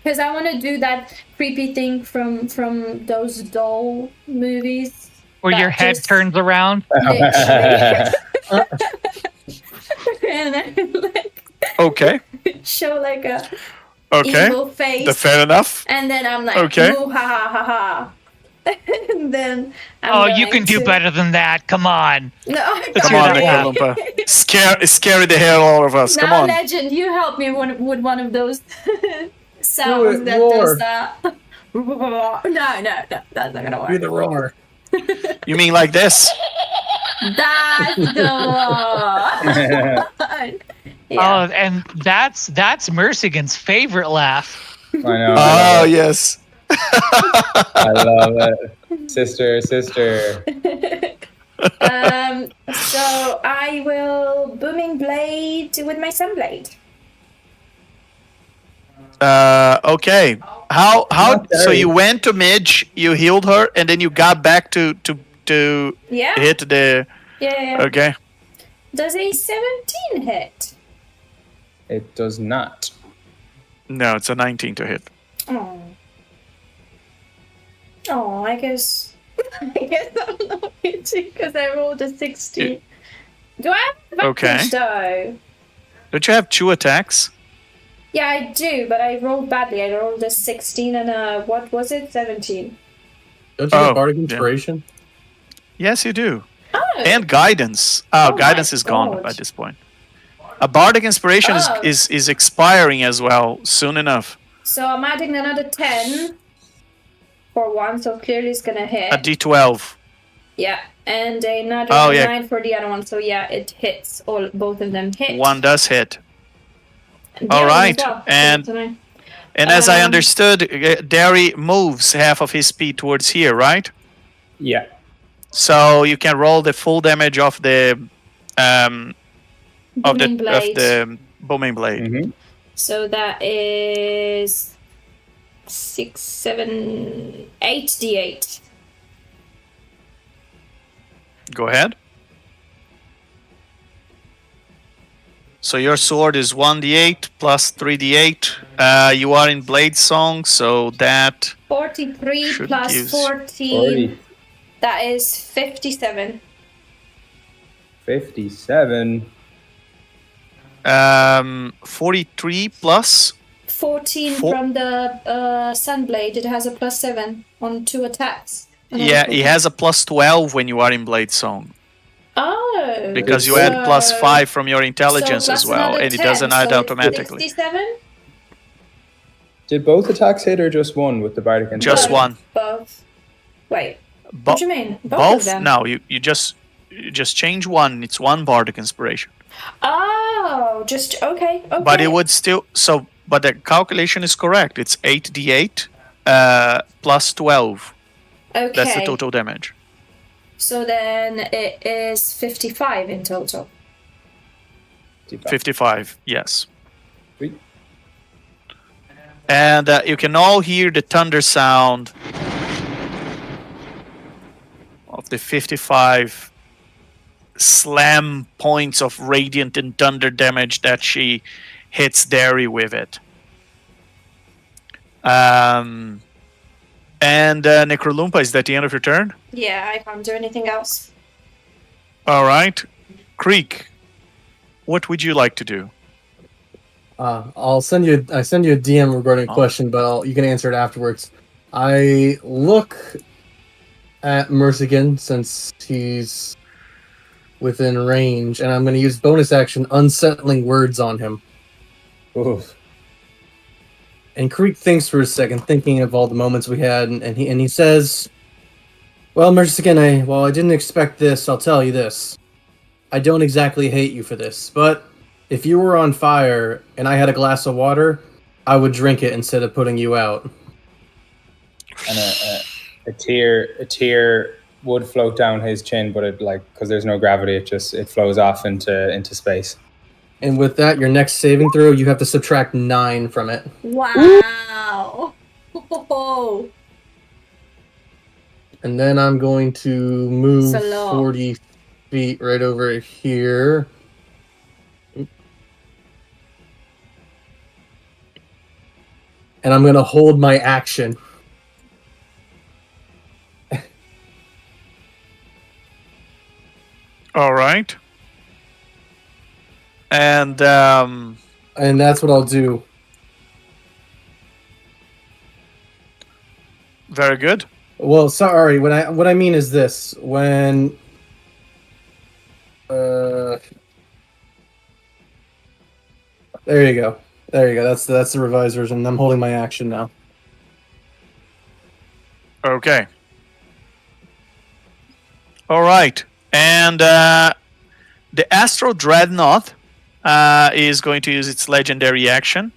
Because I want to do that creepy thing from those doll movies. Where your that head just turns around. literally- and then like Okay. show like a Okay. evil face. Fair enough. And then I'm like, Okay. "Ooh, ha ha ha ha." And then Oh, you can do better than that. Come on. No, I Let's Come hear on, that laugh. Necrolumpa. Scary the hell out of us. Come Now, on. Legend, you help me with one of those sounds it, that roar. does that. No, that's not gonna work. the roar. You mean like this? That's the one. Yeah. Oh, and that's Mercigan's favorite laugh. I know. Oh yes. I love it. Sister. So I will booming blade with my sunblade. Okay. How? Not So very. you went to Midge, you healed her, and then you got back to Yeah. hit the. Yeah. Okay. Does a 17 hit? It does not. No, it's a 19 to hit. Oh. Oh, I guess I'm not hitting because I rolled a 60. Do I have advantage though? Don't you have 2 attacks? Yeah, I do, but I rolled badly. I rolled a 16 and a, what was it? 17. Don't you Oh, get Bardic yeah. Inspiration? Yes, you do. Oh. And guidance. Oh Guidance my is gone God. by this point. A bardic inspiration Oh. is expiring as well soon enough. So I'm adding another 10 for 1, so clearly it's gonna hit. A d12. Yeah, and another Oh, yeah. 9 for the other one. So yeah, it hits. Both of them hit. One does hit. The All other one right, as well. So and it's a 9. and as I understood, Derry moves half of his speed towards here, right? Yeah. So you can roll the full damage of the Booming blade. booming blade. Mm-hmm. So that is 6, 7, 8 d8. Go ahead. So your sword is 1d8 plus 3d8. You are in Blade Song, so that 43 should plus give 14. 40. That is 57. 57. 43 plus 14 from the Sunblade. It has a plus 7 on 2 attacks. Yeah, he has a plus 12 when you are in Blade Song. Oh. Because you add plus 5 from your intelligence so as plus well, another and it 10, doesn't add so automatically. 67? Did both attacks hit or just one with the bardic inspiration? Just one. Both. Wait. Bo- What do you mean? Both? Of both? them? No, you just change one. It's one bardic inspiration. Oh, just okay. But it would still but the calculation is correct. It's 8d8 plus 12. Okay. That's the total damage. So then it is 55 in total. 55, yes. Sweet. And you can all hear the thunder sound of the 55 slam points of radiant and thunder damage that she hits Derry with it. And Necrolumpa, is that the end of your turn? Yeah, I can't do anything else. All right. Creek, what would you like to do? I send you a DM regarding a question, but you can answer it afterwards. I look at Mercigan since he's within range, and I'm going to use bonus action Unsettling Words on him. Oof. And Creek thinks for a second, thinking of all the moments we had, and he says, "Well, Mercigan, I didn't expect this. I'll tell you this. I don't exactly hate you for this, but if you were on fire and I had a glass of water, I would drink it instead of putting you out." And a tear would float down his chin, but it because there's no gravity, it flows off into space. And with that, your next saving throw, you have to subtract 9 from it. Wow. Oh. And then I'm going to move It's a lot. 40 feet right over here. And I'm going to hold my action. All right. And And that's what I'll do. very good. Well, sorry. What I mean is this: when there you go. That's the revised version. I'm holding my action now. Okay. All right. And the Astral Dreadnought is going to use its legendary action.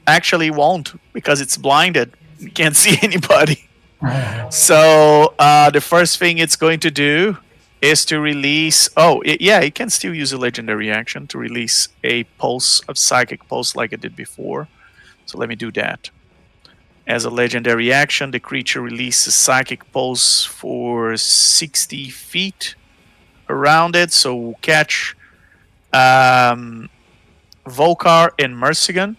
Actually won't, because it's blinded. You can't see anybody. So the first thing it's going to do is to release... it can still use a legendary action to release a pulse of psychic pulse like it did before. So let me do that. As a legendary action, the creature releases psychic pulse for 60 feet around it. So we'll catch Vocar and Mercigan.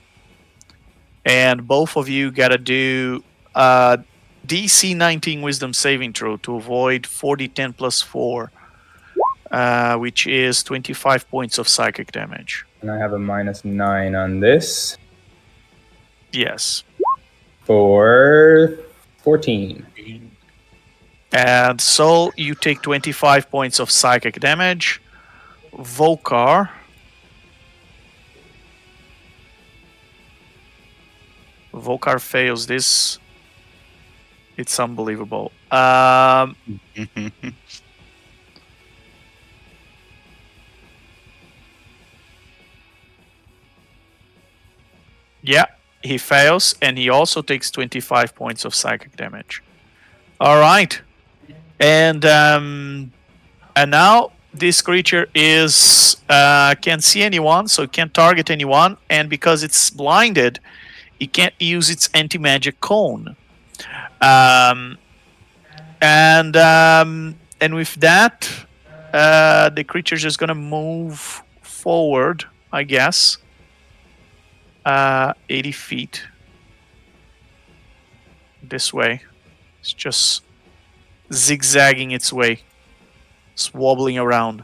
And both of you gotta do DC 19 Wisdom saving throw to avoid 40-10 plus 4, which is 25 points of psychic damage. And I have a -9 on this Yes. for 14. And so you take 25 points of psychic damage. Vocar. Vocar fails this. It's unbelievable. Yeah, he fails, and he also takes 25 points of psychic damage. All right, and now this creature is can't see anyone, so it can't target anyone, and because it's blinded, it can't use its anti-magic cone. And with that, the creature's just gonna move forward, I guess. 80 feet this way. It's just zigzagging its way. It's wobbling around.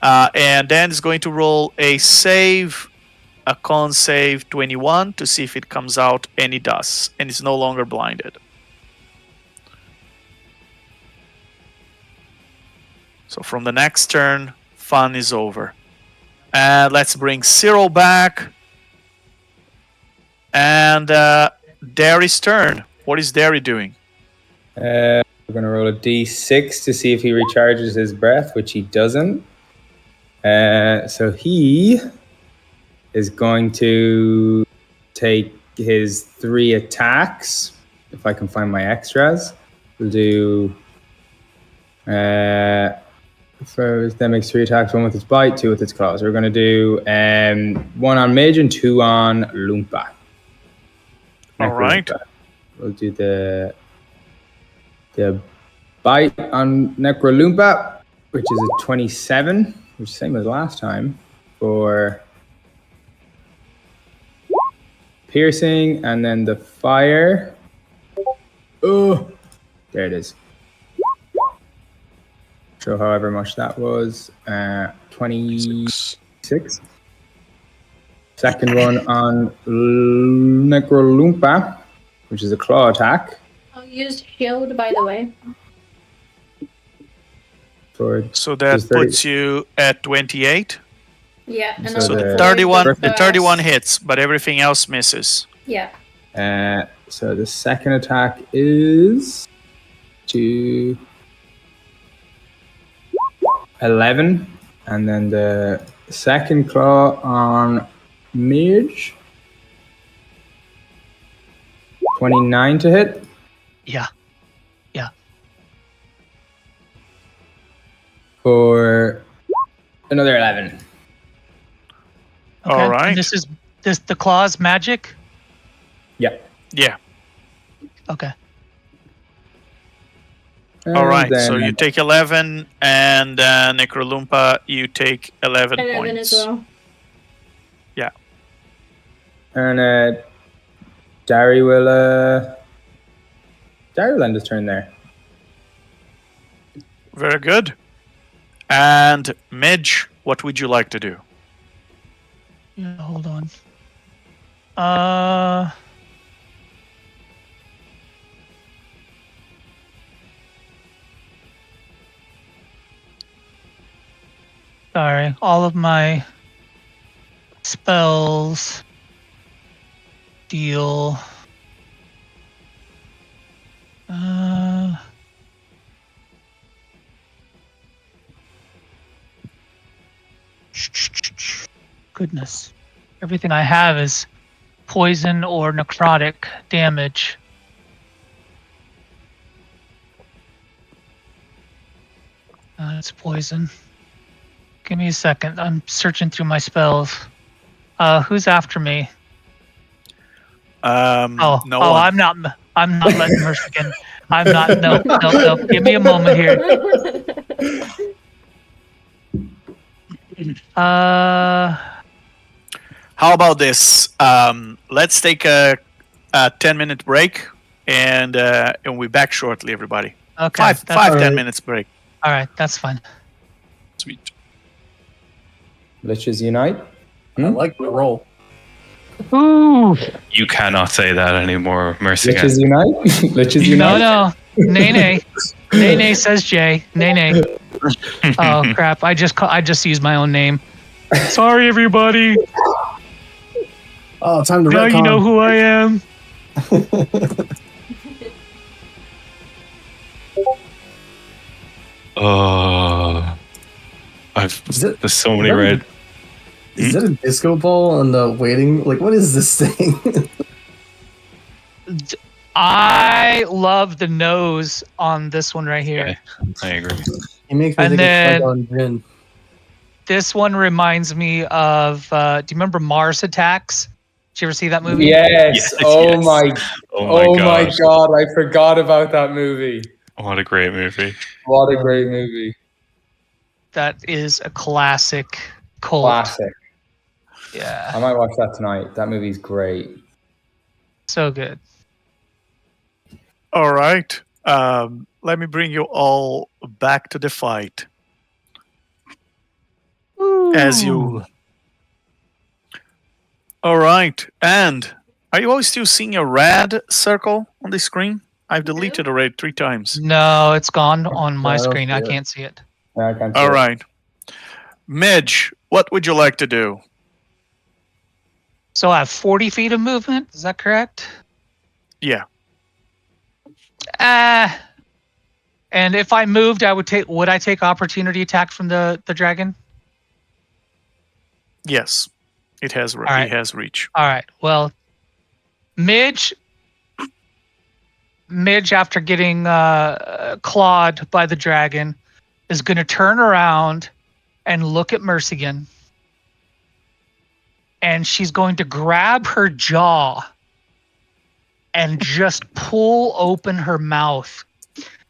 And then it's going to roll a save, a con save 21 to see if it comes out, and it does. And it's no longer blinded. So from the next turn, fun is over. And let's bring Cyril back. And Derry's turn. What is Derry doing? We're going to roll a d6 to see if he recharges his breath, which he doesn't. So he is going to take his 3 attacks. If I can find my extras. We'll do... First, that makes 3 attacks, 1 with its bite, 2 with its claws. We're going to do 1 on Mage and 2 on Loompa. All right. We'll do the bite on Necroloompa, which is a 27, which is the same as last time, for piercing, and then the fire. Oh, there it is. So however much that was, 26. Second one on Necroloompa, which is a claw attack. I'll use shield, by the way. So that puts you at 28. Yeah, and So So the the 31, the first. 31 hits, but everything else misses. Yeah. So the second attack is to 11, and then the second claw on Mage, 29 to hit. Yeah. For another 11. Okay. All right. And this the claw's magic? Yeah. Yeah. Okay. All right. Then, So you take 11, and Necroloompa, you take 11 11 points. as well. Yeah. And Dari will end his turn there. Very good. And Midge, what would you like to do? Yeah, hold on. Sorry, all of my spells deal. Goodness. Everything I have is poison or necrotic damage. It's poison. Give me a second. I'm searching through my spells. Who's after me? No one. I'm not letting Mercigan. I'm not. No. Give me a moment here. How about this? Let's take a 10-minute break, and we'll be back shortly, everybody. Okay. 10 minutes break. All right, that's fine. Sweet. Liches unite. I like the roll. Ooh. You cannot say that anymore, Mercy. Liches unite. Liches unite. No. Nay. Nay says Jay. Nay. Oh crap! I just used my own name. Sorry, everybody. Oh, time to Now retcon. you know who I am. There's so many red. Is that a disco ball on the waiting? Like, what is this thing? I love the nose on this one right here. Okay, I agree. He makes me And think then- of Qui-Gon Jinn. This one reminds me of. Do you remember Mars Attacks? Did you ever see that movie? Yes. Yes, Oh yes. my. Oh my gosh. god! I forgot about that movie. What a great movie. What a great movie. That is a classic cult. Classic. I Yeah, might watch that tonight. That movie's great. so good. All right. Let me bring you all back to the fight. As you. All right. And are you all still seeing a red circle on the screen? I've deleted already 3 times. No, it's gone on my I don't screen. I see it. can't see it. Yeah, I can't see All it. right. Midge, what would you like to do? So I have 40 feet of movement. Is that correct? Yeah. And if I moved, would I take opportunity attack from the dragon? Yes. It has right. It has reach. All right. Well, Midge, after getting clawed by the dragon, is going to turn around and look at Mercigan. And she's going to grab her jaw and just pull open her mouth.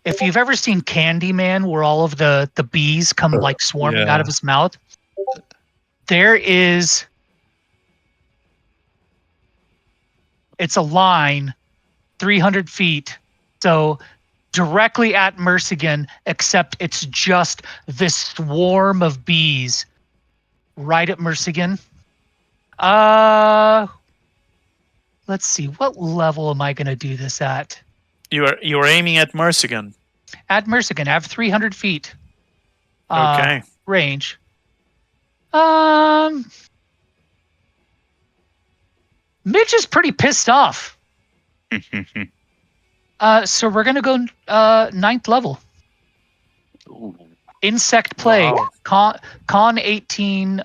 If you've ever seen Candyman, where all of the bees come like swarming out of his mouth, there is... It's a line 300 feet. So directly at Mercigan, except it's just this swarm of bees right at Mercigan. Let's see, what level am I going to do this at? You're aiming at Mercigan. At Mercigan, I have 300 feet. Okay. Range. Mitch is pretty pissed off. So we're gonna go 9th level. Insect plague. Wow. Con 18.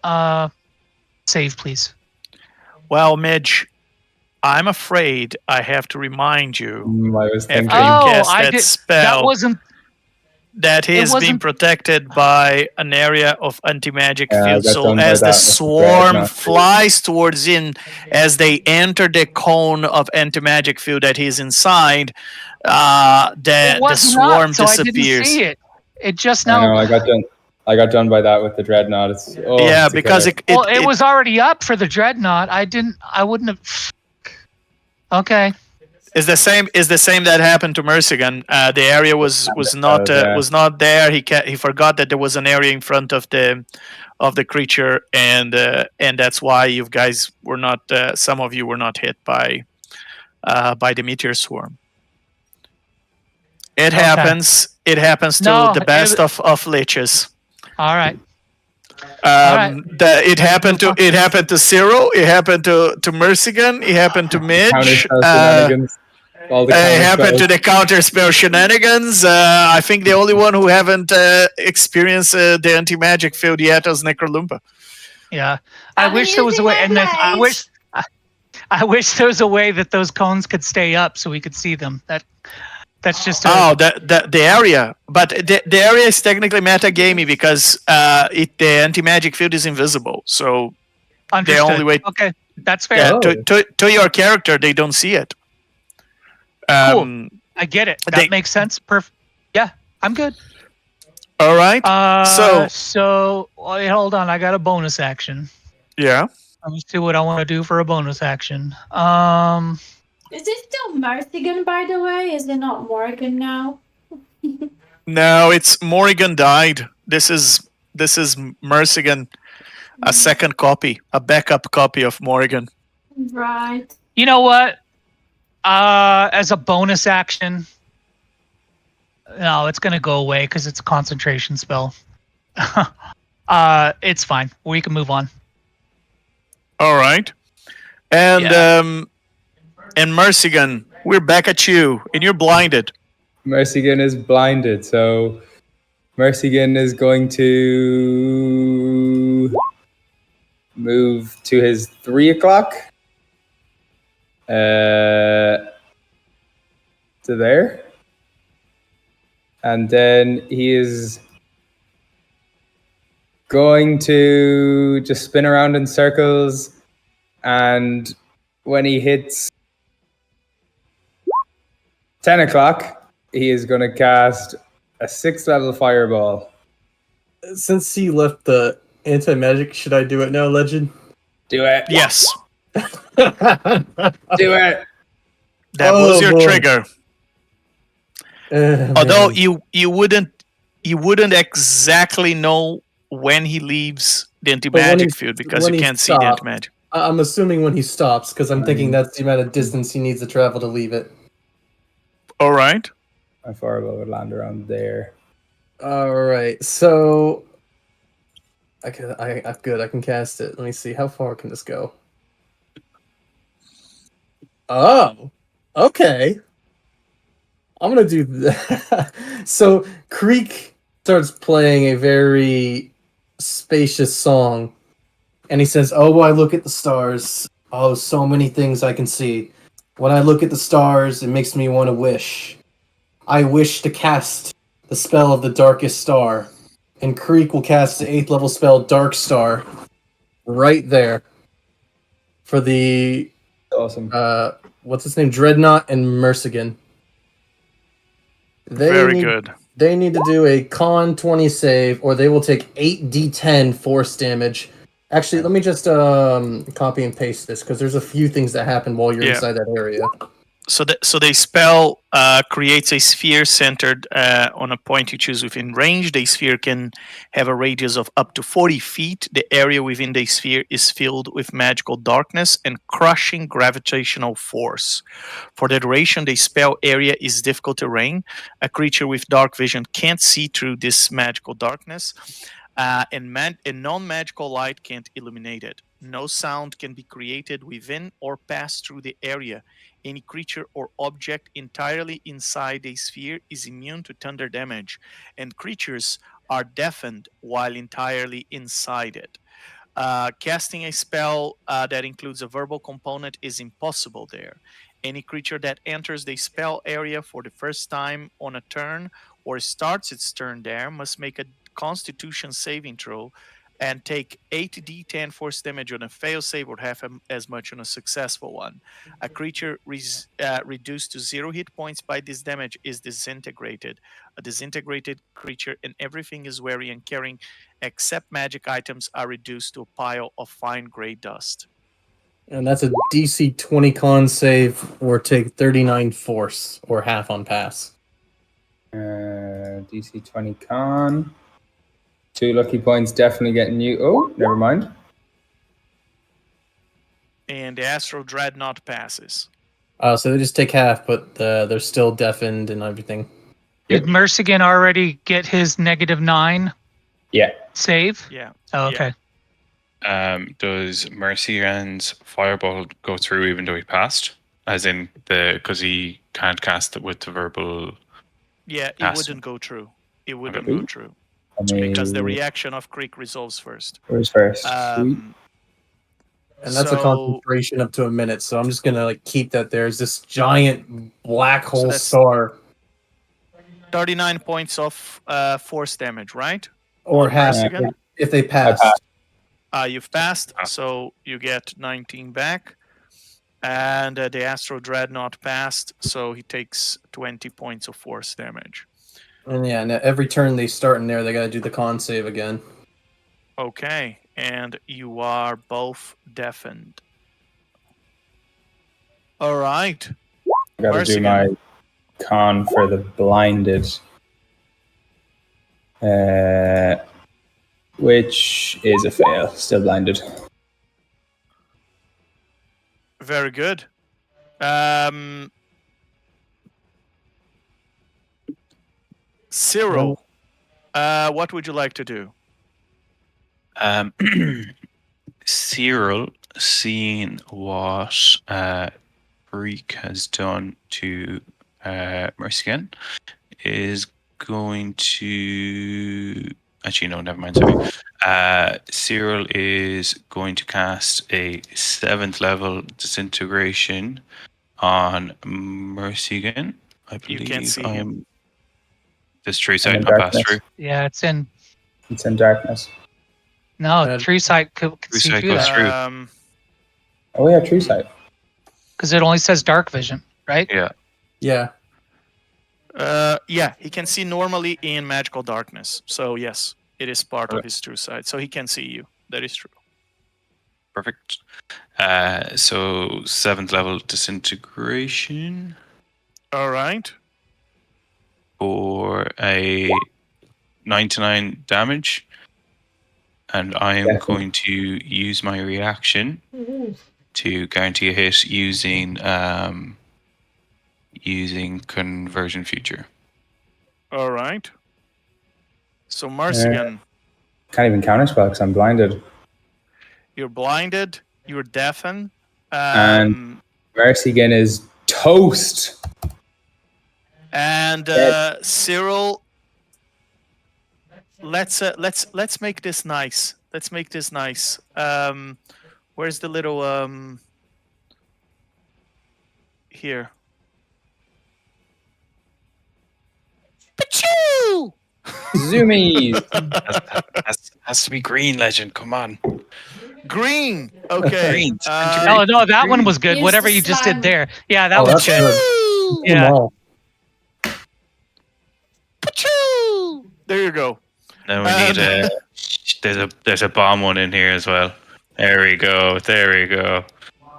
Save, please. Well, Midge, I'm afraid I have to remind you I was after thinking. you cast I that did. spell That wasn't. that he it is being wasn't- protected by an area of anti-magic Yeah, I field. got So done by as the that with the swarm Dreadnought. flies towards in, as they enter the cone of anti-magic field that he's inside, It the wasn't swarm up, so I didn't disappears. see it. It just I know. now. I got done by that with the Dreadnought. It's Yeah, it's a because killer. It was already up for the Dreadnought. I wouldn't have. Okay. Is the same that happened to Mercigan. The area was not there. He forgot that there was an area in front of the creature, and that's why you guys were not. Some of you were not hit by the meteor swarm. It happens. It happens to No, the best of liches. All right. It happened to Cyril. It happened to Mercigan. It happened to Midge. Counterspell shenanigans. All the It happened to counterspells. the counterspell shenanigans. I think the only one who haven't experienced the anti-magic field yet is Necrolumpa. Yeah. I I'm wish there was a using way, my and then I blades. wish there was a way that those cones could stay up so we could see them. That's just. The area, but the area is technically metagamey because the anti-magic field is invisible. So Understood. only way- Okay, that's fair. yeah, to your character, they don't see it. Cool. I get it. That they- makes sense. Perfect. Yeah, I'm good. All right. So wait, hold on. I got a bonus action. Yeah. Let me see what I want to do for a bonus action. Is it still Mercigan, by the way? Is it not Morgan now? No, it's Morrigan died. This is Mercigan, a second copy, a backup copy of Morrigan. Right. You know what? As a bonus action, No, it's gonna go away because it's a concentration spell. It's fine. We can move on. All right. And Yeah. and Mercigan, we're back at you, and you're blinded. Mercigan is blinded, so Mercigan is going to move to his 3 o'clock. To there. And then he is going to just spin around in circles. And when he hits 10 o'clock, he is going to cast a 6th level fireball. Since he left the anti-magic, should I do it now, Legend? Do it. Yes, Do it. that Oh, was your boy. trigger. Although Man. you wouldn't exactly know when he leaves the anti-magic field because when you he can't see the stopped. anti-magic. I'm assuming when he stops, because I'm thinking that's the amount of distance he needs to travel to leave it. All right. My fireball would land around there. All right, so good. I can cast it. Let me see. How far can this go? Oh, okay. I'm gonna do that. So Creek starts playing a very spacious song, and he says, "Oh, I look at the stars. Oh, so many things I can see. When I look at the stars, it makes me want to wish. I wish to cast the spell of the darkest star." And Creek will cast the 8th level spell Dark Star right there for the Awesome. what's his name? Dreadnought and Mercigan. Very good. They need to do a con 20 save, or they will take 8d10 force damage. Actually, let me just copy and paste this, because there's a few things that happen while you're inside that area. So the spell creates a sphere centered on a point you choose within range. The sphere can have a radius of up to 40 feet. The area within the sphere is filled with magical darkness and crushing gravitational force. For the duration, the spell area is difficult terrain. A creature with dark vision can't see through this magical darkness, and non-magical light can't illuminate it. No sound can be created within or pass through the area. Any creature or object entirely inside the sphere is immune to thunder damage, and creatures are deafened while entirely inside it. Casting a spell that includes a verbal component is impossible there. Any creature that enters the spell area for the first time on a turn or starts its turn there must make a Constitution saving throw and take 8d10 force damage on a fail save or half as much on a successful one. A creature reduced to 0 hit points by this damage is disintegrated. A disintegrated creature and everything is wearing and carrying except magic items are reduced to a pile of fine gray dust. And that's a DC 20 con save, or take 39 force, or half on pass. DC 20 con. 2 lucky points definitely getting you. Oh, never mind. And the Astral Dreadnought passes. So they just take half, but they're still deafened and everything. Did Mercigan already get his -9 Yeah. save? Yeah. Oh, okay. Does Mercian's fireball go through even though he passed? As in because he can't cast it with the verbal. Yeah, it Pass. wouldn't go through. It wouldn't Okay. go through. Because the reaction of Creek resolves first. Where's first? Sweet. And that's a concentration up to a minute, so I'm just gonna keep that there as this giant black hole that's- star. 39 points of force damage, right? Or on half Mercigan? if they pass. You've passed, so you get 19 back. And the Astral Dreadnought passed, so he takes 20 points of force damage. And yeah, and every turn they start in there, they gotta do the con save again. Okay, and you are both deafened. All right. I gotta do Mercigan. my con for the blinded. Which is a fail. Still blinded. Very good. Cyril, what would you like to do? Cyril, seeing what Freak has done to Mercian, is going to... Actually, no, never mind, sorry. Cyril is going to cast a 7th level disintegration on Mercian. I believe You can't see him. This tree in side, I'll pass darkness. through. Yeah, it's in. It's in darkness. No, tree sight can Tree see sight through goes that through. Oh, yeah, true sight. because it only says dark vision, right? Yeah. Yeah. Yeah, he can see normally in magical darkness. So yes, it is part of his true sight. So he can see you. That is true. Perfect. So 7th level disintegration All right. for a 99 damage. And I am going to use my reaction to guarantee a hit using conversion future. All right. So Marcigan, Can't even counterspell because I'm blinded. you're blinded, you're deafened. And Mercian is toast. And Cyril, let's make this nice. Let's make this nice. Where's the little here? Pachoo! Zoomies. Has to be green, Legend. Come on. Green. Okay. Green. No, that one was good. Use Whatever the you just slam. did there. Yeah, that Oh, was that's good. good. Yeah. Well, Pachoo! There you go. Then we need there's a bomb one in here as well. There we go. There we go.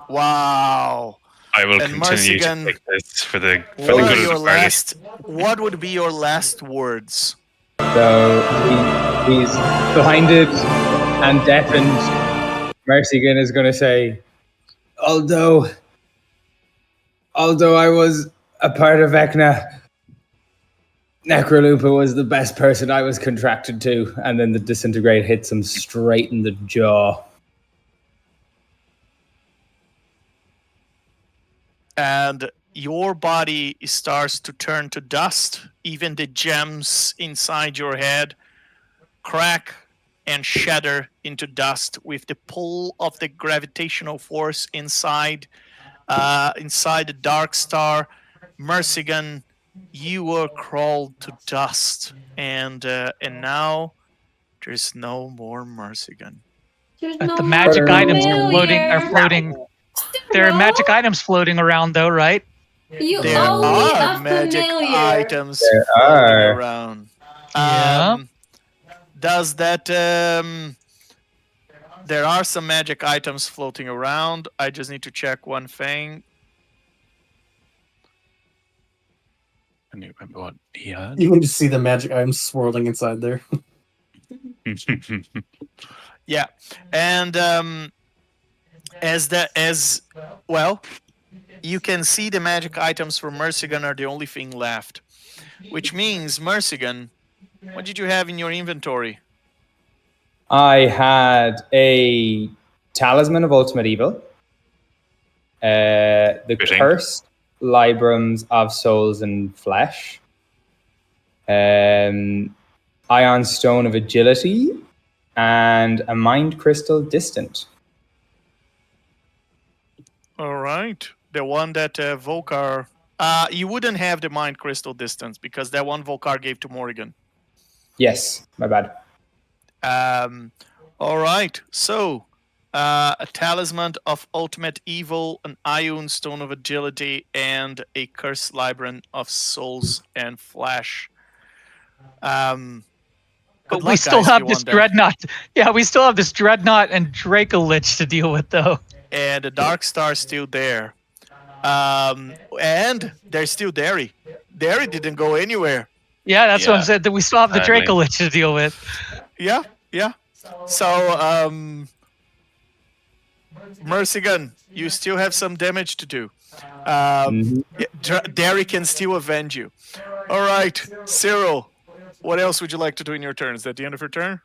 Wow. I will And continue to Marcigan, take this for the What good are of your the party. what would be your last words? So he's blinded and deafened. Mercian is going to say, although I was a part of Vecna, Necrolumpa was the best person I was contracted to. And then the disintegrate hits him straight in the jaw. And your body starts to turn to dust. Even the gems inside your head crack and shatter into dust with the pull of the gravitational force inside the dark star. Mercian, you were crawled to dust, and now there's no more Mercian. There's But no the magic more items are familiar. floating. There are magic items floating around, though, right? You There owe me are a magic familiar. items There floating are. around. Yeah. Does that? There are some magic items floating around. I just need to check one thing. I need to remember what he had. you can just see the magic items swirling inside there. Yeah, and as well, you can see the magic items for Mercian are the only thing left, which means Mercian, what did you have in your inventory? I had a Talisman of Ultimate Evil, the Fitting. Cursed Librams of Souls and Flesh, Ion Stone of Agility, and a Mind Crystal Distant. All right, the one that Vocar. You wouldn't have the Mind Crystal Distance because that one Vocar gave to Morrigan. Yes, my bad. All right, so a Talisman of Ultimate Evil, an Ion Stone of Agility, and a Cursed Libran of Souls and Flesh. But we still have this Dreadnought. Yeah, we still have this Dreadnought and Draco Lich to deal with, though. And the Dark Star's still there. And there's still Derry. Derry didn't go anywhere. Yeah, that's what I'm Yeah. saying. That we still have the Exactly. Draco Lich to deal with. Yeah. So, Mercian, you still have some damage to do. Derry can still avenge you. All right, Cyril, what else would you like to do in your turn? Is that the end of your turn?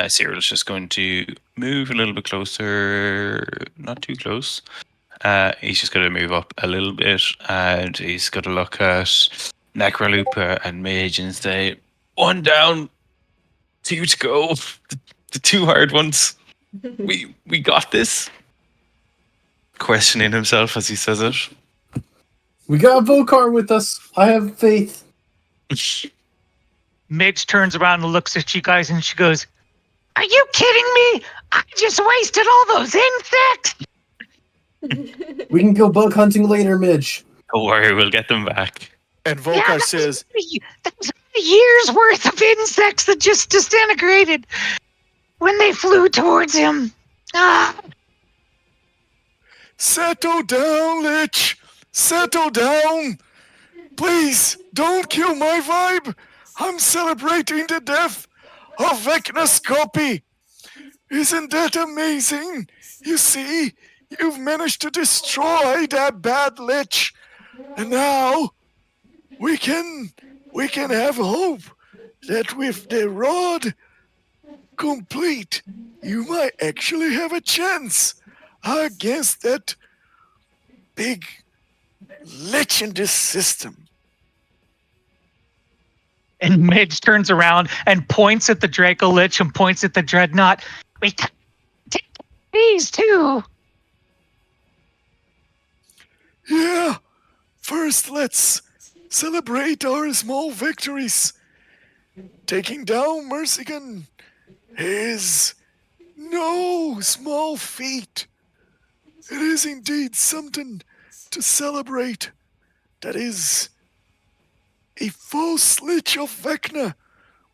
Cyril's just going to move a little bit closer, not too close. He's just going to move up a little bit, and he's going to look at Necrolooper and Mage and say, 1 down, 2 to go. The 2 hard ones. We got this. Questioning himself as he says it. We got Vocar with us. I have faith. Midge turns around and looks at you guys and she goes, "Are you kidding me? I just wasted all those insects." We can go bug hunting later, Midge. Don't worry, we'll get them back. And Vocar says, That was a year's worth of insects that just disintegrated when they flew towards him. Ah. "Settle down, Lich. Settle down. Please, don't kill my vibe. I'm celebrating the death of Vecna's copy. Isn't that amazing? You see, you've managed to destroy that bad Lich. And now, we can have hope that with the rod complete, you might actually have a chance against that big Lich in this system." And Midge turns around and points at the Draco Lich and points at the Dreadnought. We can take these too. Yeah, first let's celebrate our small victories. Taking down Mercigan is no small feat. It is indeed something to celebrate. That is a full Lich of Vecna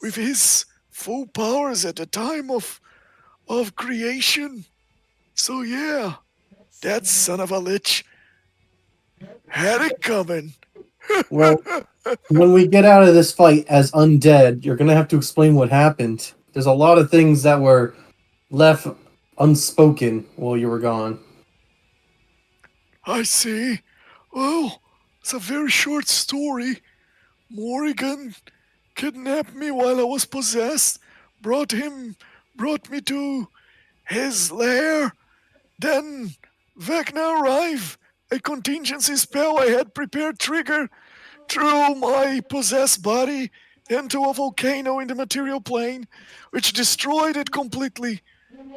with his full powers at the time of creation. So yeah, that son of a Lich had it coming. Well, when we get out of this fight as undead, you're going to have to explain what happened. There's a lot of things that were left unspoken while you were gone. I see. Well, it's a very short story. Morrigan kidnapped me while I was possessed, brought me to his lair. Then Vecna arrived. A contingency spell I had prepared triggered, threw my possessed body into a volcano in the material plane, which destroyed it completely.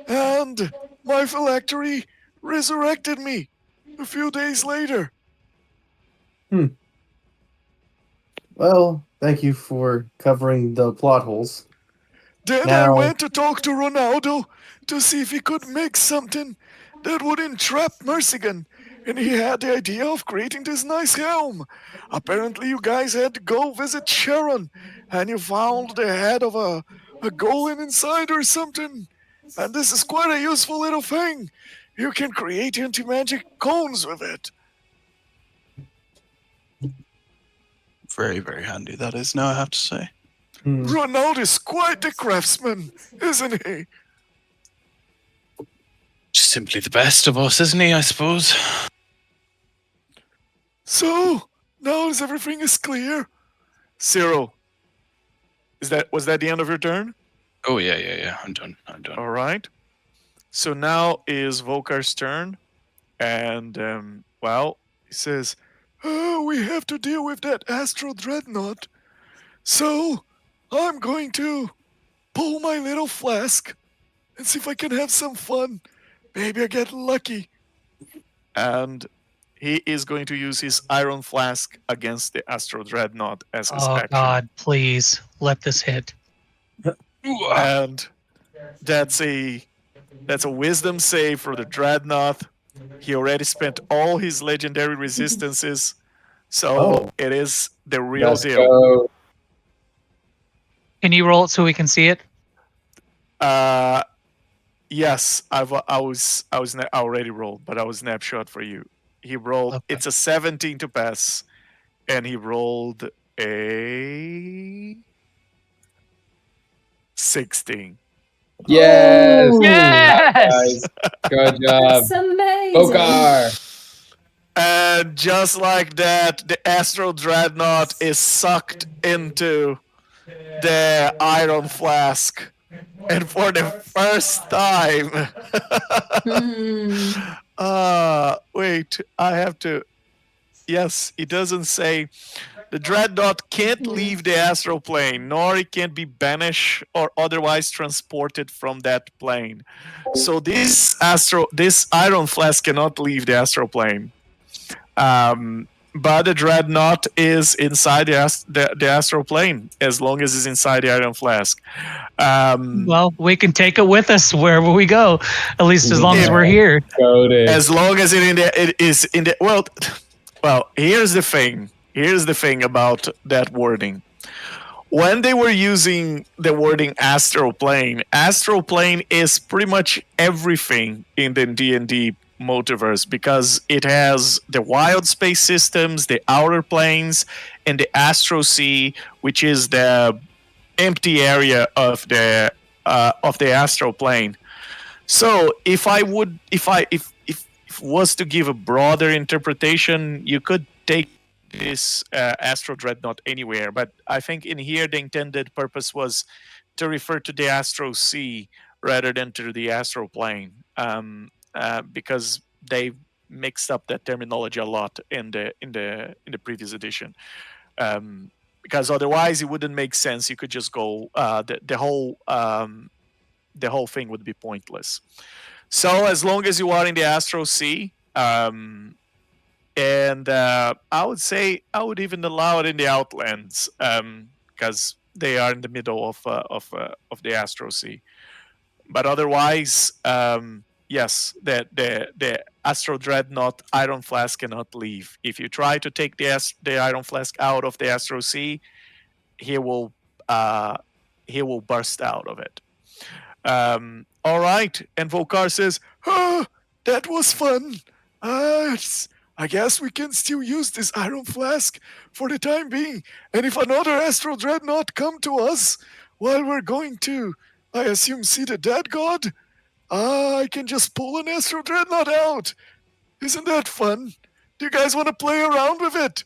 And my phylactery resurrected me a few days later. Well, thank you for covering the plot holes. Then I Now- went to talk to Ronaldo to see if he could make something that would entrap Mercigan, and he had the idea of creating this nice helm. Apparently you guys had to go visit Sharon, and you found the head of a golem inside or something. And this is quite a useful little thing. You can create anti-magic cones with it. Very, very handy, that is, now I have to say. Ronaldo is quite the craftsman, isn't he? Just simply the best of us, isn't he, I suppose? So, now as everything is clear, Cyril, was that the end of your turn? Oh, yeah. I'm done. All right. So now is Vocar's turn, and he says, "Oh, we have to deal with that Astral Dreadnought. So I'm going to pull my little flask and see if I can have some fun. Maybe I get lucky." And he is going to use his Iron Flask against the Astral Dreadnought as his Oh action. God, please let this hit. And that's a wisdom save for the Dreadnought. He already spent all his legendary resistances, so it is the real Let's deal. go. Can you roll it so we can see it? Yes, I already rolled, but I was snapshot for you. He rolled. Okay. It's a 17 to pass, and he rolled a 16. Yes. Oh, Yes! Guys, good job. That's amazing. Vocar. And just like that, the Astral Dreadnought is sucked into the iron flask. And for the first time, wait, I have to. Yes, it doesn't say the Dreadnought can't leave the astral plane, nor it can be banished or otherwise transported from that plane. So this iron flask cannot leave the astral plane. But the Dreadnought is inside the astral plane as long as it's inside the iron flask. Well, we can take it with us wherever we go, at least as long as we're here. As long as it is in the well, here's the thing. Here's the thing about that wording. When they were using the wording astral plane is pretty much everything in the D&D multiverse because it has the wild space systems, the outer planes, and the Astral Sea, which is the empty area of the astral plane. So if was to give a broader interpretation, you could take this Astral Dreadnought anywhere. But I think in here the intended purpose was to refer to the Astral Sea rather than to the astral plane, because they mixed up that terminology a lot in the previous edition. Because otherwise it wouldn't make sense. You could just go the whole thing would be pointless. So as long as you are in the Astral Sea, and I would say I would even allow it in the Outlands, because they are in the middle of the Astral Sea. But otherwise, yes, the Astral Dreadnought Iron Flask cannot leave. If you try to take the Iron Flask out of the Astral Sea, he will burst out of it. All right, and Vocar says, that was fun. I guess we can still use this Iron Flask for the time being. And if another Astral Dreadnought come to us while we're going to, I assume, see the dead god, I can just pull an Astral Dreadnought out. Isn't that fun? Do you guys want to play around with it?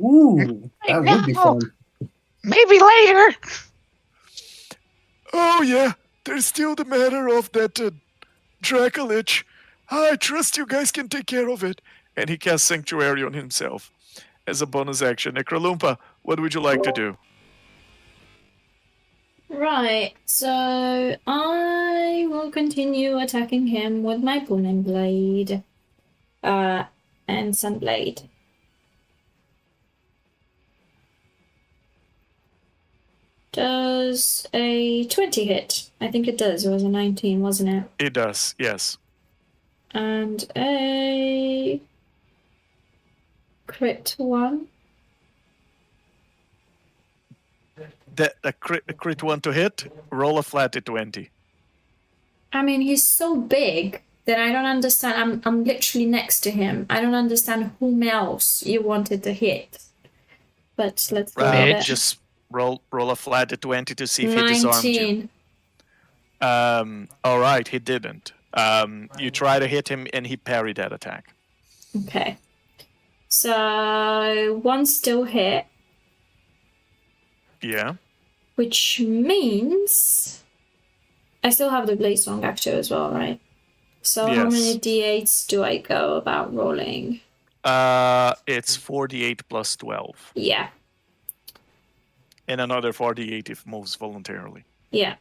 Ooh, that would be fun. Maybe later. Oh yeah, there's still the matter of that Lich. I trust you guys can take care of it. And he casts Sanctuary on himself as a bonus action. Necrolumpa, what would you like to do? Right, so I will continue attacking him with my Booming Blade and Sunblade. Does a 20 hit? I think it does. It was a 19, wasn't it? It does, yes. And a crit 1. A crit 1 to hit, roll a flat at 20. I mean, he's so big that I don't understand. I'm literally next to him. I don't understand whom else you wanted to hit. But let's go with it. Just roll a flat at 20 to see if he disarmed you. All right, he didn't. You try to hit him and he parried that attack. Okay. So one still hit. Yeah. Which means I still have the Blaze-Long Actor as well, right? So yes. How many d8s do I go about rolling? It's 48 plus 12. Yeah. And another 48 if moves voluntarily. Yeah.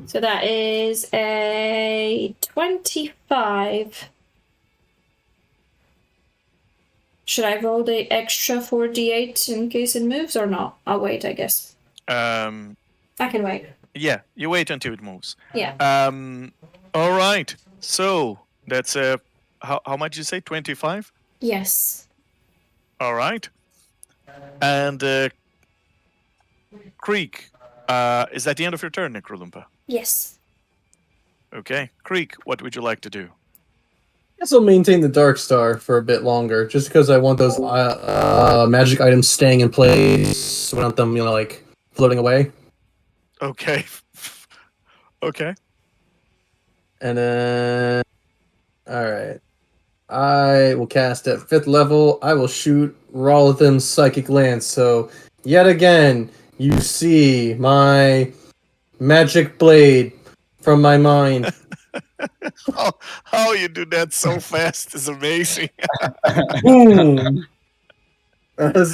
So that is a 25. Should I roll the extra 4d8 in case it moves or not? I'll wait, I guess. I can wait. Yeah, you wait until it moves. Yeah. All right. So that's how much did you say? 25? Yes. All right. And Creek, is that the end of your turn, Necrolumpa? Yes. Okay. Creek, what would you like to do? I guess I'll maintain the Dark Star for a bit longer, just because I want those magic items staying in place. I want them, like floating away. Okay. Okay. And then, all right, I will cast at 5th level. I will shoot Rotham's Psychic Lance. So yet again, you see my magic blade from my mind. How you do that so fast is amazing. Boom! It has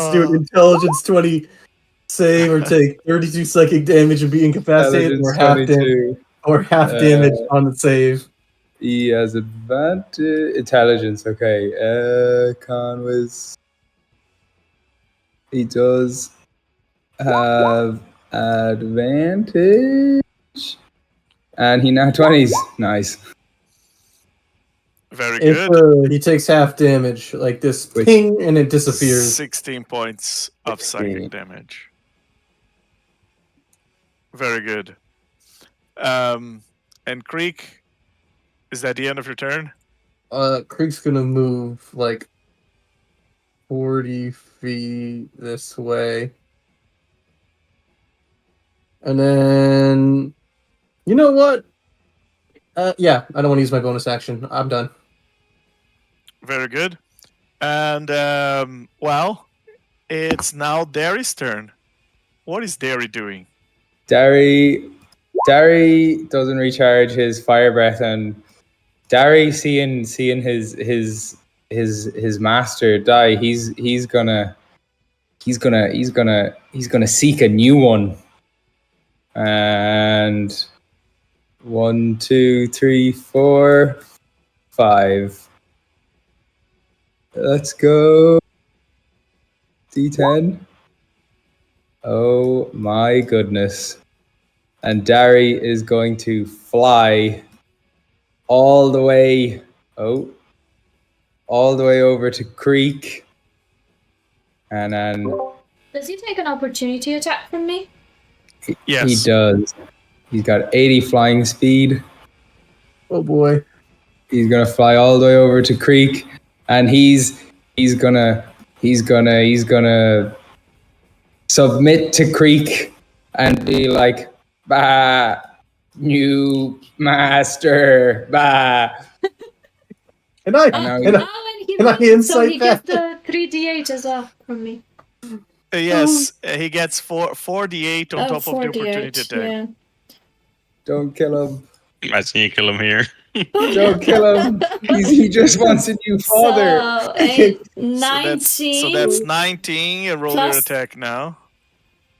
to do an intelligence 20 save or take 32 psychic damage and be incapacitated or half damage on the save. He has advantage. Intelligence, okay. Con was. He does have advantage. And he now 20s. Nice. Very good. He takes half damage, like this ping, and it disappears. 16 points of psychic damage. Very good. And Creek, is that the end of your turn? Creek's gonna move like 40 feet this way. And then, you know what? Yeah, I don't want to use my bonus action. I'm done. Very good. And, well, it's now Derry's turn. What is Derry doing? Derry doesn't recharge his fire breath, and Derry seeing his master die, he's gonna seek a new one. And 1, 2, 3, 4, 5. Let's go. D10. Oh my goodness. And Derry is going to fly all the way over to Creek. And then Does he take an opportunity attack from me? Yes. He does. He's got 80 flying speed. Oh boy. He's gonna fly all the way over to Creek, and he's gonna submit to Creek and be like, "Bah, new master, bah." Can I insight so he that? gets the 3d8 as well from me. Yes, he gets 4d8 on top of the opportunity attack. Yeah. Don't kill him. Imagine you kill him here. Don't kill him. He just wants a new father. So, 19. So that's 19. You roll Plus- your attack now.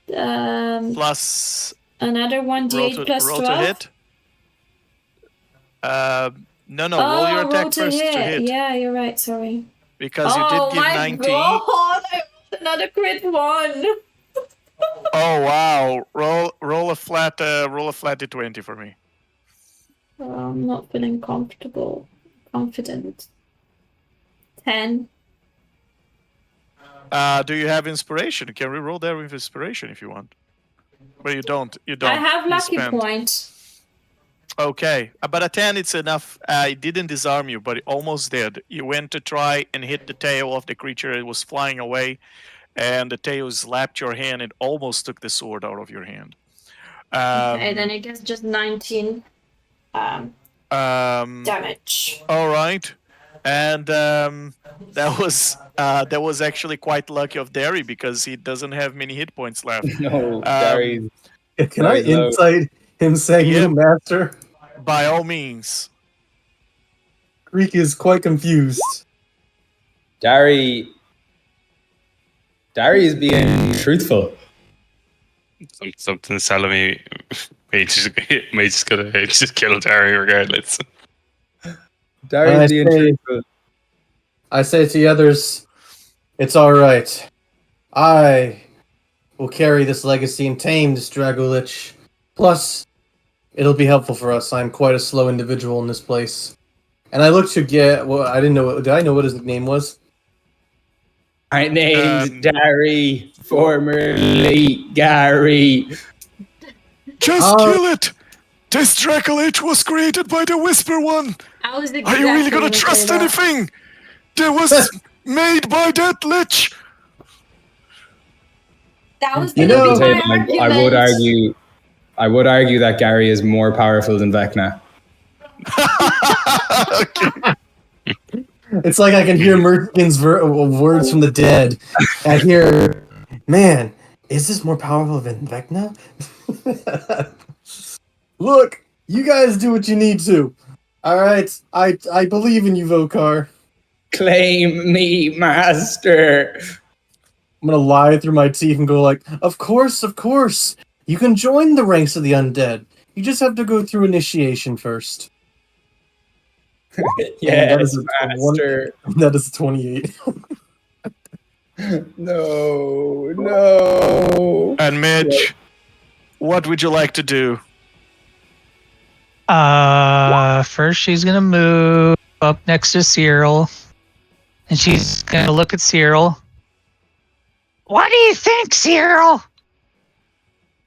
Plus Another 1d8 plus roll 12. to hit. No, roll your attack first to hit. Yeah, you're right. Sorry. Because you did give 19. God, I rolled another crit 1. Oh wow! Roll a flat d20 for me. I'm not feeling confident. 10. Do you have inspiration? Can we roll there with inspiration if you want? But you don't. I have You lucky spent. point. Okay, but a 10 it's enough. It didn't disarm you, but it almost did. You went to try and hit the tail of the creature. It was flying away, and the tail slapped your hand and almost took the sword out of your hand. Okay, then it gets just 19 damage. All right, and that was actually quite lucky of Derry because he doesn't have many hit points left. No, Derry. Can I insight him saying new master? By all means. Greek is quite confused. Derry is being truthful. Something's telling me Mage's gonna just kill Derry regardless. Derry's being truthful. I say to the others, it's alright. I will carry this legacy and tame this Drago Lich. Plus, it'll be helpful for us. I'm quite a slow individual in this place. And I look to get, well, I didn't know, did I know what his name was? My name's Derry, formerly Gary. Just kill it! This Draco Lich was created by the Whisper One! I was Are you really gonna trust anything that was made by that Lich? That was You gonna know, be my argument. I would argue that Gary is more powerful than Vecna. Okay. It's like I can hear Merkin's words from the dead. I hear, man, is this more powerful than Vecna? Look, you guys do what you need to. All right, I believe in you, Vocar. Claim me, master. I'm gonna lie through my teeth and go like, of course. You can join the ranks of the undead. You just have to go through initiation first. Yes, that master. That is 28. No. And Midge, what would you like to do? First she's gonna move up next to Cyril, and she's gonna look at Cyril. What do you think, Cyril?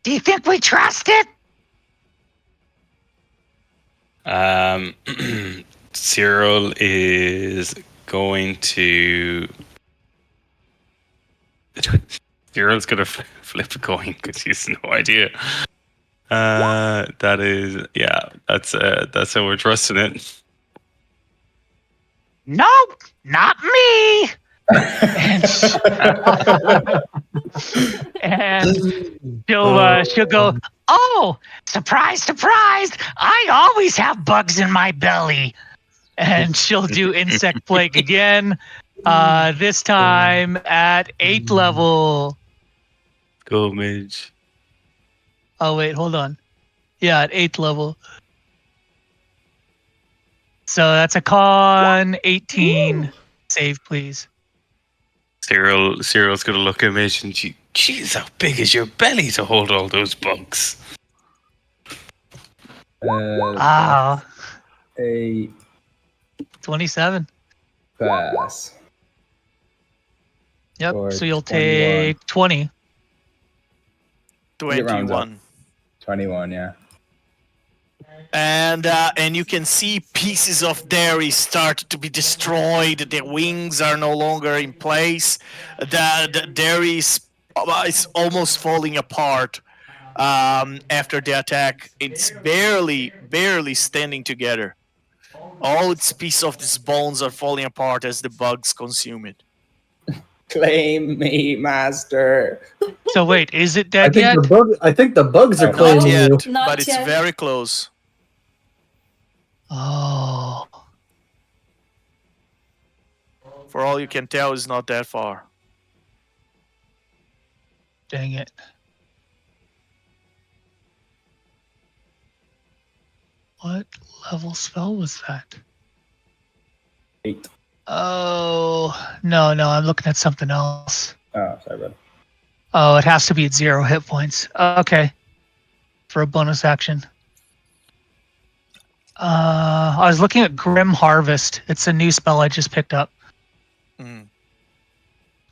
Do you think we trust it? Cyril is going to. Cyril's gonna flip a coin because he's no idea. That is, yeah. That's how we're trusting it. Nope, not me. and she'll go, oh, surprise, surprise! I always have bugs in my belly. And she'll do insect plague again. This time at 8th level. Go, Midge. Oh wait, hold on. Yeah, at 8th level. So that's a con 18. Woo! Save, please. Cyril's gonna look at Midge and geez, how big is your belly to hold all those bugs? Wow. A 27. pass. Yep. Or So you'll 21. take 20. 21. 21, yeah. And you can see pieces of dairy start to be destroyed. The wings are no longer in place. The dairy is almost falling apart after the attack. It's barely standing together. All its pieces of these bones are falling apart as the bugs consume it. Claim me, master. So wait, is it dead yet? I think the bugs are Not claiming you. yet, Not but it's yet. very close. Oh. For all you can tell, it's not that far. Dang it. What level spell was that? 8. Oh, no, I'm looking at something else. Oh, sorry, bud. Oh, it has to be at 0 hit points. Okay. For a bonus action. I was looking at Grim Harvest. It's a new spell I just picked up. Mm.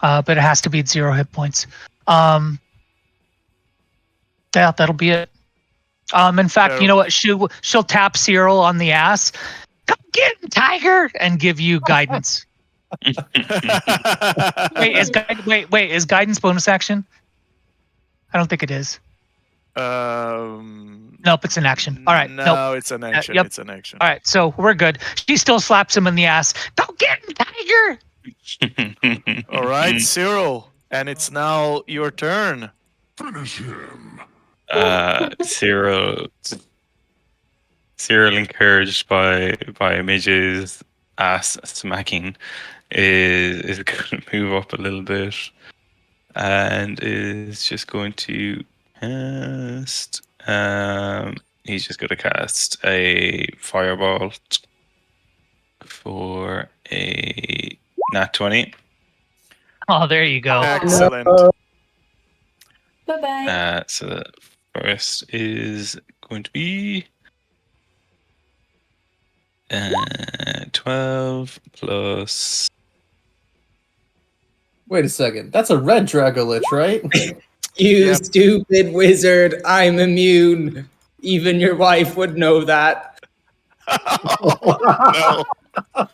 But it has to be at 0 hit points. Yeah, that'll be it. In fact, you know what? She'll tap Cyril on the ass. Come get him, Tiger, and give you guidance. Wait, is guidance bonus action? I don't think it is. Nope, it's an action. All right. No, nope. it's an action. Yep. It's an action. All right, so we're good. She still slaps him in the ass. Go get him, Tiger! All right, Cyril, and it's now your turn. Cyril, encouraged by Midge's ass smacking, is going to move up a little bit, and is just going to cast. He's just going to cast a firebolt for a nat 20. Oh, there you go. Excellent. Bye-bye. So the first is going to be 12 plus. Wait a second. That's a red Dragolich, right? You stupid wizard. I'm immune. Even your wife would know that. Oh, no.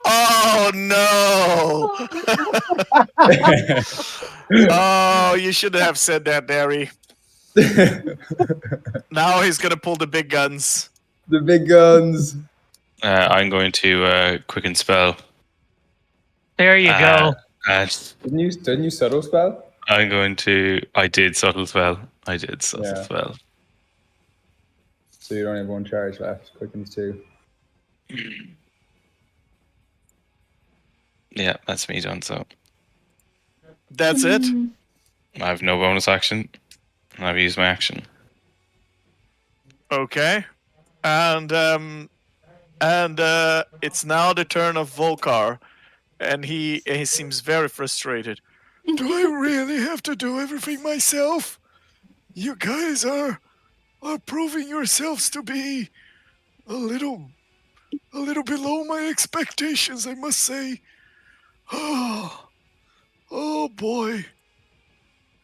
Oh, no. Oh, you shouldn't have said that, Derry. Now he's going to pull the big guns. The big guns. I'm going to quicken spell. There you go. And Didn't you subtle spell? I'm going to. I did subtle spell. Spell. So you only have 1 charge left. Quickens 2. Yeah, that's me done. So That's it? I have no bonus action. I've used my action. Okay. And it's now the turn of Vocar, and he seems very frustrated. Do I really have to do everything myself? You guys are proving yourselves to be a little below my expectations, I must say. Oh boy.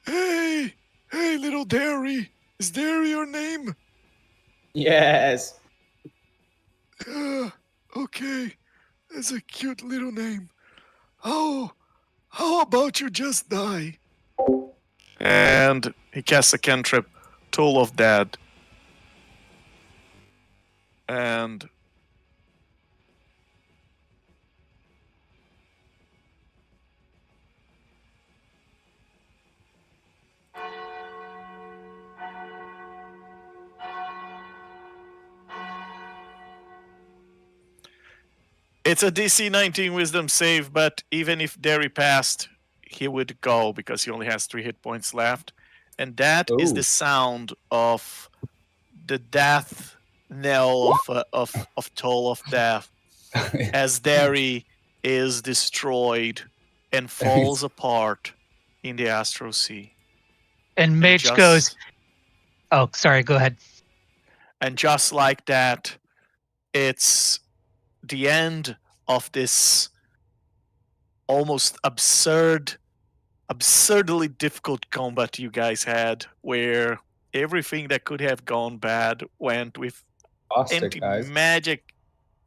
Hey, little Derry. Is Derry your name? Yes. Okay. That's a cute little name. How about you just die? And he casts a cantrip, Toll of Dead. And it's a DC 19 Wisdom save, but even if Derry passed, he would go because he only has 3 hit points left. And that is the sound of the death knell of Toll of Death as Derry is destroyed and falls apart in the Astral Sea. And Mitch goes, oh, sorry, go ahead. And just like that, it's the end of this almost absurdly difficult combat you guys had, where everything that could have gone bad went with anti-magic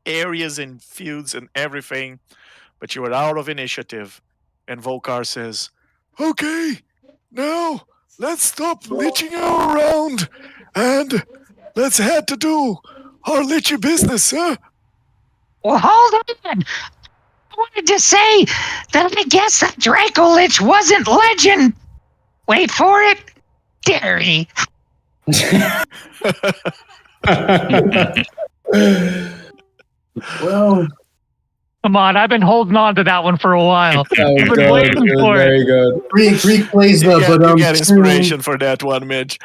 areas and fields and everything, but you were out of initiative. And Vocar says, okay, now let's stop liching around and let's head to do our lichy business, huh? Well, hold on. I wanted to say that I guess that Draco Lich wasn't legend. Wait for it. Derry. Well, Come on, I've been holding on to that one for a while. I've been waiting for very it. good. Greek plays You the get, you get inspiration for that one, Mitch.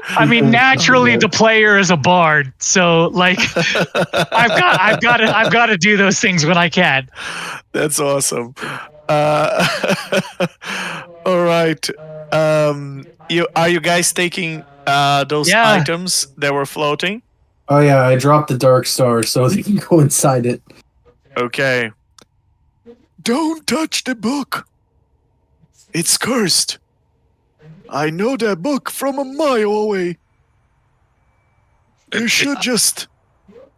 I mean, naturally, the player is a bard, so like, I've got to do those things when I can. That's awesome. All right. Are you guys taking those items that were floating? Oh yeah, I dropped the Dark Star so they can go inside it. Okay. Don't touch the book. It's cursed. I know that book from a mile away. You should just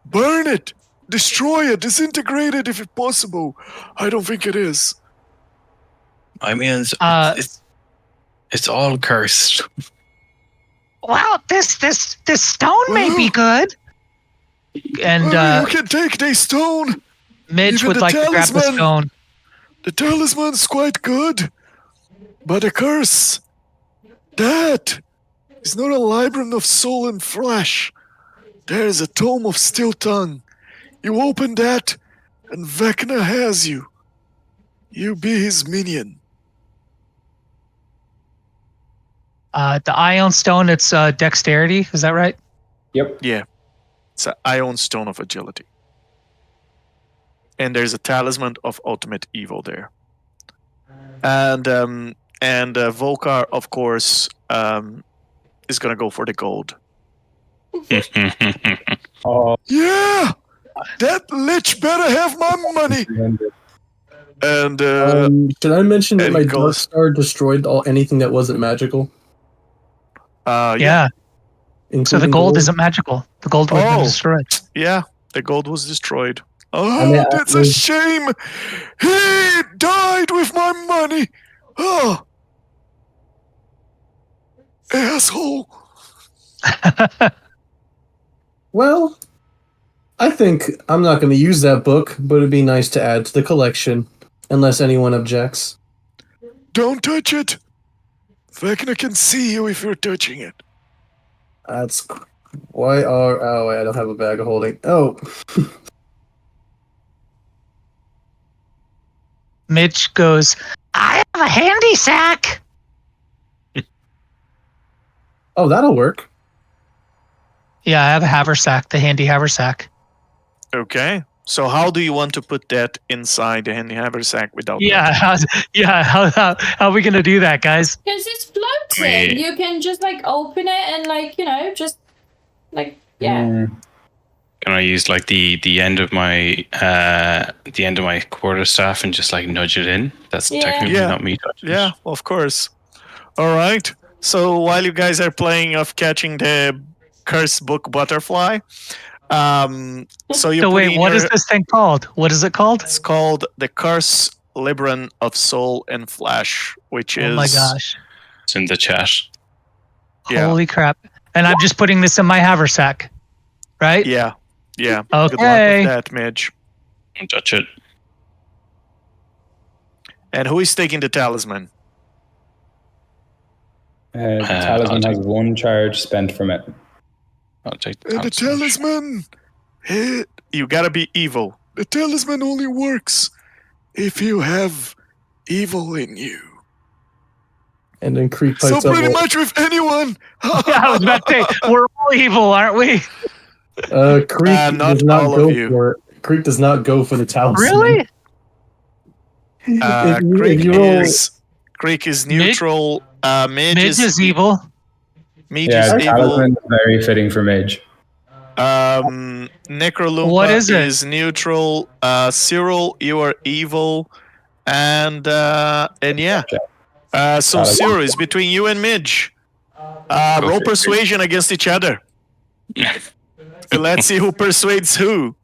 burn it, destroy it, disintegrate it if it's possible. I don't think it is. I mean, it's all cursed. Well, this stone may be good. And you can take the stone. Mitch Even would the like to grab the talisman. stone. The talisman's quite good, but a curse. That is not a labyrinth of soul and flesh. There is a tome of still tongue. You open that, and Vecna has you. You be his minion. The Ion Stone, it's dexterity. Is that right? Yep. Yeah. It's an Ion Stone of Agility. And there's a Talisman of Ultimate Evil there. And Vocar, of course, is going to go for the gold. Oh, Yeah! That Lich better have my money! And should I mention that and my he Dark goes- Star destroyed anything that wasn't magical? Yeah. So the Including gold isn't magical. The gold would have been Oh. destroyed. Yeah, the gold was destroyed. Oh, I mean, that's a shame! He died with my money! Oh! Asshole! Well, I think I'm not going to use that book, but it'd be nice to add to the collection, unless anyone objects. Don't touch it. Vecna can see you if you're touching it. That's why are oh wait, I don't have a bag of holding. Oh, Mitch goes, I have a handy sack. oh, that'll work. yeah, I have a haversack, the handy haversack. Okay. So how do you want to put that inside the handy haversack without? Yeah, how are we gonna do that, guys? Because it's floating. Wait. You can just like open it and like, you know, just like, yeah. Can I use like the end of my quarterstaff and just like nudge it in? That's Yeah. technically Yeah. not me touching. Yeah, of course. All right. So while you guys are playing of catching the curse book butterfly, so you So put wait, in what is your- this thing called? What is it called? It's called the Curse Libran of Soul and Flesh, which is Oh my gosh. It's in the chat. Yeah. Holy crap. And I'm just putting this in my haversack, right? Yeah. Yeah. Good luck Okay. with that, Midge. Don't touch it. And who is taking the talisman? The I'll talisman take- has 1 charge spent from it. I'll take The talisman. You gotta be evil. The talisman only works if you have evil in you. And then Creek So pipes up. pretty much with anyone. Yeah, I was about to say, we're all evil, aren't we? Creek not does not all go of you. for it. Creek does not go for the talisman. Really? If you- Creek if you roll- is neutral. Midge Midge is evil. Midge Yeah, is the evil. talisman is very fitting for Midge. Necrolumpa What is it? is neutral. Cyril, you are evil. And yeah. So Talisman. Cyril is between you and Midge. Roll for it. persuasion against each other. So let's see who persuades who.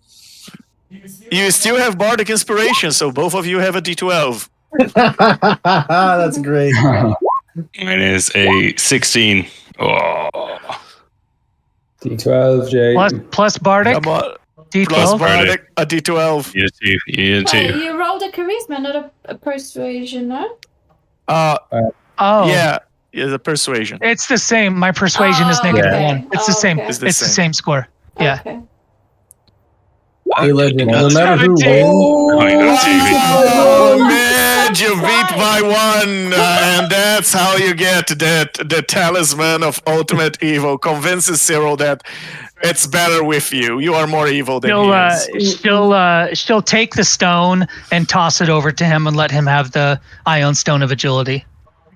You still have bardic inspiration, so both of you have a d12. That's great. Mine is a 16. Oh. D12, Jay. Plus Bardic, Come on, plus D12. bardic, a d12. You need two. You need Wait, two. you rolled a charisma, not a persuasion, no? Oh, Yeah, the persuasion. it's the same. My persuasion is Oh, -1. It's the Oh, same. okay. It's It's the the same. same score. Yeah. Okay. Hey, Legend, no That's matter who wins, Oh, Midge, you beat by 1, and that's how you get the talisman of ultimate evil. Convinces Cyril that it's better with you. You are more evil than he is. She'll take the stone and toss it over to him and let him have the Ion Stone of Agility.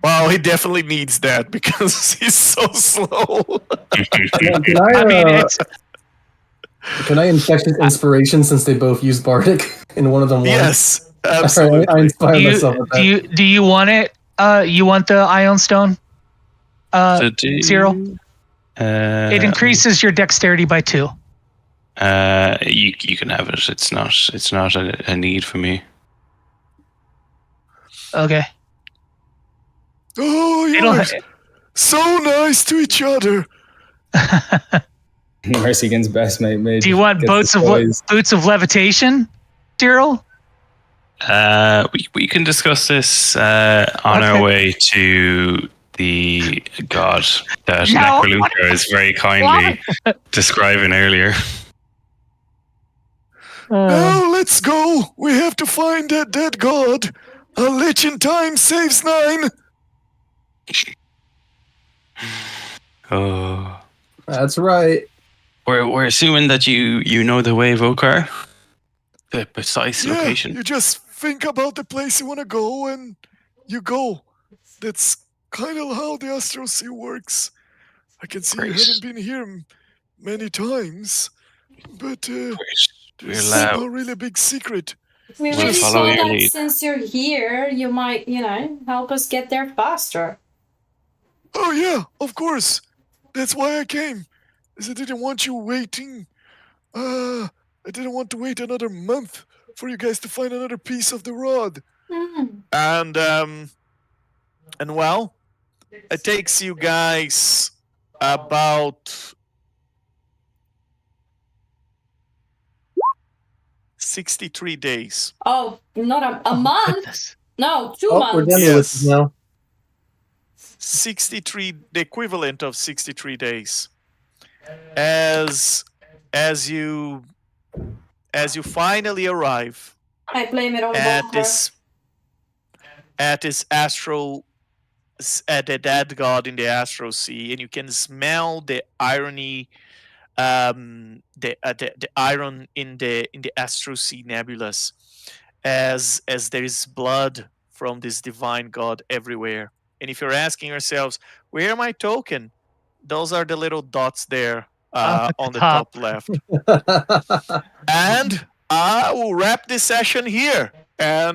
Well, he definitely needs that because he's so slow. I mean, it's can I infect his inspiration since they both use bardic and one of them won? Yes, Sorry, I absolutely. inspired myself with that. do you want it? You want the Ion Stone? Cyril? It increases your dexterity by 2. You can have it. It's not a need for me. Okay. Oh, It'll. you're so nice to each other. Mercy against best mate Midge. Do you want gets the toys. boots of levitation, Cyril? We can discuss this on our way to the god that No. Necrolumpa is very kindly describing earlier. Now let's go. We have to find that dead god. A lich in time saves 9. Oh, That's right. we're assuming that you know the way, Vocar. The precise location. You just think about the place you want to go and you go. That's kind of how the Astral Sea works. I can see you Great. haven't been here many times, but We're there's allowed. no really big secret. We We'll really follow saw your that lead. since you're here, you might, help us get there faster. Oh yeah, of course. That's why I came. Is I didn't want you waiting. I didn't want to wait another month for you guys to find another piece of the rod. Mm. And well, it takes you guys about 63 days. Oh, not a month. Goodness. No, 2 Oh, we're months. done with this now. 63, the equivalent of 63 days. As you finally arrive I blame it on at Vocar. this astral, at the dead god in the Astral Sea, and you can smell the irony, the iron in the Astral Sea nebulas, as there is blood from this divine god everywhere. And if you're asking yourselves, where my token? Those are the little dots there Up at on the the top top. left. And I will wrap this session here. And